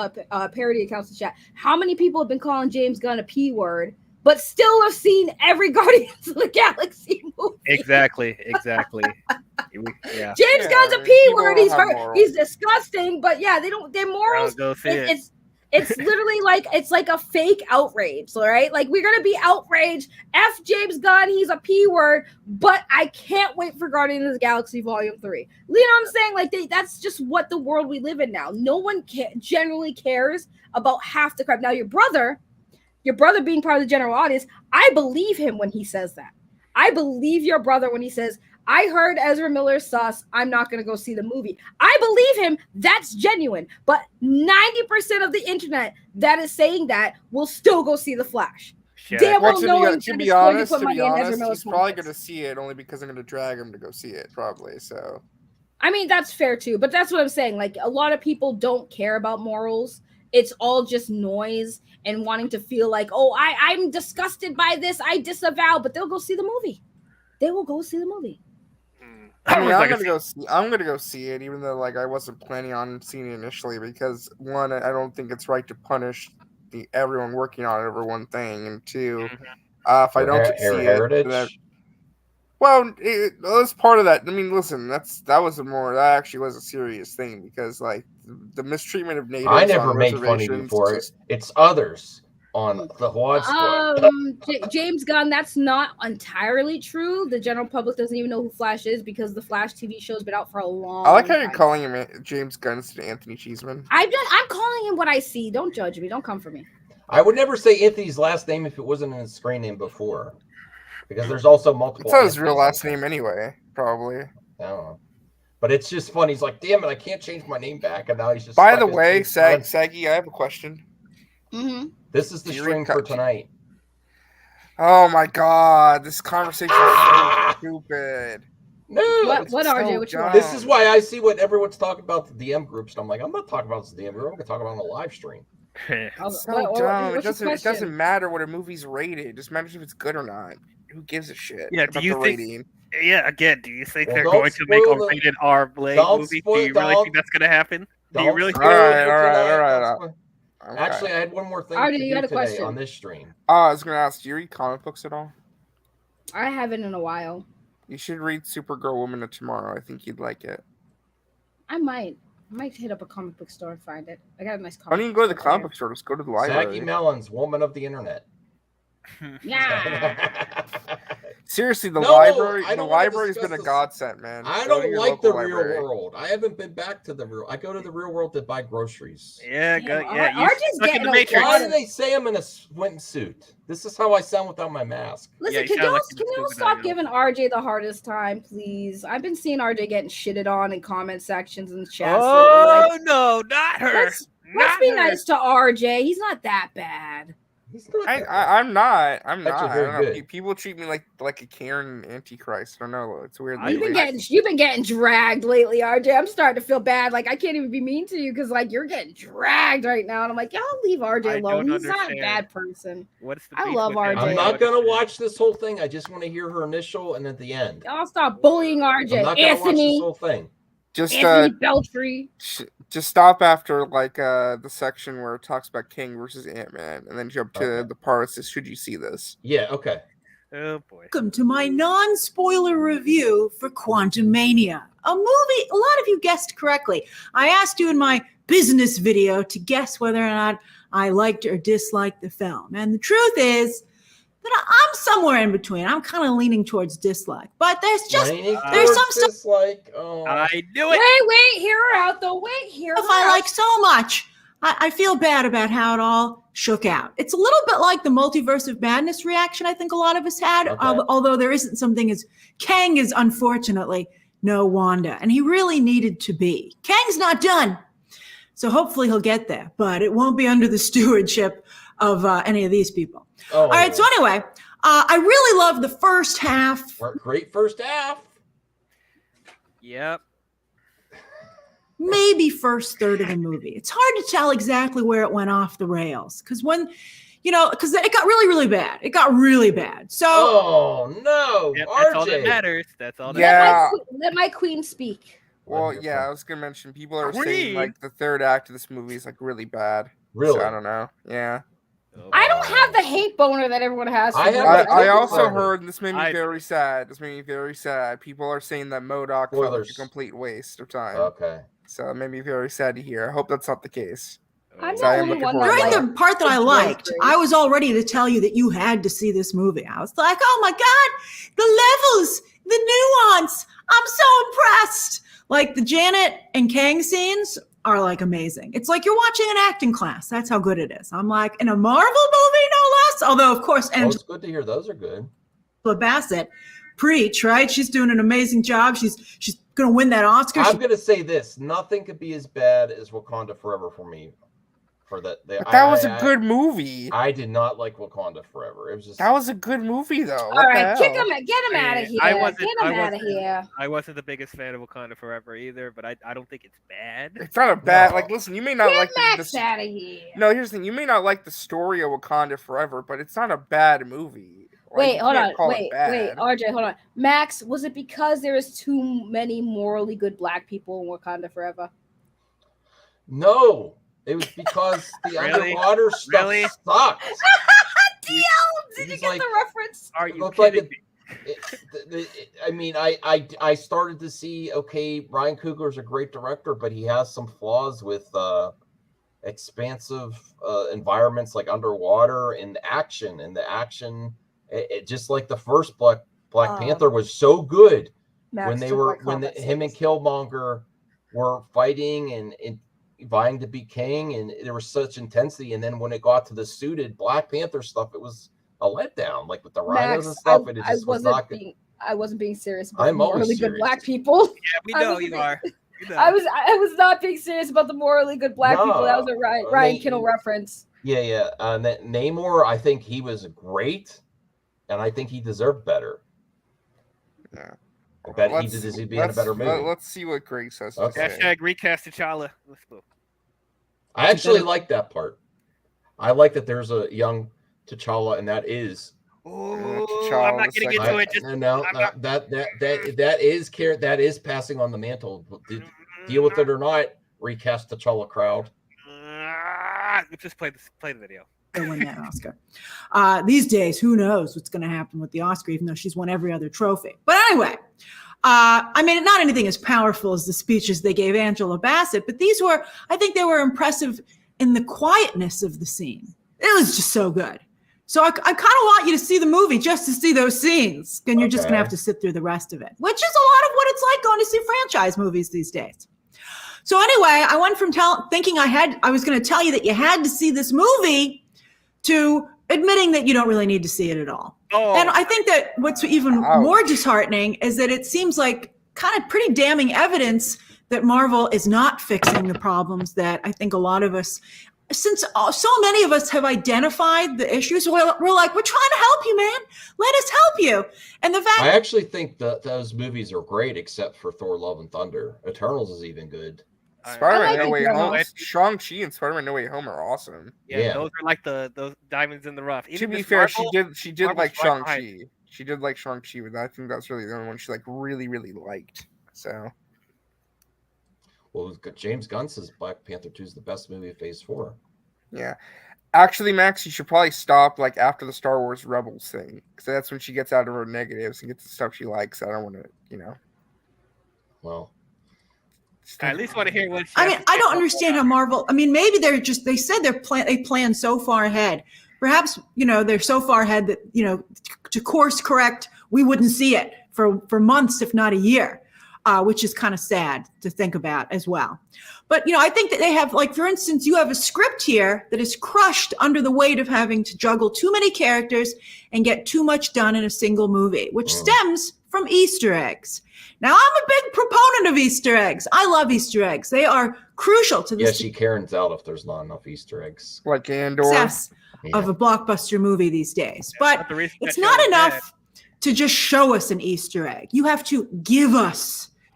parody accounts in chat? How many people have been calling James Gunn a P word, but still have seen every Guardians of the Galaxy movie? Exactly. Yeah. James Gunn's a P word. He's disgusting, but yeah, their morals. It's literally like it's like a fake outrage, right? Like we're gonna be outraged. F James Gunn, he's a P word, but I can't wait for Guardians of the Galaxy Volume 3. You know what I'm saying? Like that's just what the world we live in now. No one generally cares about half the crap. Now your brother being part of the general audience, I believe him when he says that. I believe your brother when he says, I heard Ezra Miller's sus. I'm not going to go see the movie. I believe him. That's genuine. But 90% of the internet that is saying that will still go see The Flash. Damn well knowing to be honest, he's probably going to see it only because I'm going to drag him to go see it, probably. So, I mean, that's fair too. But that's what I'm saying. Like a lot of people don't care about morals. It's all just noise and wanting to feel like, oh, I'm disgusted by this. I disavow. But they'll go see the movie. They will go see the movie. I mean, I'm gonna go see it, even though like I wasn't planning on seeing it initially because one, I don't think it's right to punish everyone working on it over one thing, and two, if I don't see it, well, that's part of that. I mean, listen, that actually was a serious thing because like the mistreatment of natives. I never make fun of you for it. It's others. on the Watch Squad. James Gunn, that's not entirely true. The general public doesn't even know who Flash is because the Flash TV show's been out for a long I like how you're time. calling him James Gunn instead of Anthony Cheeseman. I'm calling him what I see. Don't judge me. Don't come for me. I would never say Anthony's last name if it wasn't in his screen name before, because there's also multiple. It's not his real last name anyway, probably. I don't know. But it's just funny. He's like, damn it, I can't change my name back. And now he's just. By the way, Saggy, I have a question. Mm-hmm. This is the stream for tonight. Oh my god, this conversation is so stupid. No, what RJ? Which one? This is why I see what everyone's talking about the DM groups, and I'm like, I'm not talking about this DM group. I'm going to talk about it on the live stream. It's so dumb. It doesn't matter what a movie's rated. It just matters if it's good or not. Who gives a shit? Yeah, about do you the think? rating? Yeah, again, do you think Well, they're don't going to make spoil a the- rated R Blade don't movie? Do spoil- you really think that's going to happen? Do you Don't really? spoil think it for All tonight. right. Actually, I had one more thing Artie, to you do got a today question. on this stream. I was gonna ask, do you read comic books at all? I haven't in a while. You should read Supergirl Woman of Tomorrow. I think you'd like it. I might hit up a comic book store and find it. I got a nice comic. Why don't you go to the book comic book store? Just go to the library. Saggy Melons, woman of the internet. Yeah. Seriously, the No, library. I The don't wanna library's been a discuss this. godsend, man. I Go to don't your like the local real library. world. I haven't been back to the real. I go to the real world to buy groceries. Yeah, Yeah, you RJ's stuck in getting the a Matrix. Why do they say I'm in a swimsuit? This is how I sound without my mask. Listen, you can sound y'all like can you're y'all stupid, stop I know. giving RJ the hardest time, please? I've been seeing RJ getting shitted on in comment sections and chats. Oh lately. no, not her. Let's Not be her. nice to RJ. He's not that bad. He's not that bad. I'm not. I'm Actually, not. very I don't know. good. People treat me like a Karen Antichrist. I don't know. It's weird. You've been getting dragged lately, RJ. I'm starting to feel bad. Like I can't even be mean to you because like you're getting dragged right now, and I'm like, y'all leave RJ I alone. don't He's not a understand. bad person. What's the I beef love with him? RJ. I'm not gonna watch this whole thing. I just want to hear her initial and at the end. Y'all stop bullying I'm RJ. not gonna watch this Anthony, whole thing. Just Anthony Beltry. just stop after like the section where it talks about King versus Ant-Man, and then jump to the part that says, "Should you see this?" Yeah. Okay. Oh boy. Welcome to my non-spoiler review for Quantumania, a movie. A lot of you guessed correctly. I asked you in my business video to guess whether or not I liked or disliked the film, and the truth is that I'm somewhere in between. I'm kind of leaning towards dislike, but there's some stuff. Dislike. Oh. I knew it. Wait, hear her out though. Wait, hear her I out. like so much. I feel bad about how it all shook out. It's a little bit like the multiverse of madness reaction I think a lot of us had, although there isn't something as Kang is unfortunately no Wanda, and he really needed to be. Kang's not done, so hopefully he'll get there, but it won't be under the stewardship of any of these people. Oh. All right, so anyway, I really love the first half. Great first half. Yep. Maybe first third of the movie. It's hard to tell exactly where it went off the rails because because it got really, really bad. It got really bad. So, oh no, Yep, RJ. that's all that matters. That's all that Yeah. Let my queen speak. Well, yeah, I was gonna mention people are saying Queen. like the third act of this movie is like really bad. Really? So, I don't know. Yeah. I don't have the hate boner that everyone has. For I also forever. heard, and this made me very sad. This made me very sad. People are saying that MODOK felt like a Spoilers. complete waste of time. Okay. So it made me very sad to hear. I hope that's not the case. I'm So I the am only looking one forward that to during it. the part that I liked, I was all ready to tell you that you had to see this movie. I was like, oh my God, the levels, the nuance. I'm so impressed. Like the Janet and Kang scenes are like amazing. It's like you're watching an acting class. That's how good it is. I'm like, in a Marvel movie, no less. Although, of course, Well, it's good to hear. Those are good. Angela Bassett, preach, right? She's doing an amazing job. She's going to win that Oscar. I'm gonna say this: nothing could be as bad as Wakanda Forever for me. For that, But that was a good movie. I did not like Wakanda Forever. It was just That was a good movie, though. All right, get him out of here. I Get him out of here. I wasn't the biggest fan of Wakanda Forever either, but I don't think it's bad. It's not a bad. Like, listen, you may not Get like Max the out of here. No, here's the thing. You may not like the story of Wakanda Forever, but it's not a bad movie. Like, Wait, you hold can't on. call it Wait, bad. RJ, hold on. Max, was it because there is too many morally good black people in Wakanda Forever? no. It was because the Really? underwater stuff Really? sucked. DL, did you He's get like- the reference? Are It you looked like kidding me? I mean, I started to see. Okay, Ryan Coogler's a great director, but he has some flaws with expansive environments like underwater and the action. It just like the first Black Panther was so good when him and Killmonger were fighting and vying to be king, and there was such intensity. And then when it got to the suited Black Panther stuff, it was a letdown, like with the rhinos and stuff. And it just was not good. I wasn't being serious about I'm the always morally good serious. Black people. Yeah, we know you are. I was not being serious about the morally good Black people. That was a Ryan Kittle reference. Yeah. Namor, I think he was great, and I think he deserved better. Yeah. I bet he deserves to be in a better movie. Let's see what Greg says. Hashtag recast T'Challa. Let's go. I actually like that part. I like that there's a young T'Challa, and that is. I'm not getting into it. That is passing on the mantle. Deal with it or not, recast T'Challa crowd. Just play the video. They win that Oscar. These days, who knows what's going to happen with the Oscar, even though she's won every other trophy. But anyway, I mean, not anything as powerful as the speeches they gave Angela Bassett, but I think they were impressive in the quietness of the scene. It was just so good. So I kind of want you to see the movie just to see those scenes, and you're just going to have to sit through the rest of it, which is a lot of what it's like going to see franchise movies these days. So anyway, I went from thinking I was going to tell you that you had to see this movie to admitting that you don't really need to see it at all. And I think that what's even more disheartening is that it seems like kind of pretty damning evidence that Marvel is not fixing the problems that I think a lot of us, since so many of us have identified the issues, we're like, we're trying to help you, man. Let us help you. And the fact I actually think that those movies are great, except for Thor: Love and Thunder. Eternals is even good. Spider-Man No Way Home, Shang-Chi and Spider-Man No Way Home are awesome. Yeah, those are like those diamonds in the rough. To be fair, she did like Shang-Chi. She did like Shang-Chi, but I think that's really the only one she like really, really liked. So, well, James Gunn says Black Panther 2 is the best movie of Phase 4. Yeah, actually, Max, you should probably stop like after the Star Wars Rebels thing, because that's when she gets out of her negatives and gets the stuff she likes. I don't want to, Well. I at least want to hear what. I mean, I don't understand how Marvel. I mean, maybe they said they plan so far ahead. Perhaps they're so far ahead that to course correct, we wouldn't see it for months, if not a year, which is kind of sad to think about as well. But I think that they have, like, for instance, you have a script here that is crushed under the weight of having to juggle too many characters and get too much done in a single movie, which stems from Easter eggs. Now, I'm a big proponent of Easter eggs. I love Easter eggs. They are crucial to this. Yeah, she Karen's out if there's not enough Easter eggs. Like Andor. Success of a blockbuster movie these days. But it's not enough to just show us an Easter egg. You have to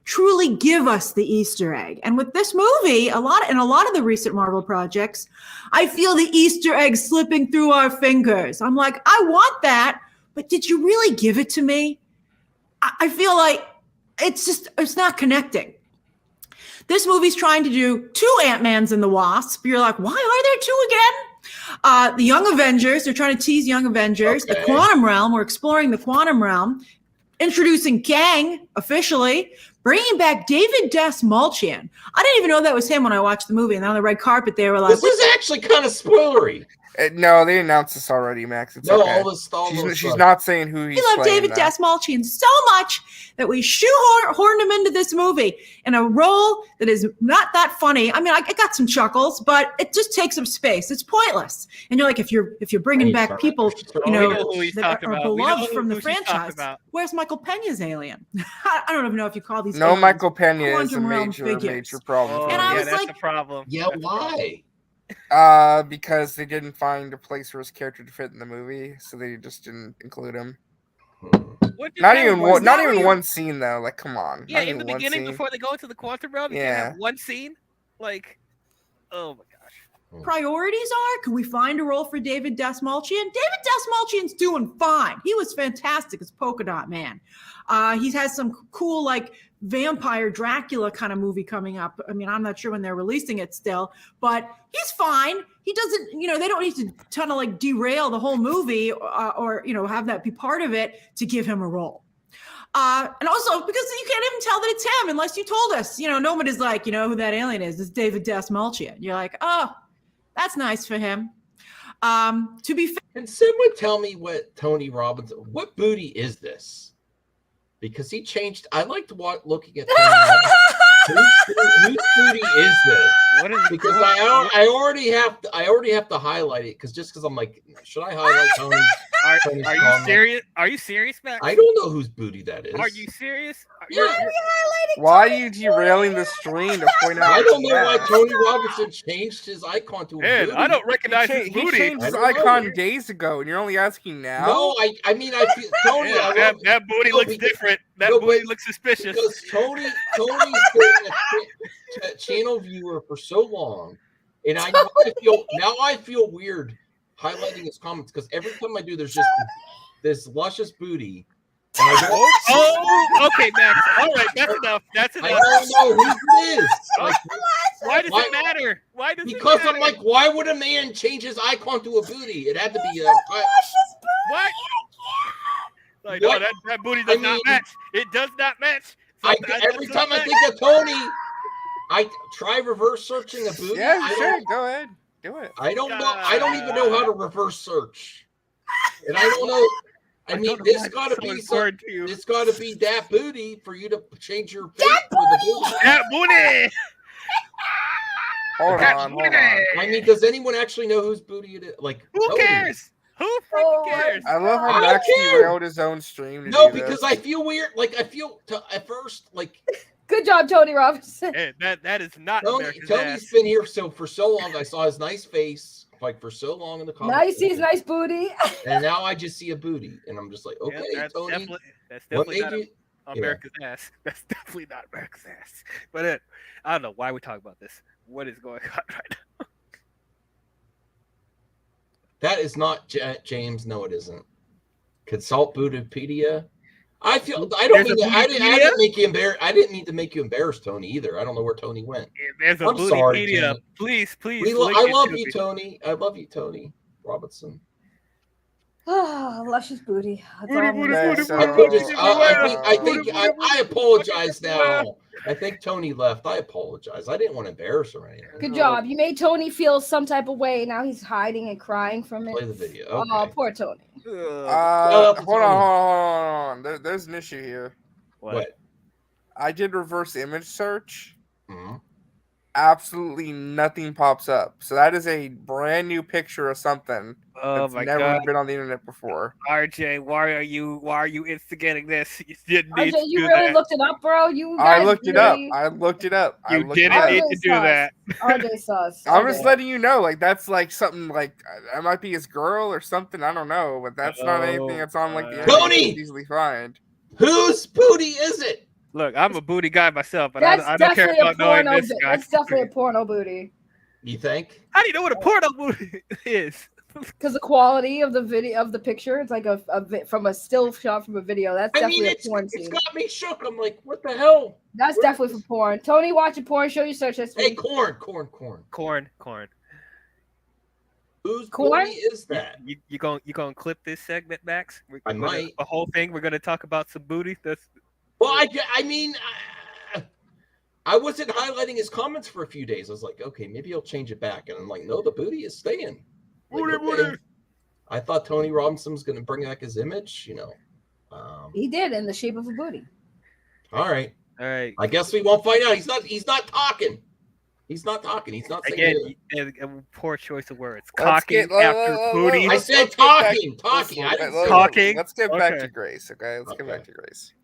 truly give us the Easter egg. And with this movie, a lot of the recent Marvel projects, I feel the Easter egg slipping through our fingers. I'm like, I want that, but did you really give it to me? I feel like it's not connecting. This movie's trying to do 2 Ant-Mans and the Wasp. You're like, why are there 2 again? The Young Avengers, they're trying to tease Young Avengers. The Quantum Realm, we're exploring the Quantum Realm. Introducing Kang officially. Bringing back David Dastmalchian. I didn't even know that was him when I watched the movie. And on the red carpet, they were like, this is actually kind of spoilery. No, they announced this already, Max. It's okay. She's not saying who he's playing. We love David Dastmalchian so much that we shoehorned him into this movie in a role that is not that funny. I mean, I got some chuckles, but it just takes up space. It's pointless. And you're like, if you're bringing back people, that are beloved from the franchise, where's Michael Pena's Alien? I don't even know if you call these. No, Michael Pena is a major problem. And I was that's like, a problem. Yeah, why? Because they didn't find a place for his character to fit in the movie, so they just didn't include him. Not even one scene though. Like, come on. Yeah, in the beginning before they go into the Quantum Realm, you can't have one scene. Like, oh my gosh. Priorities are: can we find a role for David Dastmalchian? David Dastmalchian's doing fine. He was fantastic as Polka Dot Man. He has some cool, like, vampire Dracula kind of movie coming up. I mean, I'm not sure when they're releasing it still, but he's fine. He doesn't, they don't need to kind of like derail the whole movie or have that be part of it to give him a role. And also because you can't even tell that it's him unless you told us. Nobody's like, who that alien is. It's David Dastmalchian. You're like, oh, That's nice for him. To be fair, can someone tell me what Tony Robbins, what booty is this? Because he changed. I liked looking at Tony Robbins. Whose booty is this? What is because I already have to highlight it because I'm like, should I highlight Tony? Are you serious? Are you serious, Max? I don't know whose booty that is. Are you serious? Why are you derailing the stream to point out? I don't know why Tony Robinson changed his icon to a Man, booty. I don't recognize his He booty. changed his icon days ago, and you're only asking now. No, I mean I feel Tony. Yeah, that booty looks different. That booty looks suspicious. Because Tony's been a channel viewer for so long, and now I feel weird highlighting his comments because every time I do, there's just this luscious booty. And I don't okay, Max. All right, that's enough. That's enough. I don't know who it is. Like, why does it matter? Why does because it matter? I'm like, why would a man change his icon to a booty? It had to be what? Like, no, that booty does not match. It does not match. Every time I think of Tony, I try reverse searching a booty. Yeah, sure. Go ahead. Do it. I don't know. I don't even know how to reverse search. And I don't know. I mean, this got to be it's got to be that booty for you to change your face to the booty. That booty. Hold on. I mean, does anyone actually know whose booty it is? Like, who cares? Who freaking cares? I love how Max derailed his own stream. No, because I feel weird. Like, I feel at first like. Good job, Tony Robinson. Hey, that is not Tony's been here for so long. I saw his nice face like for so long in the comments. Now you see his nice booty. And now I just see a booty, and I'm just like, okay, that's Tony. That's definitely not America's ass. That's definitely not America's ass. But I don't know why we talk about this. What is going on right now? That is not James. No, it isn't. Consult Bootypedia. I feel I don't mean I didn't make you embarrassed. I didn't mean to make you embarrassed, Tony, either. I don't know where Tony went. There's a Bootypedia. Please. I love you, Tony. I love you, Tony Robinson. Oh, luscious booty. I apologize now. I think Tony left. I apologize. I didn't want to embarrass her or anything. Good job. You made Tony feel some type of way. Now he's hiding and crying from it. Play the video. Okay. Oh, poor Tony. Hold on. There's an issue here. What? I did reverse image search. Mm-hmm. Absolutely nothing pops up. So that is a brand new picture of something that's never been on the internet before. RJ, why are you instigating this? You didn't need RJ, to you do really that. looked it up, bro. I looked it up. You didn't need to do that. RJ sus. I'm just letting you know, like that's like something like I might be his girl or something. I don't know, but that's not anything that's on like the internet. Tony! You can easily find. Whose booty is it? Look, I'm a booty guy myself, but I don't care about knowing this guy. That's definitely a porno booty. You think? How do you know what a porno booty is? Because the quality of the video of the picture, it's like from a still shot from a video. That's definitely a porn scene. It's got me shook. I'm like, what the hell? That's definitely for porn. Tony, watching porn. Show your search history. Hey, corn. Whose booty is that? You gonna clip this segment, Max? I might. The whole thing. We're gonna talk about some booty. Well, I mean, I wasn't highlighting his comments for a few days. I was like, okay, maybe he'll change it back. And I'm like, no, the booty is staying. Like, okay. I thought Tony Robinson was going to bring back his image, you know. He did in the shape of a booty. All right. I guess we won't find out. He's not talking. He's not talking. He's not saying again. Poor choice of words. Cocking after booty. I said talking. Talking. Talking. Let's get back to Grace. Okay. Let's get back to Grace.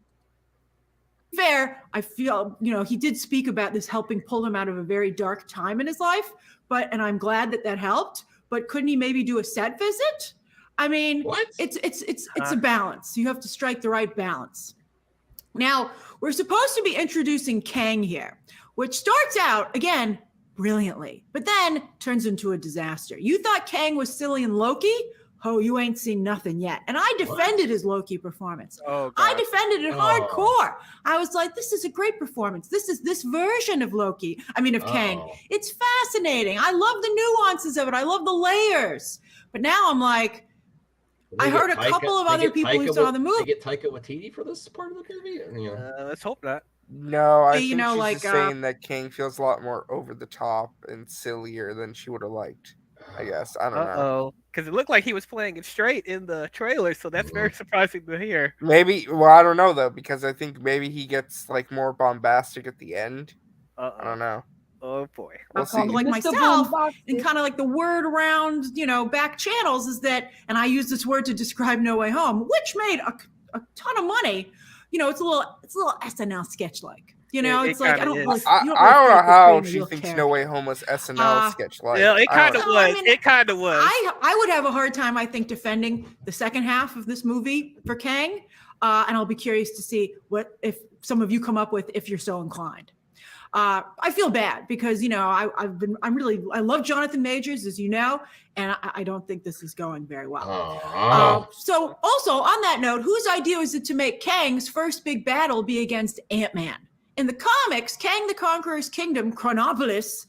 Fair, I feel, he did speak about this helping pull him out of a very dark time in his life, and I'm glad that helped. But couldn't he maybe do a set visit? I mean, it's a balance. You have to strike the right balance. Now, we're supposed to be introducing Kang here, which starts out, again, brilliantly, but then turns into a disaster. You thought Kang was silly and Loki? Oh, you ain't seen nothing yet. And I defended his Loki performance. Oh, I defended it hardcore. I was like, this is a great performance. This is this version of Loki. I mean, of Kang. It's fascinating. I love the nuances of it. I love the layers. But now I'm like, I heard a couple of other people who saw the movie. They get Taika Waititi for this part of the movie? Let's hope not. No, I think she's just saying that Kang feels a lot more over the top and sillier than she would have liked. I guess. I don't know. Uh-oh. Because it looked like he was playing it straight in the trailer, so that's very surprising to hear. Maybe. Well, I don't know though, because I think maybe he gets like more bombastic at the end. I don't know. Oh boy. We'll see. Like myself, and kind of like the word around, back channels is that, and I use this word to describe No Way Home, which made a ton of money. It's a little SNL sketch like. It's like I don't really. I don't know how she thinks No Way Home was SNL sketch like. Yeah, it kind of was. It kind of was. I would have a hard time, I think, defending the second half of this movie for Kang, and I'll be curious to see what if some of you come up with if you're so inclined. I feel bad because I love Jonathan Majors, as you know, and I don't think this is going very well. So also on that note, whose idea was it to make Kang's first big battle be against Ant-Man? In the comics, Kang the Conqueror's kingdom, Chronopolis,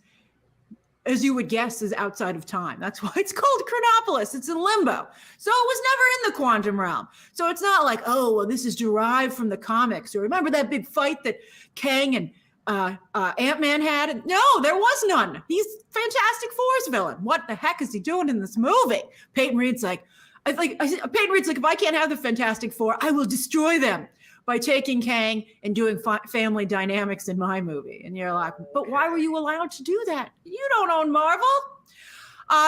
as you would guess, is outside of time. That's why it's called Chronopolis. It's in limbo. So it was never in the quantum realm. So it's not like, oh, well, this is derived from the comics. Or remember that big fight that Kang and Ant-Man had? No, there was none. He's Fantastic Four's villain. What the heck is he doing in this movie? Peyton Reed's like, if I can't have the Fantastic Four, I will destroy them by taking Kang and doing family dynamics in my movie. And you're like, but why were you allowed to do that? You don't own Marvel.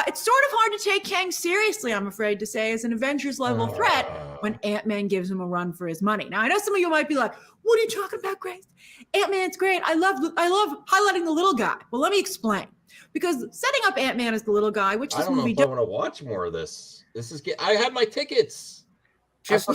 It's sort of hard to take Kang seriously, I'm afraid to say, as an Avengers level threat when Ant-Man gives him a run for his money. Now, I know some of you might be like, what are you talking about, Grace? Ant-Man's great. I love highlighting the little guy. Well, let me explain. Because setting up Ant-Man as the little guy, which this movie... I want to watch more of this. I had my tickets. Just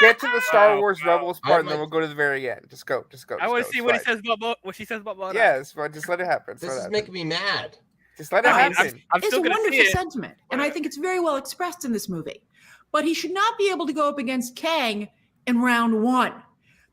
get to the Star Wars Rebels part, and then we'll go to the very end. Just go. I want to see what he says about what she says about Mona. Yes, but just let it happen. This is making me mad. Just let it happen. It's a wonderful sentiment, and I think it's very well expressed in this movie. But he should not be able to go up against Kang in round one.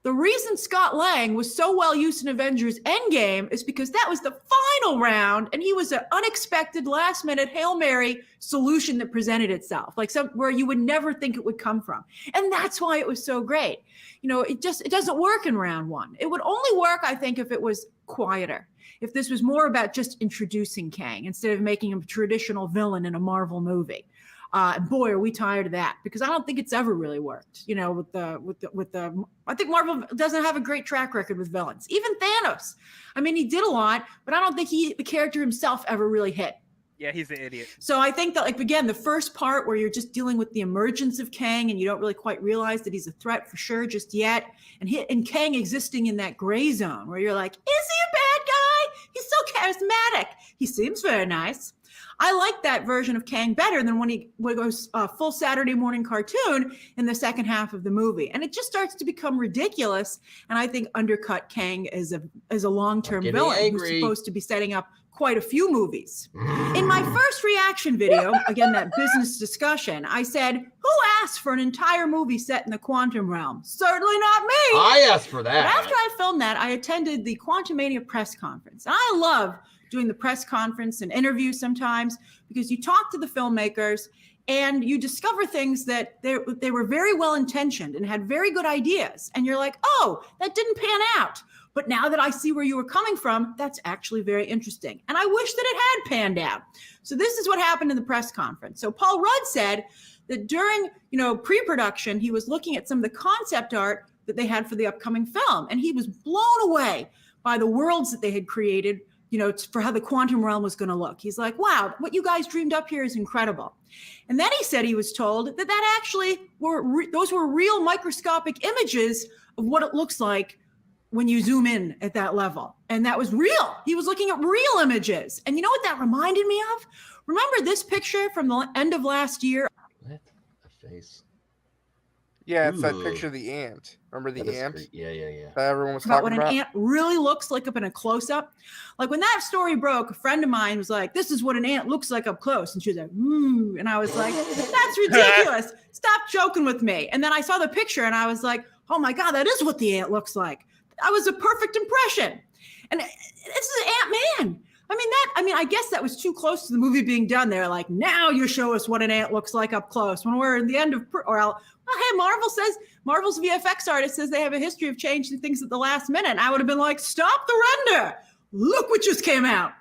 The reason Scott Lang was so well used in Avengers Endgame is because that was the final round, and he was an unexpected last-minute Hail Mary solution that presented itself, like where you would never think it would come from. And that's why it was so great. It doesn't work in round one. It would only work, I think, if it was quieter. If this was more about just introducing Kang instead of making him a traditional villain in a Marvel movie. And boy, are we tired of that, because I don't think it's ever really worked. I think Marvel doesn't have a great track record with villains. Even Thanos. I mean, he did a lot, but I don't think the character himself ever really hit. Yeah, he's an idiot. So I think that, again, the first part where you're just dealing with the emergence of Kang and you don't really quite realize that he's a threat for sure just yet, and Kang existing in that gray zone where you're like, is he a bad guy? He's so charismatic. He seems very nice. I like that version of Kang better than when he goes full Saturday morning cartoon in the second half of the movie. And it just starts to become ridiculous, and I think undercut Kang as a long-term villain who's supposed to be setting up quite a few movies. In my first reaction video, again, that business discussion, I said, who asked for an entire movie set in the quantum realm? Certainly not me. I asked for that. But after I filmed that, I attended the Quantumania press conference. And I love doing the press conference and interviews sometimes because you talk to the filmmakers and you discover things that they were very well intentioned and had very good ideas. And you're like, oh, that didn't pan out. But now that I see where you were coming from, that's actually very interesting. And I wish that it had panned out. So this is what happened in the press conference. So Paul Rudd said that during, pre-production, he was looking at some of the concept art that they had for the upcoming film. And he was blown away by the worlds that they had created, for how the quantum realm was going to look. He's like, wow, what you guys dreamed up here is incredible. And then he said he was told that actually those were real microscopic images of what it looks like when you zoom in at that level. And that was real. He was looking at real images. And you know what that reminded me of? Remember this picture from the end of last year? What? A face. Yeah, it's that picture of the ant. Remember the ant? Yeah. That everyone was about talking what about? an ant really looks like up in a close-up. Like when that story broke, a friend of mine was like, this is what an ant looks like up close. And she was like, and I was like, that's ridiculous. Stop joking with me. And then I saw the picture and I was like, oh my God, that is what the ant looks like. That was a perfect impression. And this is Ant-Man. I guess that was too close to the movie being done. They're like, now you show us what an ant looks like up close. When we're at the end of, hey, Marvel's VFX artist says they have a history of changing things at the last minute. And I would have been like, stop the render. Look what just came out.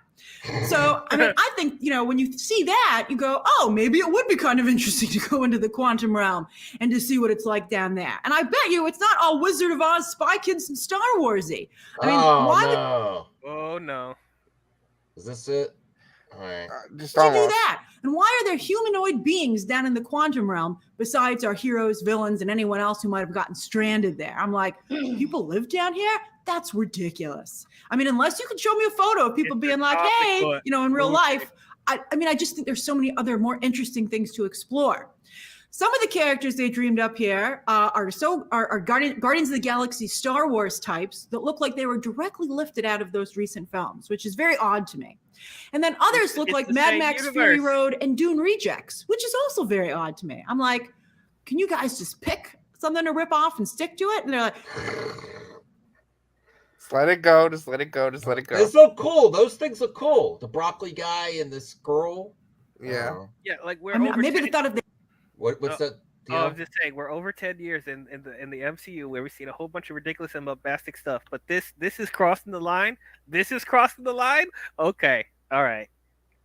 So, I mean, I think, when you see that, you go, oh, maybe it would be kind of interesting to go into the quantum realm and to see what it's like down there. And I bet you it's not all Wizard of Oz, Spy Kids, and Star Warsy. I mean, Oh, no. Is this it? All right. Just do that. And why are there humanoid beings down in the quantum realm besides our heroes, villains, and anyone else who might have gotten stranded there? I'm like, people live down here? That's ridiculous. I mean, unless you can show me a photo of people being like, hey, in real life. I mean, I just think there's so many other more interesting things to explore. Some of the characters they dreamed up here are Guardians of the Galaxy Star Wars types that look like they were directly lifted out of those recent films, which is very odd to me. And then others look like Mad Max Fury Road and Dune Rejects, which is also very odd to me. I'm like, can you guys just pick something to rip off and stick to it? And they're like, just let it go. Just let it go. Just let it go. It's so cool. Those things are cool. The broccoli guy and this girl. Yeah. Yeah, like we're. I mean, maybe they thought if they. What's that? Oh, I'm just saying we're over 10 years in the MCU where we've seen a whole bunch of ridiculous and bombastic stuff, but this is crossing the line. This is crossing the line. Okay, all right.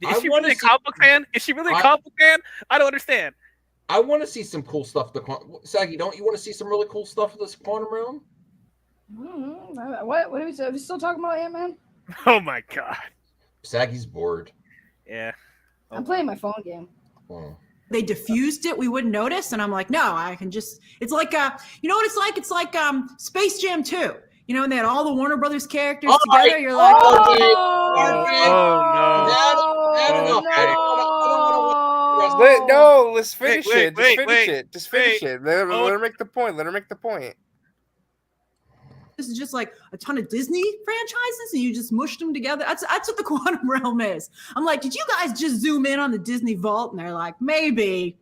Is she really a comic book fan? Is she really a comic book fan? I don't understand. I want to see some cool stuff. Saggy, don't you want to see some really cool stuff in this quantum realm? What are we still talking about, Ant-Man? Oh my god. Saggy's bored. Yeah. I'm playing my phone game. Oh. They diffused it, we wouldn't notice. And I'm like, no, I can just, it's like, you know what it's like? It's like Space Jam 2, and they had all the Warner Brothers characters together. You're like, no, let's finish it. Just finish it. Let her make the point. This is just like a ton of Disney franchises and you just mushed them together. That's what the quantum realm is. I'm like, did you guys just zoom in on the Disney vault? And they're like, maybe.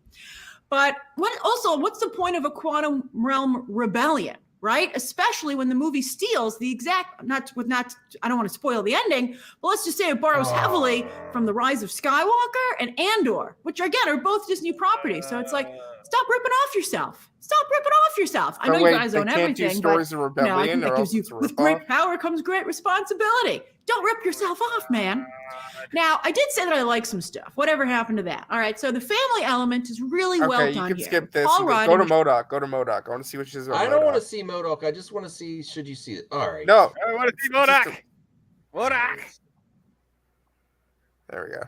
But what's the point of a quantum realm rebellion, right? Especially when the movie steals the exact, I don't want to spoil the ending, but let's just say it borrows heavily from The Rise of Skywalker and Andor, which again are both Disney properties. So it's like, stop ripping off yourself. I know you guys own everything, but I think that gives you, with great power comes great responsibility. Don't rip yourself off, man. Now, I did say that I like some stuff. Whatever happened to that? All right, so the family element is really well done here. You can skip this. Go to MODOK. I want to see what she's about. I don't want to see MODOK. I just want to see, should you see it? All right. No. I want to see MODOK. MODOK. There we go.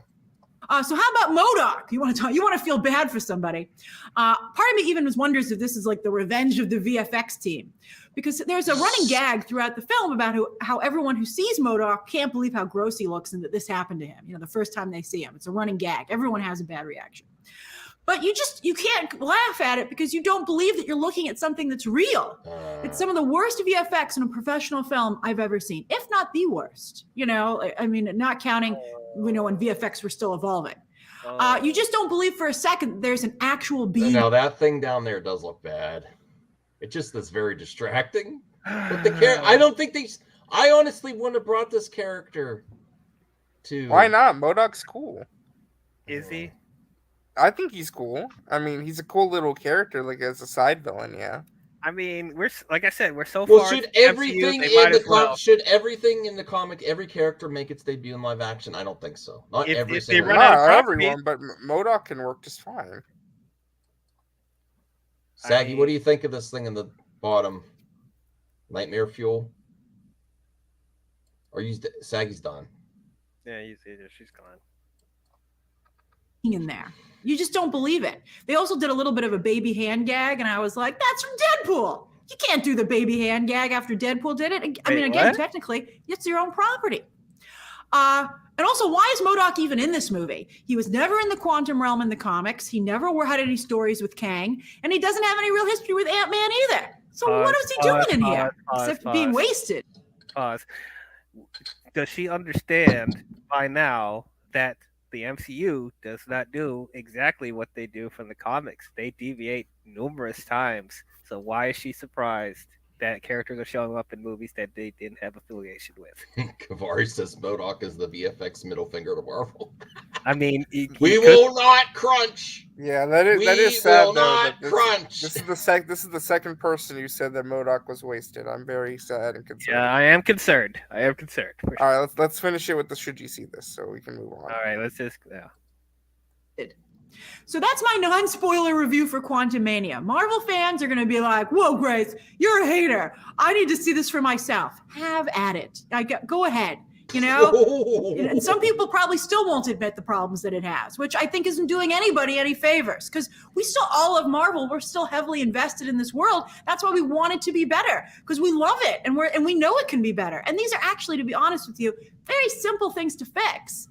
So how about MODOK? You want to feel bad for somebody. Part of me even wonders if this is like the revenge of the VFX team, because there's a running gag throughout the film about how everyone who sees MODOK can't believe how gross he looks and that this happened to him. The first time they see him, it's a running gag. Everyone has a bad reaction. But you can't laugh at it because you don't believe that you're looking at something that's real. It's some of the worst VFX in a professional film I've ever seen, if not the worst. I mean, not counting, when VFX were still evolving. You just don't believe for a second that there's an actual being. Now that thing down there does look bad. It just is very distracting. But I honestly wouldn't have brought this character to. Why not? MODOK's cool. Is he? I think he's cool. I mean, he's a cool little character, like as a side villain. Yeah. I mean, we're so well, far. Should everything in the comic, every character make its debut in live action? I don't think so. Not everyone, but MODOK can work just fine. Saggy, what do you think of this thing in the bottom? Nightmare fuel? Or Saggy's done. Yeah, she's gone. In there. You just don't believe it. They also did a little bit of a baby hand gag, and I was like, that's from Deadpool. You can't do the baby hand gag after Deadpool did it. Again, technically, it's your own property. And also, why is MODOK even in this movie? He was never in the quantum realm in the comics. He never had any stories with Kang, and he doesn't have any real history with Ant-Man either. So what is he doing in here? Except being wasted. Does she understand by now that the MCU does not do exactly what they do from the comics? They deviate numerous times. So why is she surprised that characters are showing up in movies that they didn't have affiliation with. Kavari says MODOK is the VFX middle finger to Marvel. I mean, we will not crunch. Yeah, that is We sad will though. not that crunch. This is the second person who said that MODOK was wasted. I'm very sad and concerned. Yeah, I am concerned. I am concerned. For sure. All right, let's finish it with the should you see this so we can move on. All right, let's just So that's my non-spoiler review for Quantumania. Marvel fans are going to be like, whoa, Grace, you're a hater. I need to see this for myself. Have at it. Go ahead. You know, and some people probably still won't admit the problems that it has, which I think isn't doing anybody any favors, because we still all love Marvel. We're still heavily invested in this world. That's why we want it to be better, because we love it and we know it can be better. And these are actually, to be honest with you, very simple things to fix.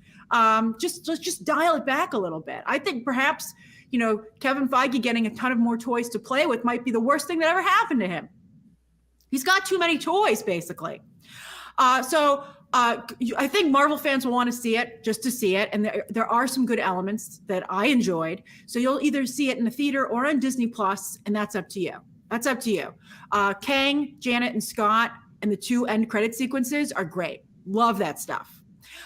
Just dial it back a little bit. I think perhaps, you know, Kevin Feige getting a ton of more toys to play with might be the worst thing that ever happened to him. He's got too many toys, basically. I think Marvel fans will want to see it just to see it. And there are some good elements that I enjoyed. So you'll either see it in the theater or on Disney Plus, and that's up to you. That's up to you. Kang, Janet, and Scott, and the 2 end credit sequences are great. Love that stuff.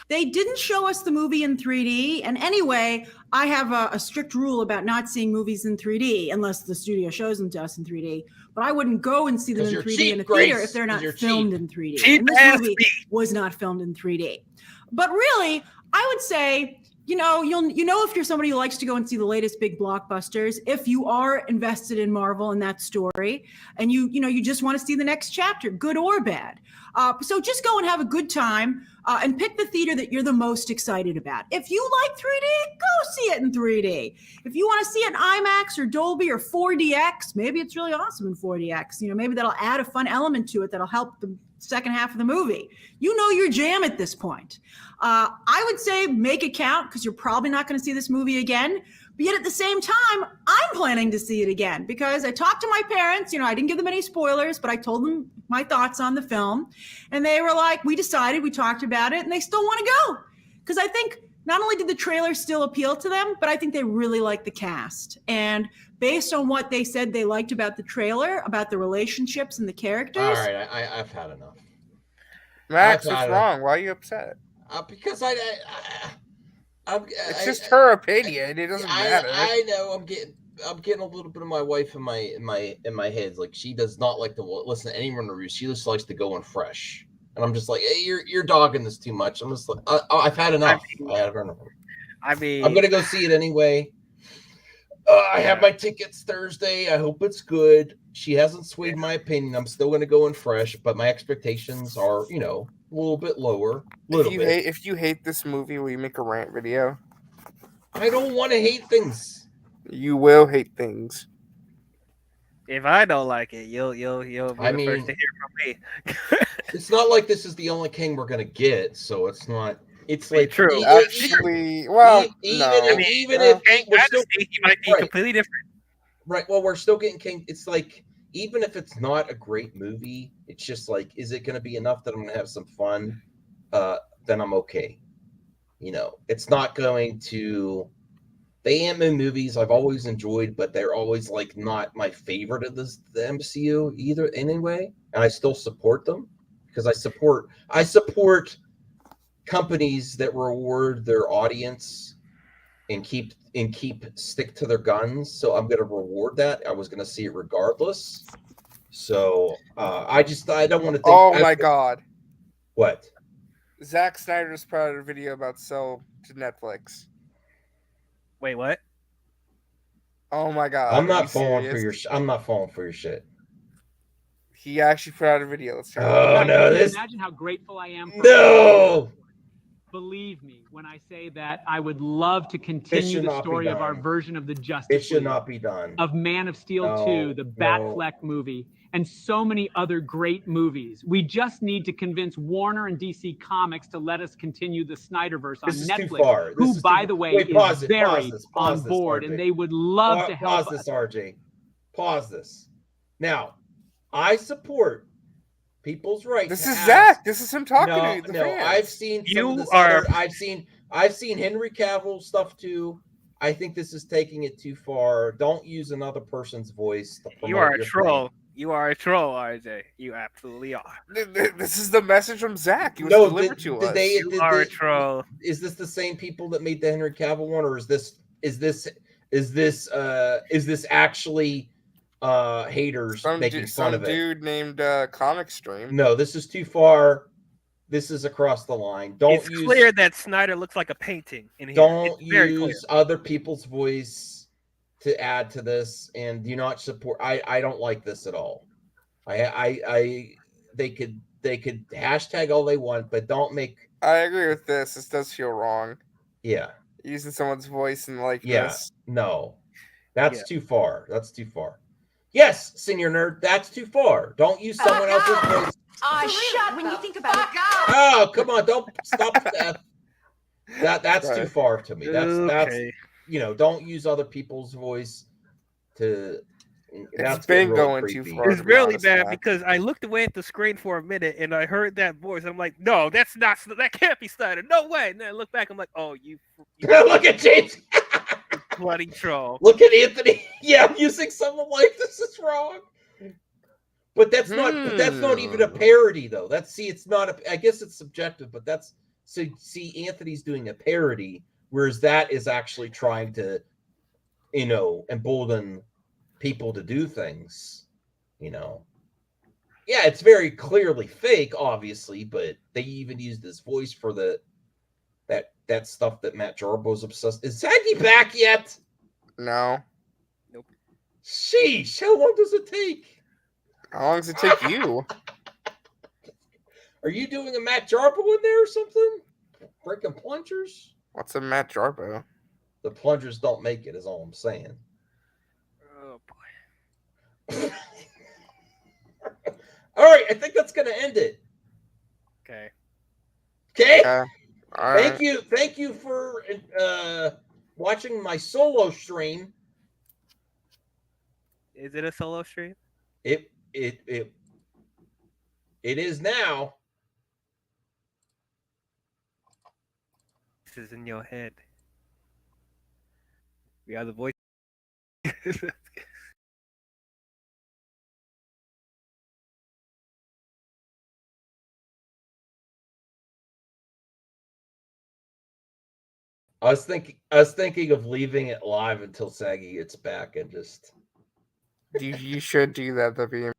They didn't show us the movie in 3D. And anyway, I have a strict rule about not seeing movies in 3D unless the studio shows them to us in 3D. But I wouldn't go and see them in 3D in a theater if they're not filmed in 3D. And this movie was not filmed in 3D. But really, I would say, you know if you're somebody who likes to go and see the latest big blockbusters, if you are invested in Marvel and that story, and you just want to see the next chapter, good or bad. So just go and have a good time and pick the theater that you're the most excited about. If you like 3D, go see it in 3D. If you want to see it in IMAX or Dolby or 4DX, maybe it's really awesome in 4DX. You know, maybe that'll add a fun element to it that'll help the second half of the movie. You know your jam at this point. I would say make it count, because you're probably not going to see this movie again. But yet at the same time, I'm planning to see it again, because I talked to my parents. You know, I didn't give them any spoilers, but I told them my thoughts on the film. And they were like, we decided, we talked about it, and they still want to go. Because I think not only did the trailer still appeal to them, but I think they really like the cast. And based on what they said they liked about the trailer, about the relationships and the characters. All right, I've had enough. Max, what's wrong? Why are you upset? Because it's just her opinion. It doesn't matter. I know. I'm getting a little bit of my wife in my head. Like, she does not like to listen to anyone reviews. She just likes to go in fresh. And I'm just like, hey, you're dogging this too much. I'm just like, I've had enough. I mean, I'm gonna go see it anyway. I have my tickets Thursday. I hope it's good. She hasn't swayed my opinion. I'm still gonna go in fresh, but my expectations are, you know, a little bit lower. If you hate this movie, will you make a rant video? I don't want to hate things. You will hate things. If I don't like it, you'll be the first to hear from me. It's not like this is the only King we're gonna get, so it's not. It's like true. Actually, well, even if we're still, he might be completely different. Right. Well, we're still getting King. It's like, even if it's not a great movie, it's just like, is it going to be enough that I'm going to have some fun? Then I'm okay. You know, it's not going to. The Ant-Man movies I've always enjoyed, but they're always like not my favorite of the MCU either. Anyway, and I still support them because I support companies that reward their audience and keep stick to their guns. So I'm going to reward that. I was going to see it regardless. So I don't want to think. Oh my God. What? Zack Snyder's put out a video about sell to Netflix. Wait, what? Oh my God. I'm not falling for your shit. He actually put out a video. Let's imagine how grateful I am. Believe me when I say that I would love to continue the story of our version of the Justice League. It should not be done. Of Man of Steel 2, the Batfleck movie, and so many other great movies. We just need to convince Warner and DC Comics to let us continue the Snyderverse on Netflix, who, by the way, is very on board, and they would love to help us. Pause this, RJ. Pause this. Now, I support people's right. This is Zach. This is him talking to you. The fans. I've seen I've seen Henry Cavill stuff too. I think this is taking it too far. Don't use another person's voice. You are a troll. You are a troll, RJ. You absolutely are. This is the message from Zach. He was No, delivered to us. You are a troll. Is this the same people that made the Henry Cavill one, or is this actually haters making fun of it? Some dude named Comic Stream. No, this is too far. This is across the line. It's clear that Snyder looks like a painting in here. Don't It's very use clear. other people's voice to add to this, and do not support. I don't like this at all. They could hashtag all they want, but don't make. I agree with this. This does feel wrong. Yeah. Using someone's voice and like Yeah. this. No. That's too far. That's too far. Yes, Senior Nerd, that's too far. Don't use someone else's voice. Shut when you think about it. Oh, come on, don't stop that. That's too Right. far to me. That's Okay. don't use other people's voice to. It's getting been real going too creepy. far. It's to be really honest, bad Zach. because I looked away at the screen for a minute and I heard that voice. I'm like, no, that can't be Snyder. No way. And then I look back, I'm like, oh, you Look at James. bloody troll. Look at Anthony. Yeah, using someone like this is wrong. But that's not even a parody though. It's not a. I guess it's subjective, but see, Anthony's doing a parody, whereas that is actually trying to, embolden people to do things. Yeah, it's very clearly fake, obviously, but they even used his voice for that stuff that Matt Jarbo's obsessed. Is Zaggy back yet? No. Nope. Sheesh, how long does it take? How long does it take you? Are you doing a Matt Jarbo in there or something? Breaking plungers? What's a Matt Jarbo? The plungers don't make it, is all I'm saying. Oh boy. All right, I think that's going to end it. Okay. Okay? All Thank you for watching my solo stream. Is it a solo stream? It is now. This is in your head. We are the voice. I was thinking of leaving it live until Saggy gets back and just. You should do that. That'd be